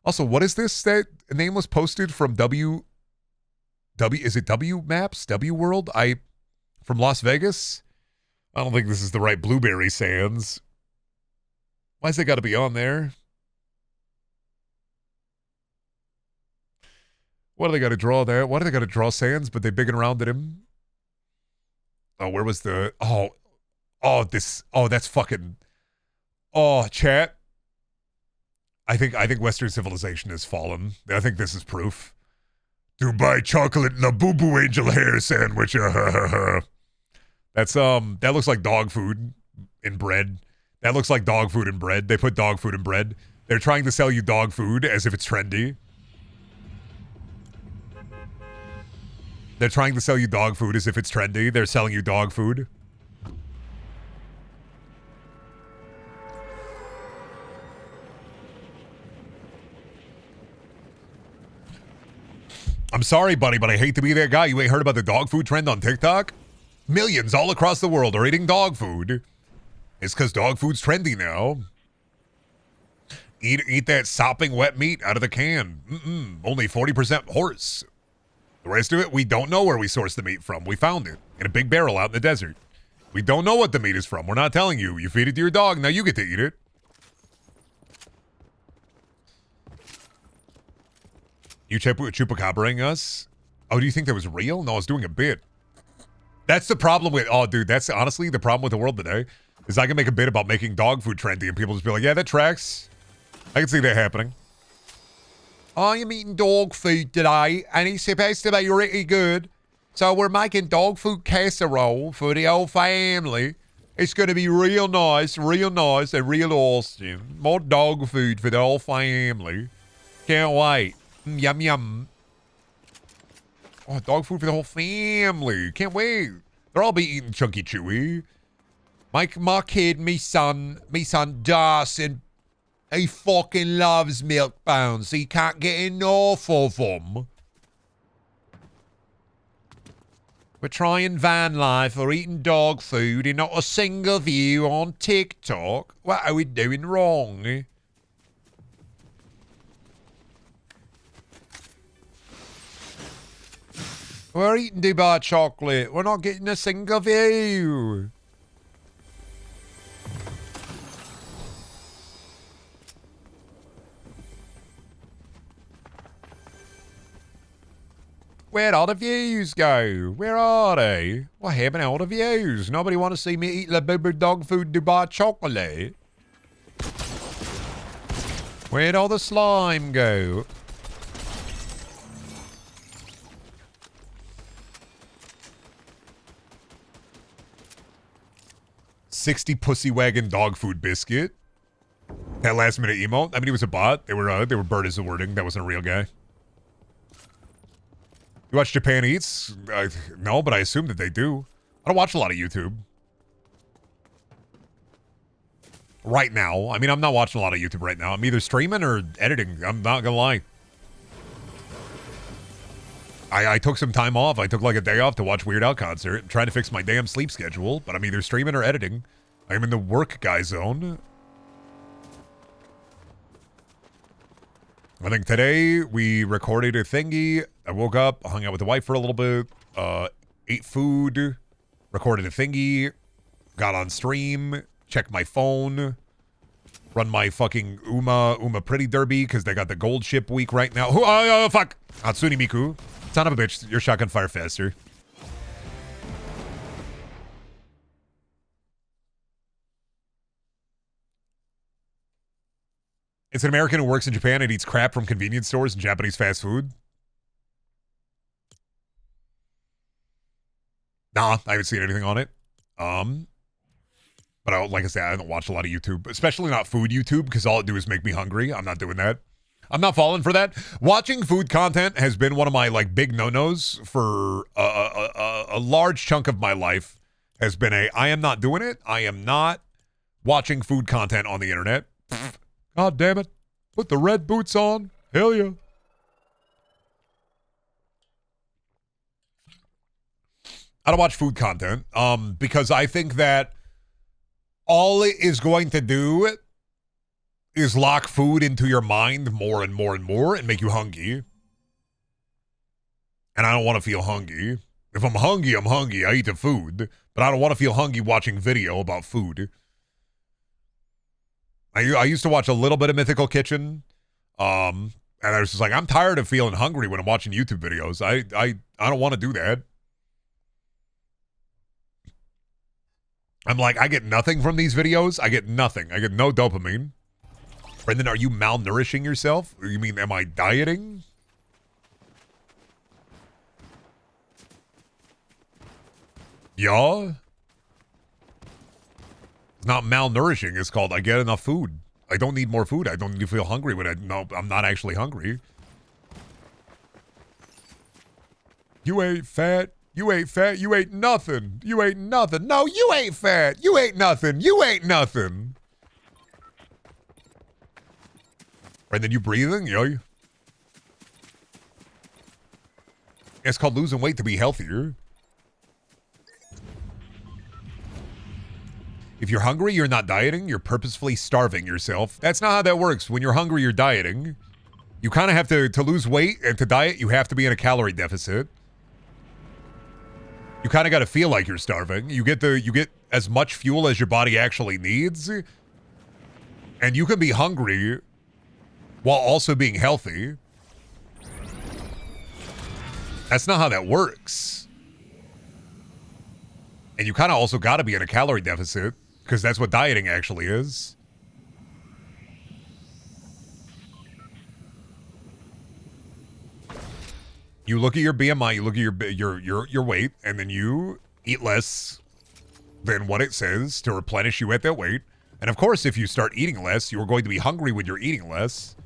S1: Also, what is this that name was posted from is it W Maps? W World? From Las Vegas? I don't think this is the right Blueberry Sands. Why's it got to be on there? What do they got to draw there? Why do they got to draw Sands, but they bigging around at him? Oh, where was the... that's fucking... Oh, chat. I think Western civilization has fallen. I think this is proof. Dubai chocolate Labubu angel hair sandwich. That's that looks like dog food in bread. That looks like dog food in bread. They put dog food in bread. They're trying to sell you dog food as if it's trendy. They're trying to sell you dog food as if it's trendy. They're selling you dog food. I'm sorry, buddy, but I hate to be that guy. You ain't heard about the dog food trend on TikTok? Millions all across the world are eating dog food. It's because dog food's trendy now. Eat that sopping wet meat out of the can. Only 40% horse. The rest of it, we don't know where we sourced the meat from. We found it in a big barrel out in the desert. We don't know what the meat is from. We're not telling you. You feed it to your dog, now you get to eat it. You chupacabra-ing us? Oh, do you think that was real? No, I was doing a bit. That's the problem with... Oh, dude, that's honestly the problem with the world today. Is I can make a bit about making dog food trendy and people just be like, yeah, that tracks. I can see that happening. I am eating dog food today, and it's supposed to be really good. So we're making dog food casserole for the whole family. It's going to be real nice, and real awesome. More dog food for the whole family. Can't wait. Yum, yum. Oh, dog food for the whole family. Can't wait. They'll all be eating Chunky Chewy. My kid, me son Dawson, he fucking loves milk bones. He can't get enough of them. We're trying van life or eating dog food and not a single view on TikTok. What are we doing wrong? We're eating Dubai chocolate. We're not getting a single view. Where'd all the views go? Where are they? What happened to all the views? Nobody want to see me eat the boober dog food Dubai chocolate. Where'd all the slime go? $60 pussy wagon dog food biscuit. That last minute emote. I mean, he was a bot. They were bird as the wording. That wasn't a real guy. You watch Japan Eats? No, but I assume that they do. I don't watch a lot of YouTube. Right now. I mean, I'm not watching a lot of YouTube right now. I'm either streaming or editing. I'm not gonna lie. I took some time off. I took like a day off to watch Weird Al concert. I'm trying to fix my damn sleep schedule, but I'm either streaming or editing. I'm in the work guy zone. I think today we recorded a thingy. I woke up, hung out with the wife for a little bit, ate food, recorded a thingy, got on stream, checked my phone, run my fucking Uma Pretty Derby because they got the gold ship week right now. Oh, fuck! Hatsune Miku. Son of a bitch, your shotgun fire faster. It's an American who works in Japan and eats crap from convenience stores and Japanese fast food. Nah, I haven't seen anything on it. But like I said, I don't watch a lot of YouTube, especially not food YouTube, because all it do is make me hungry. I'm not doing that. I'm not falling for that. Watching food content has been one of my like big no-nos for a large chunk of my life. Has been I am not doing it. I am not watching food content on the internet. God damn it. Put the red boots on. Hell yeah. I don't watch food content because I think that all it is going to do is lock food into your mind more and more and more and make you hungry. And I don't want to feel hungry. If I'm hungry, I'm hungry. I eat the food. But I don't want to feel hungry watching video about food. I used to watch a little bit of Mythical Kitchen. And I was just like, I'm tired of feeling hungry when I'm watching YouTube videos. I don't want to do that. I'm like, I get nothing from these videos. I get nothing. I get no dopamine. Brendan, are you malnourishing yourself? You mean, am I dieting? Yeah. It's not malnourishing. It's called I get enough food. I don't need more food. I don't need to feel hungry when I'm not actually hungry. You ain't fat. You ain't fat. You ain't nothing. You ain't nothing. No, you ain't fat. You ain't nothing. You ain't nothing. And then you breathing, yo. It's called losing weight to be healthier. If you're hungry, you're not dieting. You're purposefully starving yourself. That's not how that works. When you're hungry, you're dieting. You kind of have to lose weight and to diet, you have to be in a calorie deficit. You kind of got to feel like you're starving. You get as much fuel as your body actually needs. And you can be hungry while also being healthy. That's not how that works. And you kind of also got to be in a calorie deficit because that's what dieting actually is. You look at your BMI, you look at your weight, and then you eat less than what it says to replenish you at that weight. And of course, if you start eating less, you are going to be hungry when you're eating less.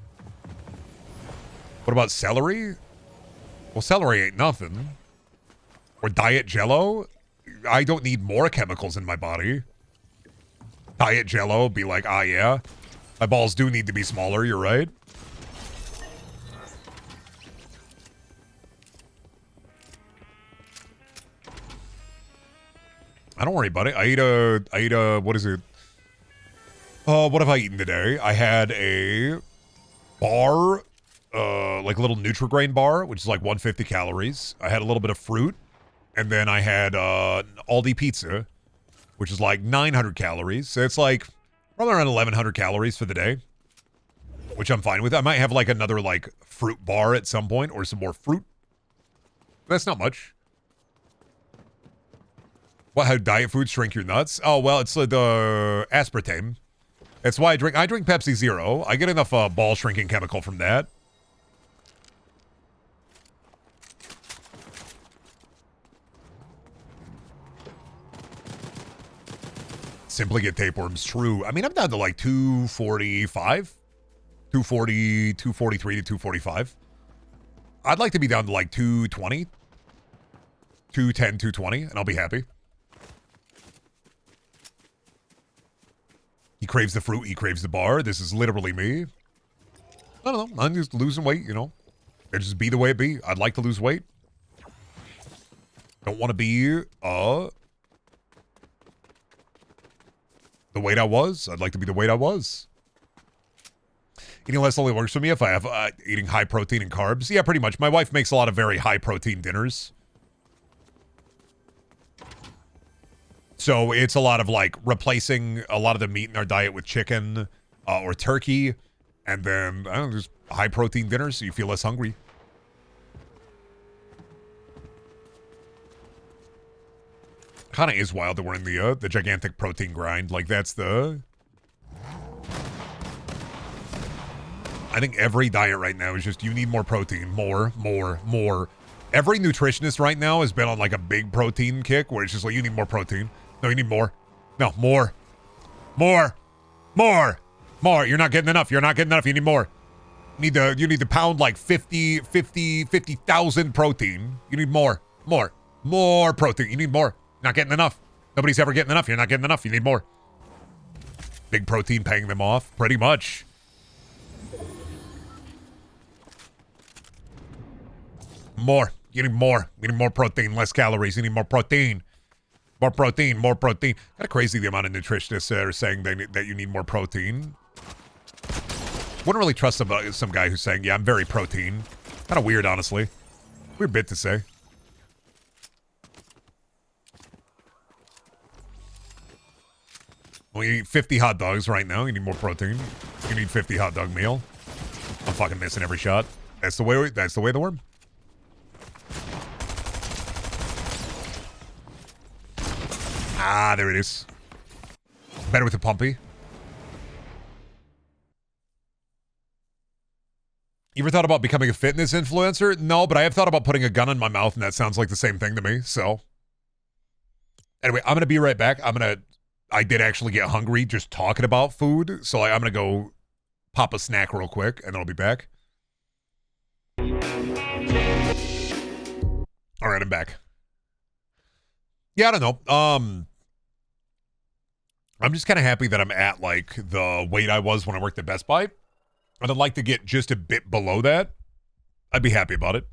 S1: What about celery? Well, celery ain't nothing. Or diet Jell-O? I don't need more chemicals in my body. Diet Jell-O, be like, ah, yeah. My balls do need to be smaller, you're right. I don't worry about it. I ate a, what is it? What have I eaten today? I had a bar, like a little Nutri-Grain bar, which is like 150 calories. I had a little bit of fruit. And then I had an Aldi pizza, which is like 900 calories. So it's like probably around 1,100 calories for the day, which I'm fine with. I might have like another like fruit bar at some point or some more fruit. That's not much. What, how diet foods shrink your nuts? Oh, well, it's the aspartame. That's why I drink Pepsi Zero. I get enough ball shrinking chemical from that. Simply get tapeworms. True. I mean, I'm down to like 245. 240, 243 to 245. I'd like to be down to like 220. 210, 220, and I'll be happy. He craves the fruit, he craves the bar. This is literally me. I don't know. I'm just losing weight, you know. It just be the way it be. I'd like to lose weight. Don't want to be the weight I was. I'd like to be the weight I was. Eating less only works for me if I have eating high protein and carbs. Yeah, pretty much. My wife makes a lot of very high protein dinners. So it's a lot of like replacing a lot of the meat in our diet with chicken or turkey. And then, I don't know, just high protein dinners so you feel less hungry. Kind of is wild that we're in the gigantic protein grind. Like that's the... I think every diet right now is just you need more protein. More. Every nutritionist right now has been on like a big protein kick where it's just like you need more protein. No, you need more. No, more. You're not getting enough. You need more. You need to pound like 50,000 protein. You need more protein. You need more. Not getting enough. Nobody's ever getting enough. You're not getting enough. You need more. Big protein paying them off. Pretty much. More. You need more. You need more protein, less calories. You need more protein. More protein. Kind of crazy the amount of nutritionists that are saying that you need more protein. Wouldn't really trust some guy who's saying, yeah, I'm very protein. Kind of weird, honestly. Weird bit to say. Well, you eat 50 hot dogs right now. You need more protein. You need 50 hot dog meal. I'm fucking missing every shot. That's the way of the worm. Ah, there it is. Better with the pumpy. You ever thought about becoming a fitness influencer? No, but I have thought about putting a gun in my mouth, and that sounds like the same thing to me, so. Anyway, I'm going to be right back. I did actually get hungry just talking about food, so I'm going to go pop a snack real quick, and then I'll be back. All right, I'm back. Yeah, I don't know. I'm just kind of happy that I'm at like the weight I was when I worked at Best Buy. I'd like to get just a bit below that. I'd be happy about it.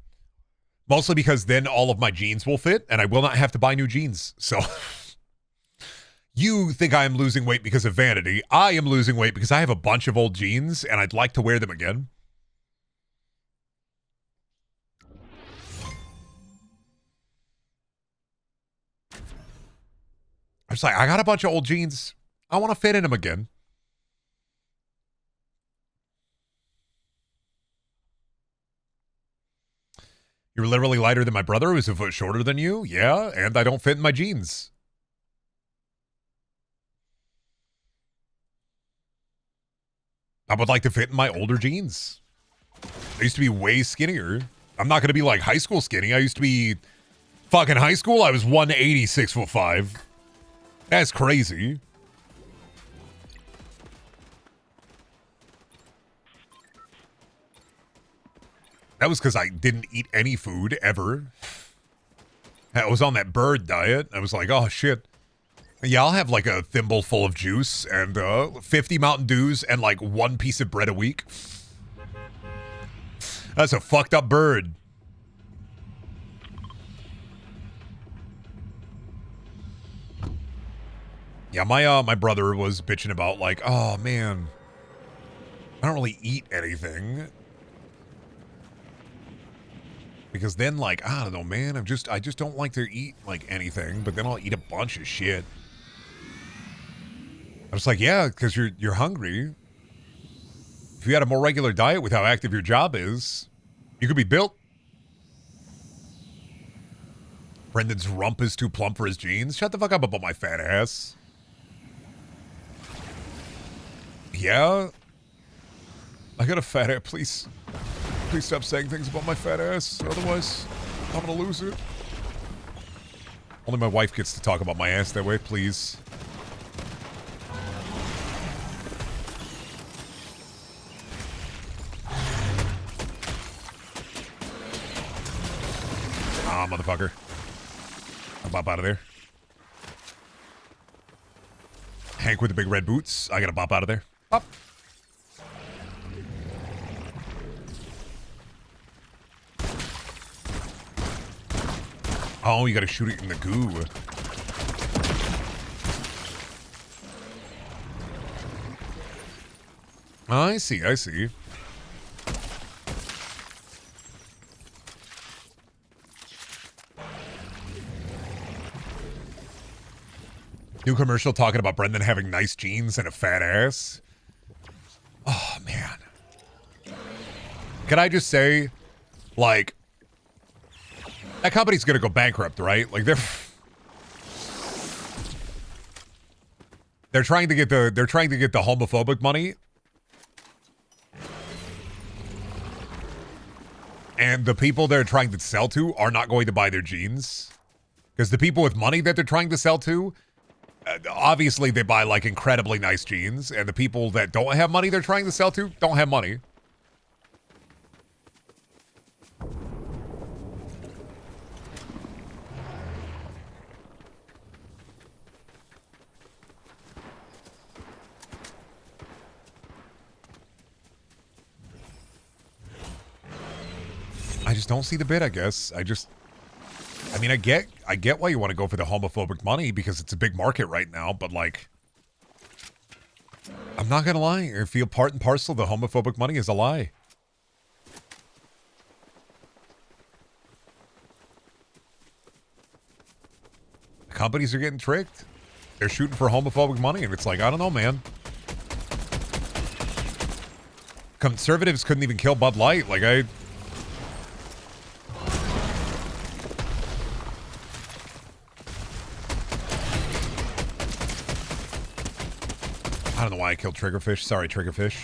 S1: Mostly because then all of my jeans will fit and I will not have to buy new jeans. So you think I am losing weight because of vanity. I am losing weight because I have a bunch of old jeans and I'd like to wear them again. I'm just like, I got a bunch of old jeans. I want to fit in them again. You're literally lighter than my brother, who's a foot shorter than you. Yeah, and I don't fit in my jeans. I would like to fit in my older jeans. I used to be way skinnier. I'm not going to be like high school skinny. I used to be fucking high school. I was 180, 6'5". That's crazy. That was because I didn't eat any food ever. I was on that bird diet. I was like, oh shit. Yeah, I'll have like a thimble full of juice and 50 Mountain Dews and like one piece of bread a week. That's a fucked up bird. Yeah, my brother was bitching about like, oh man, I don't really eat anything. Because then like, I don't know, man, I just don't like to eat like anything, but then I'll eat a bunch of shit. I was like, yeah, because you're hungry. If you had a more regular diet with how active your job is, you could be built. Brendan's rump is too plump for his jeans. Shut the fuck up about my fat ass. Yeah. I got a fat ass. Please stop saying things about my fat ass. Otherwise, I'm gonna lose it. Only my wife gets to talk about my ass that way, please. Ah, motherfucker. I'll bop out of there. Hank with the big red boots. I gotta bop out of there. Bop. Oh, you gotta shoot it in the goo. I see, I see. New commercial talking about Brendan having nice jeans and a fat ass. Oh, man. Can I just say, like, that company's gonna go bankrupt, right? Like they're trying to get the homophobic money. And the people they're trying to sell to are not going to buy their jeans. Because the people with money that they're trying to sell to, obviously they buy like incredibly nice jeans. And the people that don't have money they're trying to sell to don't have money. I just don't see the bid, I guess. I mean, I get why you want to go for the homophobic money because it's a big market right now, but like, I'm not gonna lie. I feel part and parcel the homophobic money is a lie. Companies are getting tricked. They're shooting for homophobic money, and it's like, I don't know, man. Conservatives couldn't even kill Bud Light. Like, I don't know why I killed Triggerfish. Sorry, Triggerfish.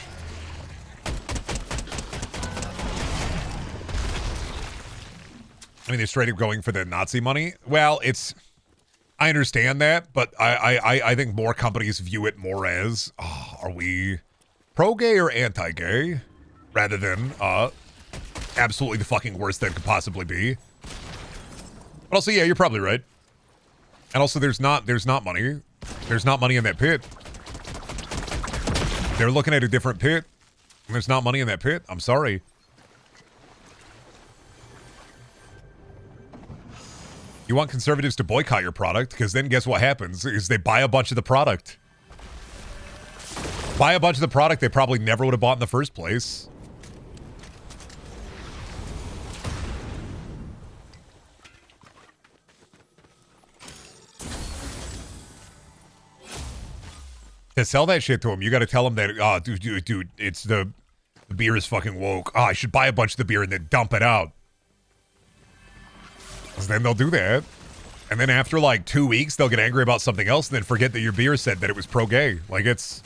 S1: I mean, they're straight up going for the Nazi money. Well, I understand that, but I think more companies view it more as, oh, are we pro-gay or anti-gay? Rather than, absolutely the fucking worst that could possibly be. But also, yeah, you're probably right. And also, there's not money. There's not money in that pit. They're looking at a different pit, and there's not money in that pit. I'm sorry. You want conservatives to boycott your product, because then guess what happens is they buy a bunch of the product. Buy a bunch of the product they probably never would have bought in the first place. To sell that shit to them, you got to tell them that, oh, dude, it's the beer is fucking woke. Oh, I should buy a bunch of the beer and then dump it out. So then they'll do that. And then after like 2 weeks, they'll get angry about something else and then forget that your beer said that it was pro-gay. Like, it's...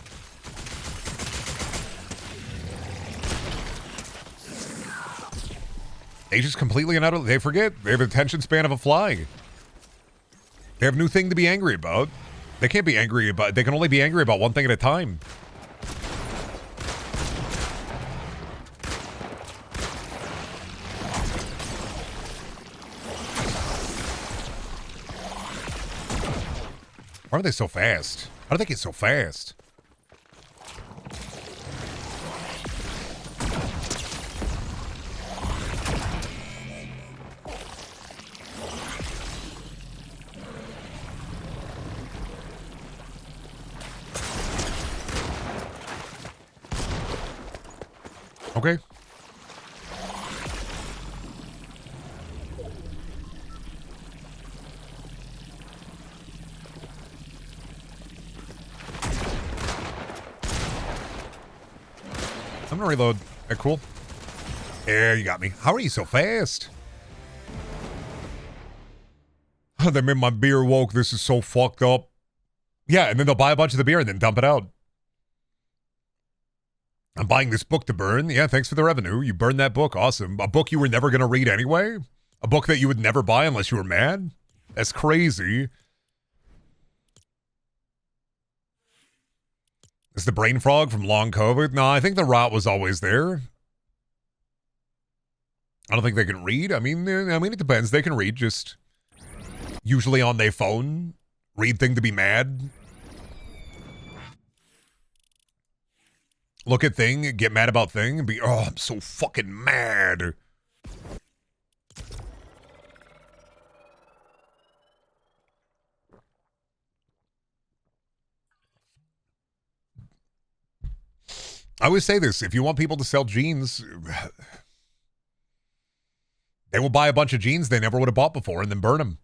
S1: They just completely and utterly, they forget. They have an attention span of a fly. They have a new thing to be angry about. They can't be angry about, they can only be angry about one thing at a time. Why are they so fast? How do they get so fast? Okay. I'm gonna reload. Okay, cool. Yeah, you got me. How are you so fast? They made my beer woke. This is so fucked up. Yeah, and then they'll buy a bunch of the beer and then dump it out. I'm buying this book to burn. Yeah, thanks for the revenue. You burned that book. Awesome. A book you were never going to read anyway? A book that you would never buy unless you were mad? That's crazy. Is the brain frog from long COVID? No, I think the rot was always there. I don't think they can read. I mean, it depends. They can read, just usually on their phone. Read thing to be mad. Look at thing, get mad about thing, and be, oh, I'm so fucking mad. I always say this, if you want people to sell jeans, they will buy a bunch of jeans they never would have bought before and then burn them.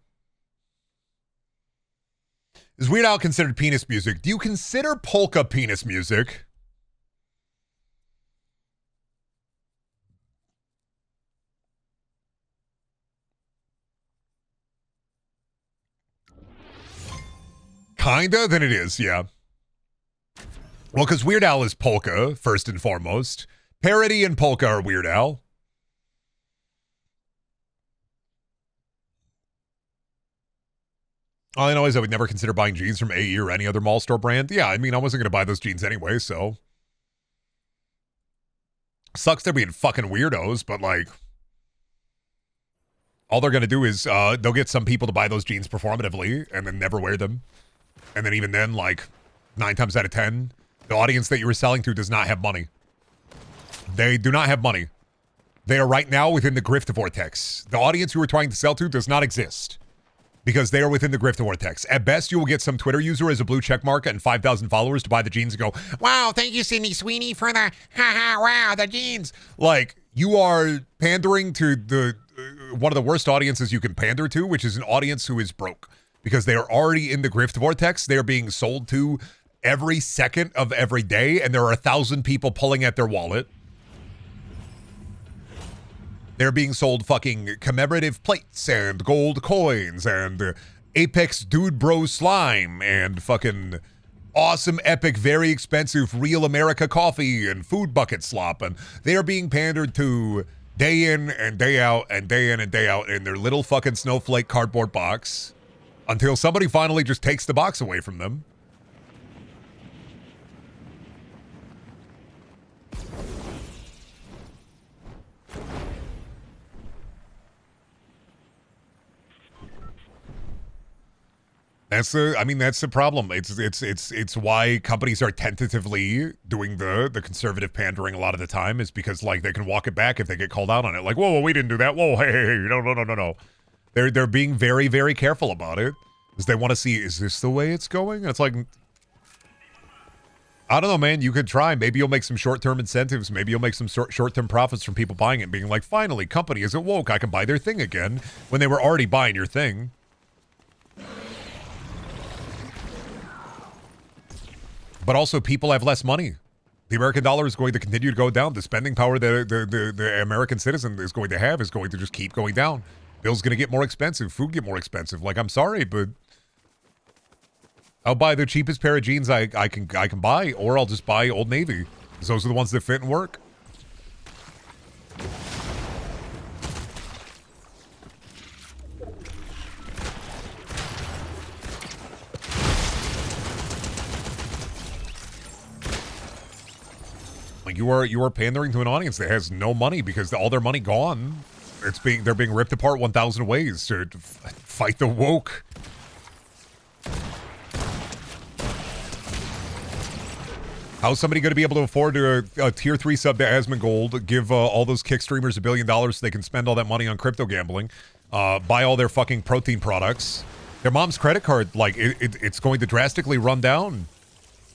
S1: Is Weird Al considered penis music? Do you consider polka penis music? Kinda? Then it is, yeah. Well, because Weird Al is polka, first and foremost. Parody and polka are Weird Al. All I know is I would never consider buying jeans from AE or any other mall store brand. Yeah, I mean, I wasn't going to buy those jeans anyway, so. Sucks they're being fucking weirdos, but like, all they're going to do is they'll get some people to buy those jeans performatively and then never wear them. And then even then, like, 9 times out of 10, the audience that you were selling to does not have money. They do not have money. They are right now within the grift vortex. The audience you were trying to sell to does not exist because they are within the grift vortex. At best, you will get some Twitter user as a blue check mark and 5,000 followers to buy the jeans and go, wow, thank you, Sydney Sweeney, for the, wow, the jeans. Like, you are pandering to the one of the worst audiences you can pander to, which is an audience who is broke. Because they are already in the grift vortex. They are being sold to every second of every day, and there are 1,000 people pulling at their wallet. They're being sold fucking commemorative plates and gold coins and Apex Dude Bro slime and fucking awesome, epic, very expensive Real America coffee and food bucket slop. And they are being pandered to day in and day out and day in and day out in their little fucking snowflake cardboard box. Until somebody finally just takes the box away from them. That's the problem. It's why companies are tentatively doing the conservative pandering a lot of the time, is because like they can walk it back if they get called out on it. Like, whoa, we didn't do that. Whoa, hey, no. They're being very, very careful about it, because they want to see, is this the way it's going? And it's like, I don't know, man. You could try. Maybe you'll make some short-term incentives. Maybe you'll make some short-term profits from people buying it, being like, finally, company isn't woke. I can buy their thing again, when they were already buying your thing. But also, people have less money. The American dollar is going to continue to go down. The spending power the American citizen is going to have is going to just keep going down. Bill's going to get more expensive. Food get more expensive. Like, I'm sorry, but I'll buy the cheapest pair of jeans I can buy, or I'll just buy Old Navy, because those are the ones that fit and work. You are pandering to an audience that has no money, because all their money gone. They're being ripped apart 1,000 ways to fight the woke. How's somebody going to be able to afford a tier 3 sub to Asmongold, give all those kick streamers $1 billion so they can spend all that money on crypto gambling, buy all their fucking protein products? Their mom's credit card, like, it's going to drastically run down.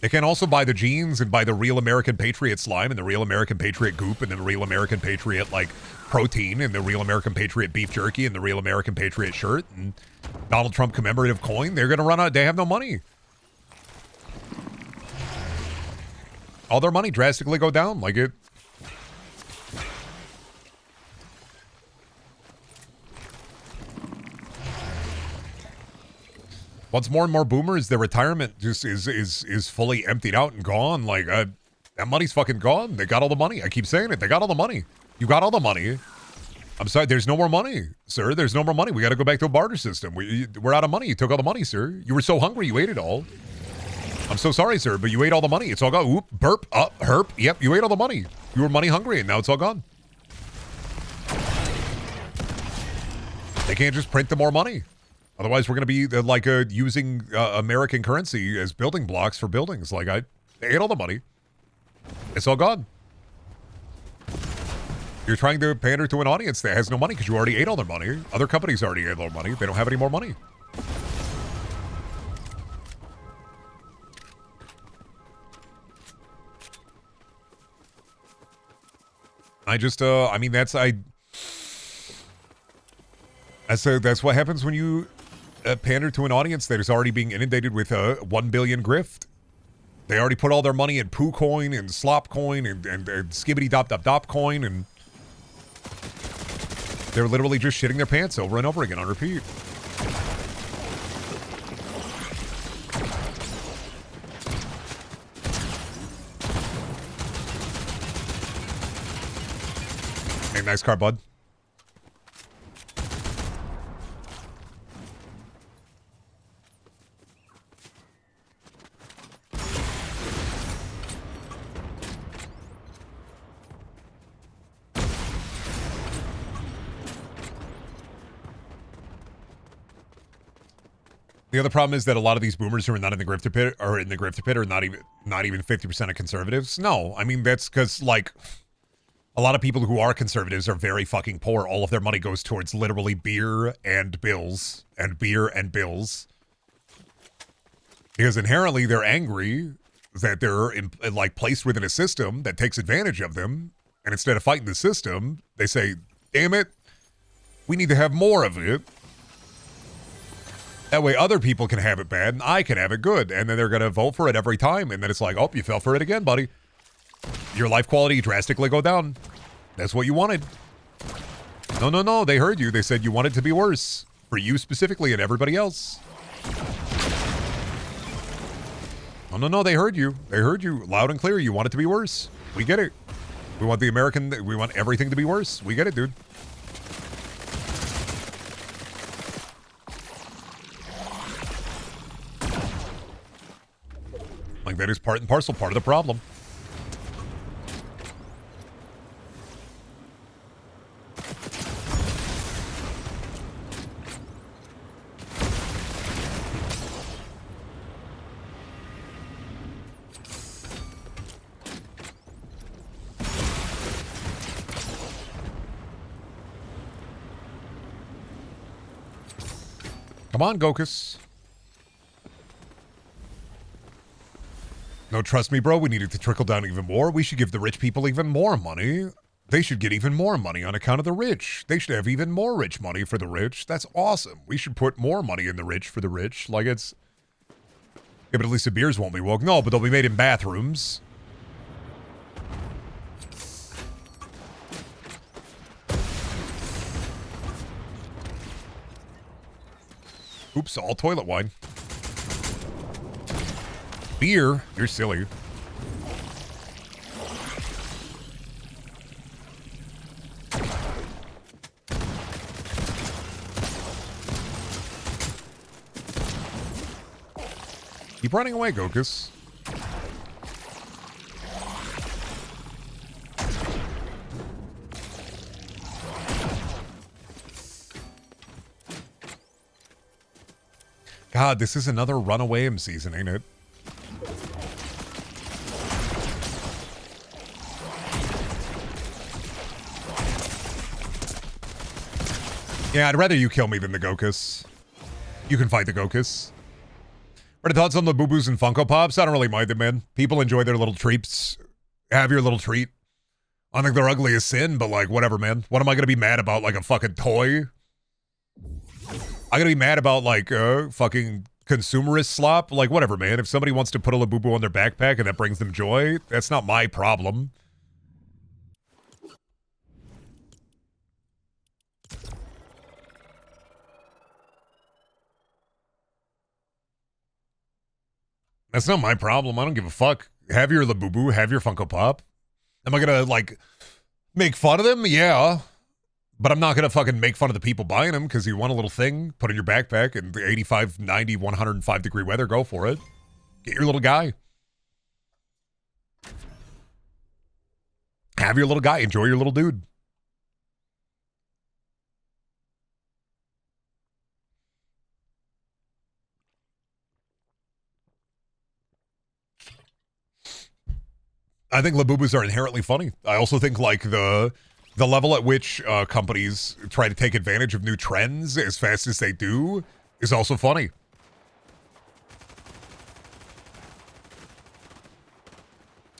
S1: They can also buy the jeans and buy the Real American Patriot slime and the Real American Patriot goop and the Real American Patriot, like, protein and the Real American Patriot beef jerky and the Real American Patriot shirt and Donald Trump commemorative coin. They're going to run out. They have no money. All their money drastically go down. Like it. Once more and more boomers, their retirement just is fully emptied out and gone. Like, that money's fucking gone. They got all the money. I keep saying it. They got all the money. You got all the money. I'm sorry. There's no more money, sir. There's no more money. We got to go back to a barter system. We're out of money. You took all the money, sir. You were so hungry. You ate it all. I'm so sorry, sir, but you ate all the money. It's all gone. Oop, burp, herp. Yep, you ate all the money. You were money hungry, and now it's all gone. They can't just print the more money. Otherwise, we're going to be using American currency as building blocks for buildings. Like, they ate all the money. It's all gone. You're trying to pander to an audience that has no money because you already ate all their money. Other companies already ate all their money. They don't have any more money. That's what happens when you pander to an audience that is already being inundated with 1 billion grift. They already put all their money in poo coin and slop coin and skibbity dop coin, and they're literally just shitting their pants over and over again on repeat. Hey, nice car, bud. The other problem is that a lot of these boomers who are not in the grifter pit are not even 50% of conservatives. No, I mean, that's because, like, a lot of people who are conservatives are very fucking poor. All of their money goes towards literally beer and bills. Because inherently they're angry that they're placed within a system that takes advantage of them. And instead of fighting the system, they say, damn it, we need to have more of it. That way other people can have it bad and I can have it good. And then they're going to vote for it every time. And then it's like, oh, you fell for it again, buddy. Your life quality drastically go down. That's what you wanted. No. They heard you. They said you want it to be worse. For you specifically and everybody else. No. They heard you. They heard you loud and clear. You want it to be worse. We get it. We want everything to be worse. We get it, dude. Like, that is part and parcel, part of the problem. Come on, Gokus. No, trust me, bro. We need it to trickle down even more. We should give the rich people even more money. They should get even more money on account of the rich. They should have even more rich money for the rich. That's awesome. We should put more money in the rich for the rich. Like it's... Yeah, but at least the beers won't be woke. No, but they'll be made in bathrooms. Oops, all toilet wine. Beer? You're silly. Keep running away, Gokus. God, this is another runaway season, ain't it? Yeah, I'd rather you kill me than the Gokus. You can fight the Gokus. What are the thoughts on the Boo-Boos and Funko Pops? I don't really mind them, man. People enjoy their little treats. Have your little treat. I think they're ugly as sin, but like, whatever, man. What am I gonna be mad about? Like a fucking toy? I gotta be mad about like fucking consumerist slop? Like, whatever, man. If somebody wants to put a Labubu on their backpack and that brings them joy, that's not my problem. That's not my problem. I don't give a fuck. Have your Labubu, have your Funko Pop. Am I gonna, like, make fun of them? Yeah. But I'm not gonna fucking make fun of the people buying them because you want a little thing, put in your backpack, and the 85, 90, 105 degree weather, go for it. Get your little guy. Have your little guy. Enjoy your little dude. I think Labubus are inherently funny. I also think like the level at which companies try to take advantage of new trends as fast as they do is also funny.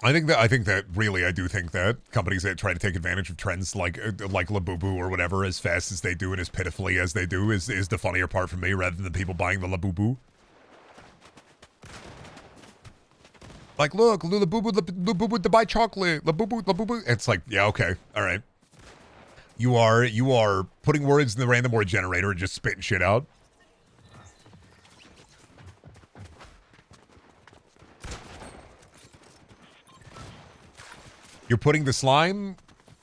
S1: I think that really I do think that companies that try to take advantage of trends like Labubu or whatever as fast as they do and as pitifully as they do is the funnier part for me rather than the people buying the Labubu. Like, look, Labubu to buy chocolate. Labubu. It's like, yeah, okay, all right. You are putting words in the random word generator and just spitting shit out. You're putting the slime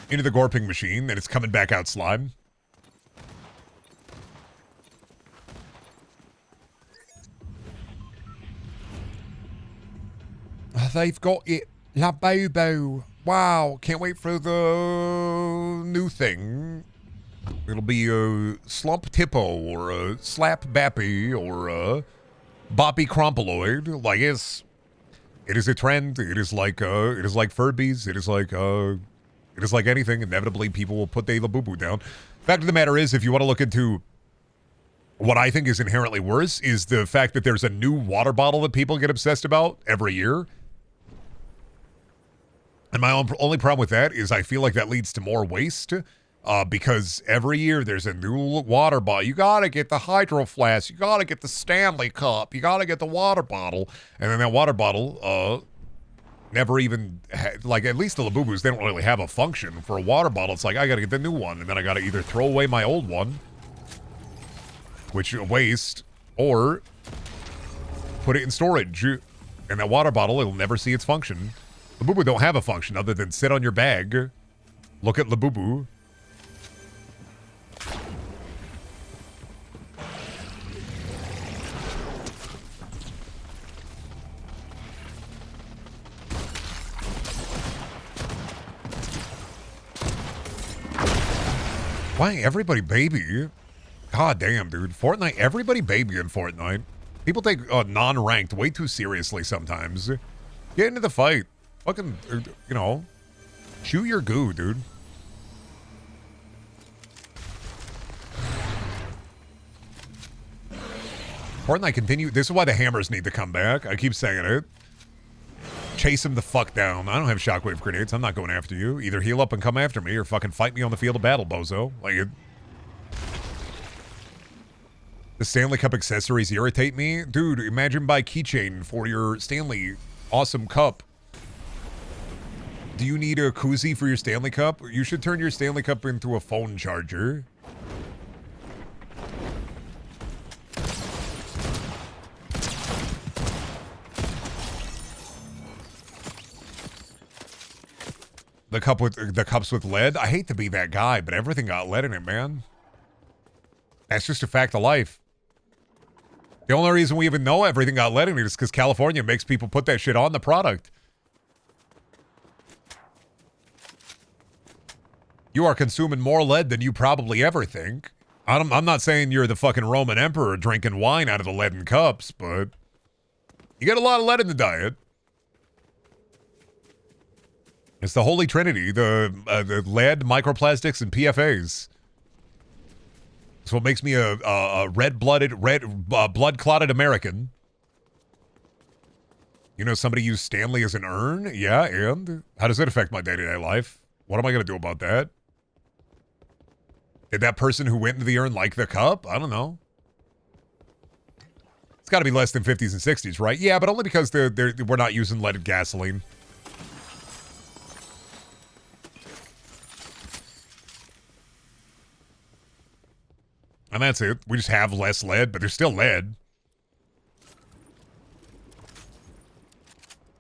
S1: into the gorping machine, and it's coming back out slime. They've got it. Labubu. Wow, can't wait for the new thing. It'll be a Slump Tippo or a Slap Bappy or a Boppy Crompeloid. Like it is a trend. It is like Furbies. It is like anything. Inevitably, people will put the Labubu down. Fact of the matter is, if you want to look into what I think is inherently worse, is the fact that there's a new water bottle that people get obsessed about every year. And my only problem with that is I feel like that leads to more waste because every year there's a new water bottle. You got to get the Hydro Flask. You got to get the Stanley Cup. You got to get the water bottle. And then that water bottle never even, like at least the Labubus, they don't really have a function. For a water bottle, it's like I got to get the new one. And then I got to either throw away my old one, which waste, or put it in storage. And that water bottle, it'll never see its function. Labubu don't have a function other than sit on your bag. Look at Labubu. Why everybody baby? God damn, dude. Fortnite, everybody baby in Fortnite. People take non-ranked way too seriously sometimes. Get into the fight. Fucking, you know, chew your goo, dude. Fortnite continue. This is why the hammers need to come back. I keep saying it. Chase him the fuck down. I don't have shockwave grenades. I'm not going after you. Either heal up and come after me or fucking fight me on the field of battle, bozo. Like it. The Stanley Cup accessories irritate me. Dude, imagine buy keychain for your Stanley awesome cup. Do you need a koozie for your Stanley Cup? You should turn your Stanley Cup into a phone charger. The cups with lead. I hate to be that guy, but everything got lead in it, man. That's just a fact of life. The only reason we even know everything got lead in it is because California makes people put that shit on the product. You are consuming more lead than you probably ever think. I'm not saying you're the fucking Roman emperor drinking wine out of the leaden cups, but you get a lot of lead in the diet. It's the Holy Trinity, the lead, microplastics, and PFAs. It's what makes me a blood-clotted American. You know, somebody used Stanley as an urn? Yeah, and? How does it affect my day-to-day life? What am I going to do about that? Did that person who went into the urn like the cup? I don't know. It's got to be less than 50s and 60s, right? Yeah, but only because we're not using leaded gasoline. And that's it. We just have less lead, but there's still lead.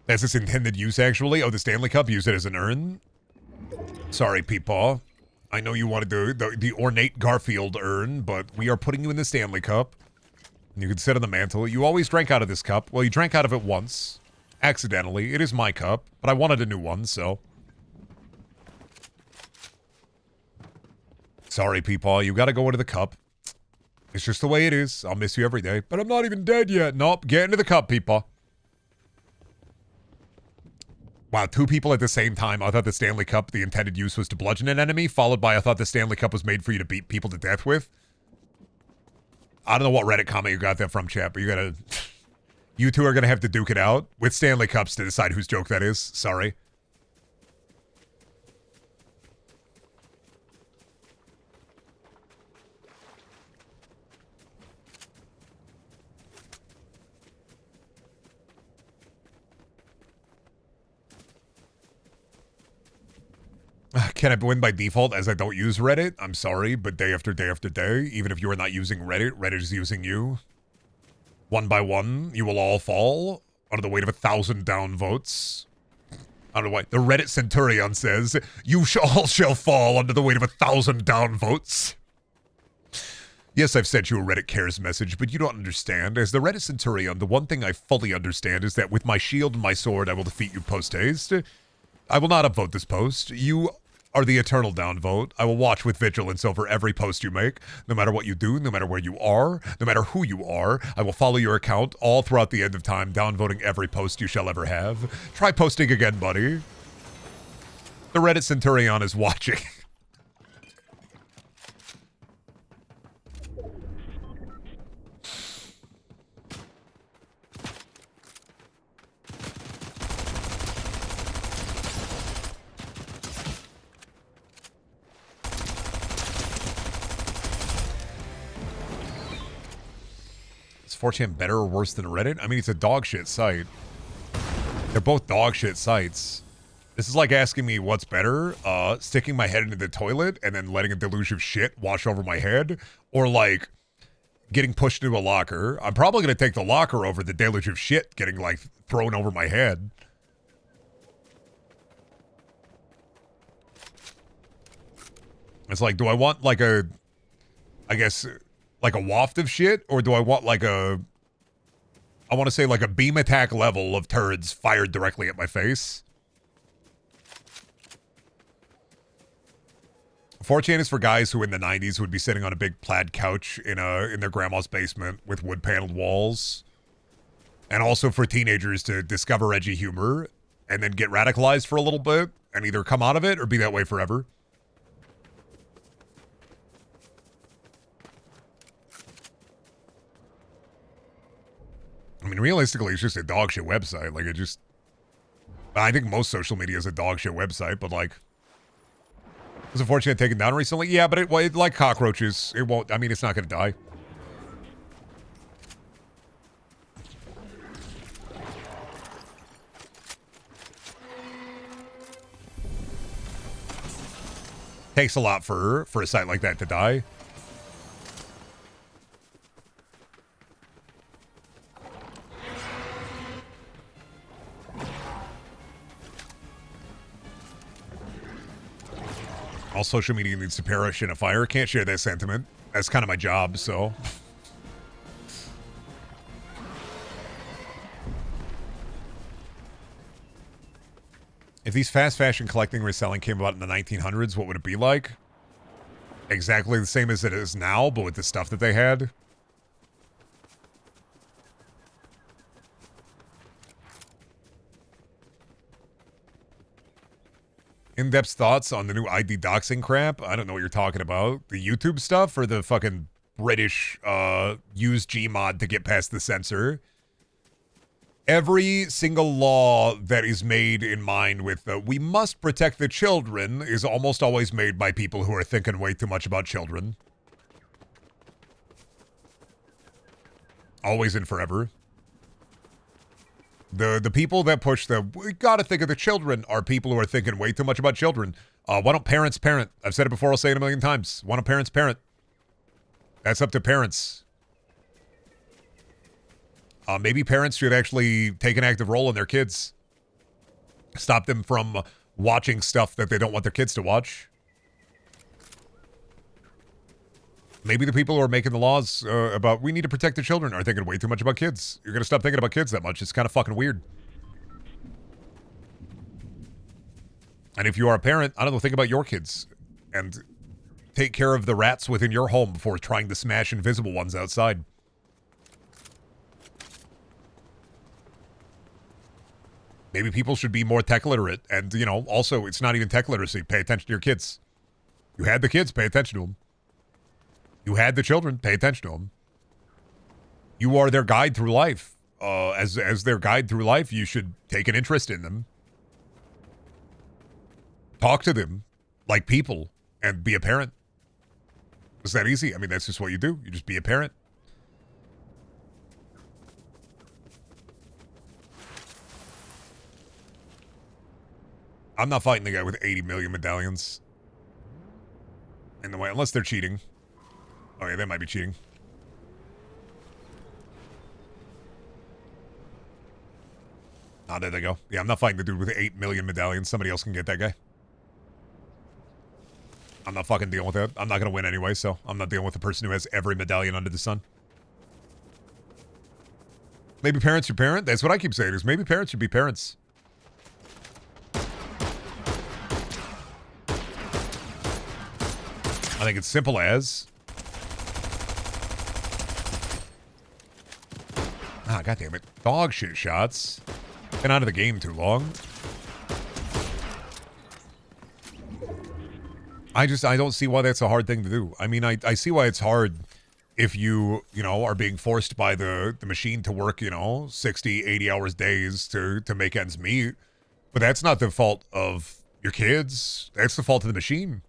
S1: That's its intended use, actually. Oh, the Stanley Cup, use it as an urn. Sorry, Peepaw. I know you wanted the ornate Garfield urn, but we are putting you in the Stanley Cup. You can sit on the mantle. You always drank out of this cup. Well, you drank out of it once. Accidentally. It is my cup, but I wanted a new one, so... Sorry, Peepaw. You gotta go into the cup. It's just the way it is. I'll miss you every day. But I'm not even dead yet. Nope. Get into the cup, Peepaw. Wow, two people at the same time. I thought the Stanley Cup, the intended use was to bludgeon an enemy, followed by I thought the Stanley Cup was made for you to beat people to death with. I don't know what Reddit comment you got that from, chat, but you gotta... You two are gonna have to duke it out with Stanley Cups to decide whose joke that is. Sorry. Can I win by default as I don't use Reddit? I'm sorry, but day after day after day, even if you are not using Reddit, Reddit is using you. One by one, you will all fall under the weight of 1,000 down votes. I don't know why. The Reddit Centurion says, you all shall fall under the weight of 1,000 down votes. Yes, I've sent you a Reddit cares message, but you don't understand. As the Reddit Centurion, the one thing I fully understand is that with my shield and my sword, I will defeat you post-haste. I will not upvote this post. You are the eternal downvote. I will watch with vigilance over every post you make, no matter what you do, no matter where you are, no matter who you are. I will follow your account all throughout the end of time, downvoting every post you shall ever have. Try posting again, buddy. The Reddit Centurion is watching. Is 4chan better or worse than Reddit? I mean, it's a dog shit site. They're both dog shit sites. This is like asking me what's better, sticking my head into the toilet and then letting a deluge of shit wash over my head, or like getting pushed into a locker. I'm probably going to take the locker over the deluge of shit getting like thrown over my head. It's like, do I want like a, I guess, like a waft of shit, or do I want like a, I want to say like a beam attack level of turds fired directly at my face? 4chan is for guys who in the 90s would be sitting on a big plaid couch in their grandma's basement with wood-paneled walls. And also for teenagers to discover edgy humor and then get radicalized for a little bit and either come out of it or be that way forever. I mean, realistically, it's just a dog shit website. Like, I think most social media is a dog shit website, but like, was it fortunate taken down recently? Yeah, but it like cockroaches, it won't, I mean, it's not going to die. Takes a lot for a site like that to die. All social media needs to perish in a fire. Can't share that sentiment. That's kind of my job, so. If these fast fashion collecting and reselling came about in the 1900s, what would it be like? Exactly the same as it is now, but with the stuff that they had. In-depth thoughts on the new ID doxing crap? I don't know what you're talking about. The YouTube stuff or the fucking British use Gmod to get past the censor? Every single law that is made in mind with we must protect the children is almost always made by people who are thinking way too much about children. Always and forever. The people that push we gotta think of the children are people who are thinking way too much about children. Why don't parents parent? I've said it before, I'll say it a million times. Why don't parents parent? That's up to parents. Maybe parents should actually take an active role in their kids. Stop them from watching stuff that they don't want their kids to watch. Maybe the people who are making the laws about we need to protect the children are thinking way too much about kids. You're going to stop thinking about kids that much. It's kind of fucking weird. And if you are a parent, I don't know, think about your kids. And take care of the rats within your home before trying to smash invisible ones outside. Maybe people should be more tech literate. And, you know, also, it's not even tech literacy. Pay attention to your kids. You had the kids, pay attention to them. You had the children, pay attention to them. You are their guide through life. As their guide through life, you should take an interest in them. Talk to them like people and be a parent. It's that easy. I mean, that's just what you do. You just be a parent. I'm not fighting the guy with 80 million medallions. In the way, unless they're cheating. Oh yeah, they might be cheating. Ah, there they go. Yeah, I'm not fighting the dude with 8 million medallions. Somebody else can get that guy. I'm not fucking dealing with that. I'm not going to win anyway, so I'm not dealing with the person who has every medallion under the sun. Maybe parents should parent? That's what I keep saying, is maybe parents should be parents. I think it's simple as... Ah, goddammit. Dog shit shots. Been out of the game too long. I don't see why that's a hard thing to do. I mean, I see why it's hard if you know, are being forced by the machine to work, 60, 80 hours days to make ends meet. But that's not the fault of your kids. That's the fault of the machine.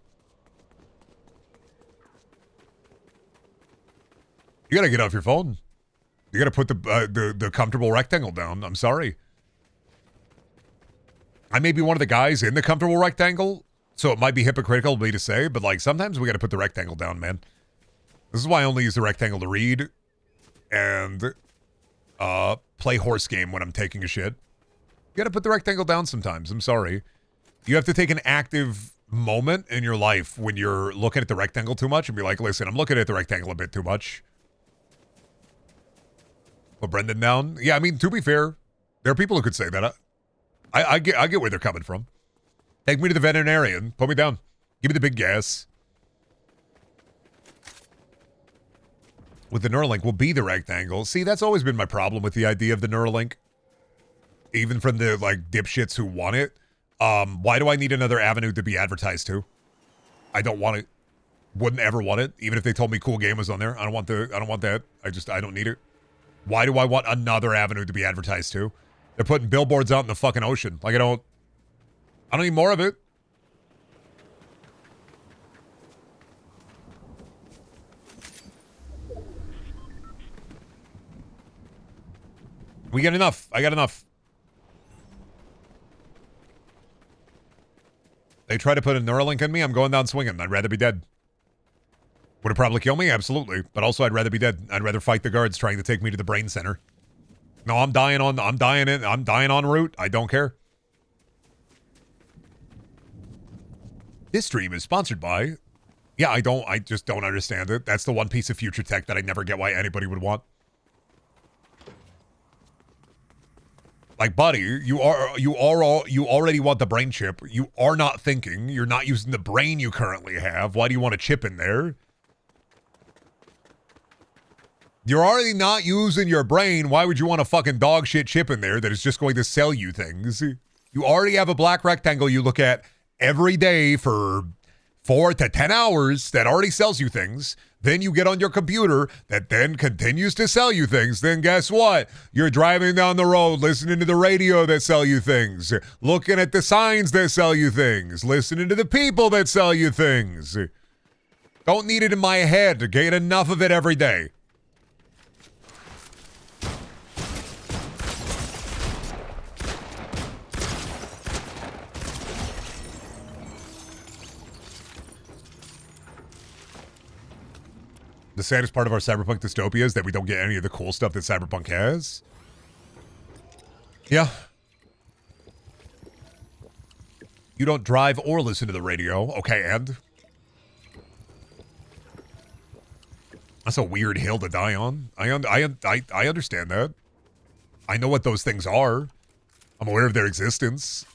S1: You gotta get off your phone. You gotta put the comfortable rectangle down. I'm sorry. I may be one of the guys in the comfortable rectangle, so it might be hypocritical of me to say, but like sometimes we gotta put the rectangle down, man. This is why I only use the rectangle to read and play horse game when I'm taking a shit. You gotta put the rectangle down sometimes. I'm sorry. You have to take an active moment in your life when you're looking at the rectangle too much and be like, listen, I'm looking at the rectangle a bit too much. Put Brendan down? Yeah, I mean, to be fair, there are people who could say that. I get where they're coming from. Take me to the veterinarian. Put me down. Give me the big gas. With the Neuralink will be the rectangle. See, that's always been my problem with the idea of the Neuralink. Even from the, like, dipshits who want it. Why do I need another avenue to be advertised to? I don't want it. Wouldn't ever want it. Even if they told me cool game was on there. I don't want that. I don't need it. Why do I want another avenue to be advertised to? They're putting billboards out in the fucking ocean. Like, I don't need more of it. We get enough. I got enough. They try to put a Neuralink in me, I'm going down swinging. I'd rather be dead. Would it probably kill me? Absolutely. But also, I'd rather be dead. I'd rather fight the guards trying to take me to the brain center. No, I'm dying en route. I don't care. This stream is sponsored by... Yeah, I just don't understand it. That's the one piece of future tech that I never get why anybody would want. Like, buddy, you already want the brain chip. You are not thinking. You're not using the brain you currently have. Why do you want a chip in there? You're already not using your brain. Why would you want a fucking dog shit chip in there that is just going to sell you things? You already have a black rectangle you look at every day for 4 to 10 hours that already sells you things. Then you get on your computer that then continues to sell you things. Then guess what? You're driving down the road, listening to the radio that sell you things, looking at the signs that sell you things, listening to the people that sell you things. Don't need it in my head to get enough of it every day. The saddest part of our cyberpunk dystopia is that we don't get any of the cool stuff that cyberpunk has. Yeah. You don't drive or listen to the radio. Okay, and? That's a weird hill to die on. I understand that. I know what those things are. I'm aware of their existence.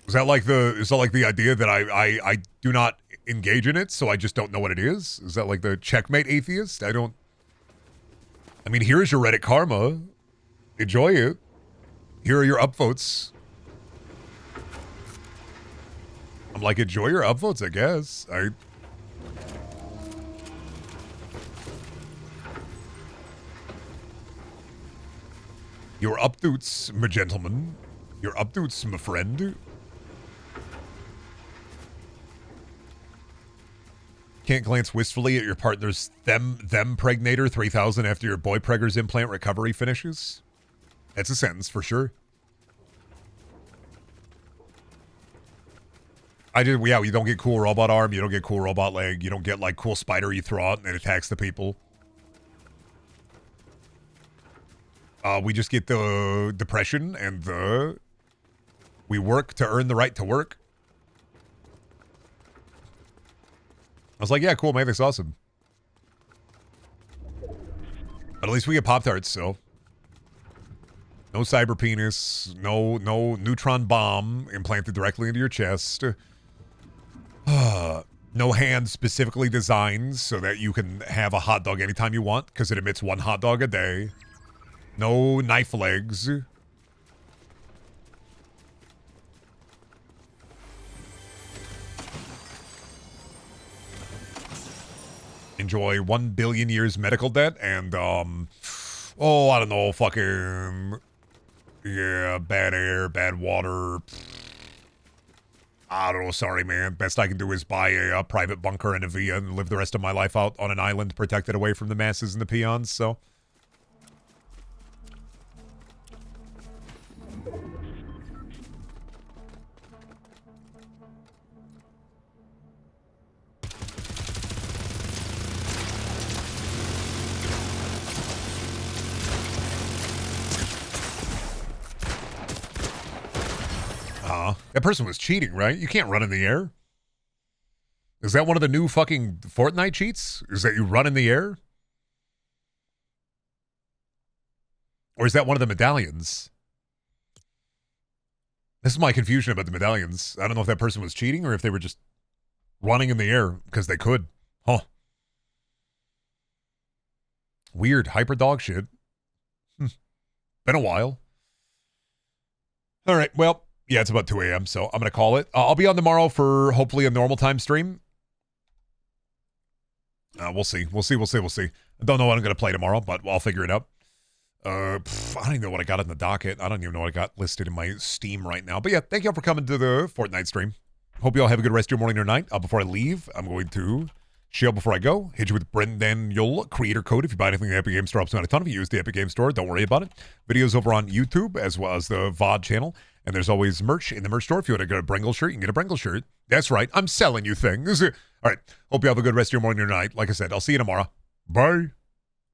S1: Is that like the idea that I do not engage in it, so I just don't know what it is? Is that like the checkmate atheist? I mean, here's your Reddit karma. Enjoy it. Here are your upvotes. I'm like, enjoy your upvotes, I guess. Your upvotes, my gentleman. Your upvotes, my friend. Can't glance wistfully at your partner's them pregnator 3000 after your boy pregger's implant recovery finishes? That's a sentence for sure. Yeah, you don't get cool robot arm, you don't get cool robot leg, you don't get like cool spider you throw out and it attacks the people. We just get the depression and we work to earn the right to work. I was like, yeah, cool, man, that's awesome. But at least we get Pop-Tarts, so. No cyber penis, no neutron bomb implanted directly into your chest. No hand specifically designed so that you can have a hot dog anytime you want, because it emits 1 hot dog a day. No knife legs. Enjoy 1 billion years medical debt and, I don't know, fucking, yeah, bad air, bad water. I don't know, sorry, man. Best I can do is buy a private bunker in a villa and live the rest of my life out on an island protected away from the masses and the peons, so. That person was cheating, right? You can't run in the air. Is that one of the new fucking Fortnite cheats? Is that you run in the air? Or is that one of the medallions? This is my confusion about the medallions. I don't know if that person was cheating or if they were just running in the air because they could. Huh. Weird hyper dog shit. Been a while. All right, well. Yeah, it's about 2 a.m., so I'm going to call it. I'll be on tomorrow for hopefully a normal time stream. We'll see. I don't know what I'm going to play tomorrow, but I'll figure it out. I don't even know what I got in the docket. I don't even know what I got listed in my Steam right now. But yeah, thank you all for coming to the Fortnite stream. Hope you all have a good rest of your morning or night. Before I leave, I'm going to shell before I go. Hit you with Brendaniel creator code. If you buy anything in the Epic Games Store, helps me out a ton. If you use the Epic Games Store, don't worry about it. Videos over on YouTube as well as the VOD channel. And there's always merch in the merch store. If you want to get a Brengle shirt, you can get a Brengle shirt. That's right. I'm selling you things. All right. Hope you have a good rest of your morning or night. Like I said, I'll see you tomorrow. Bye.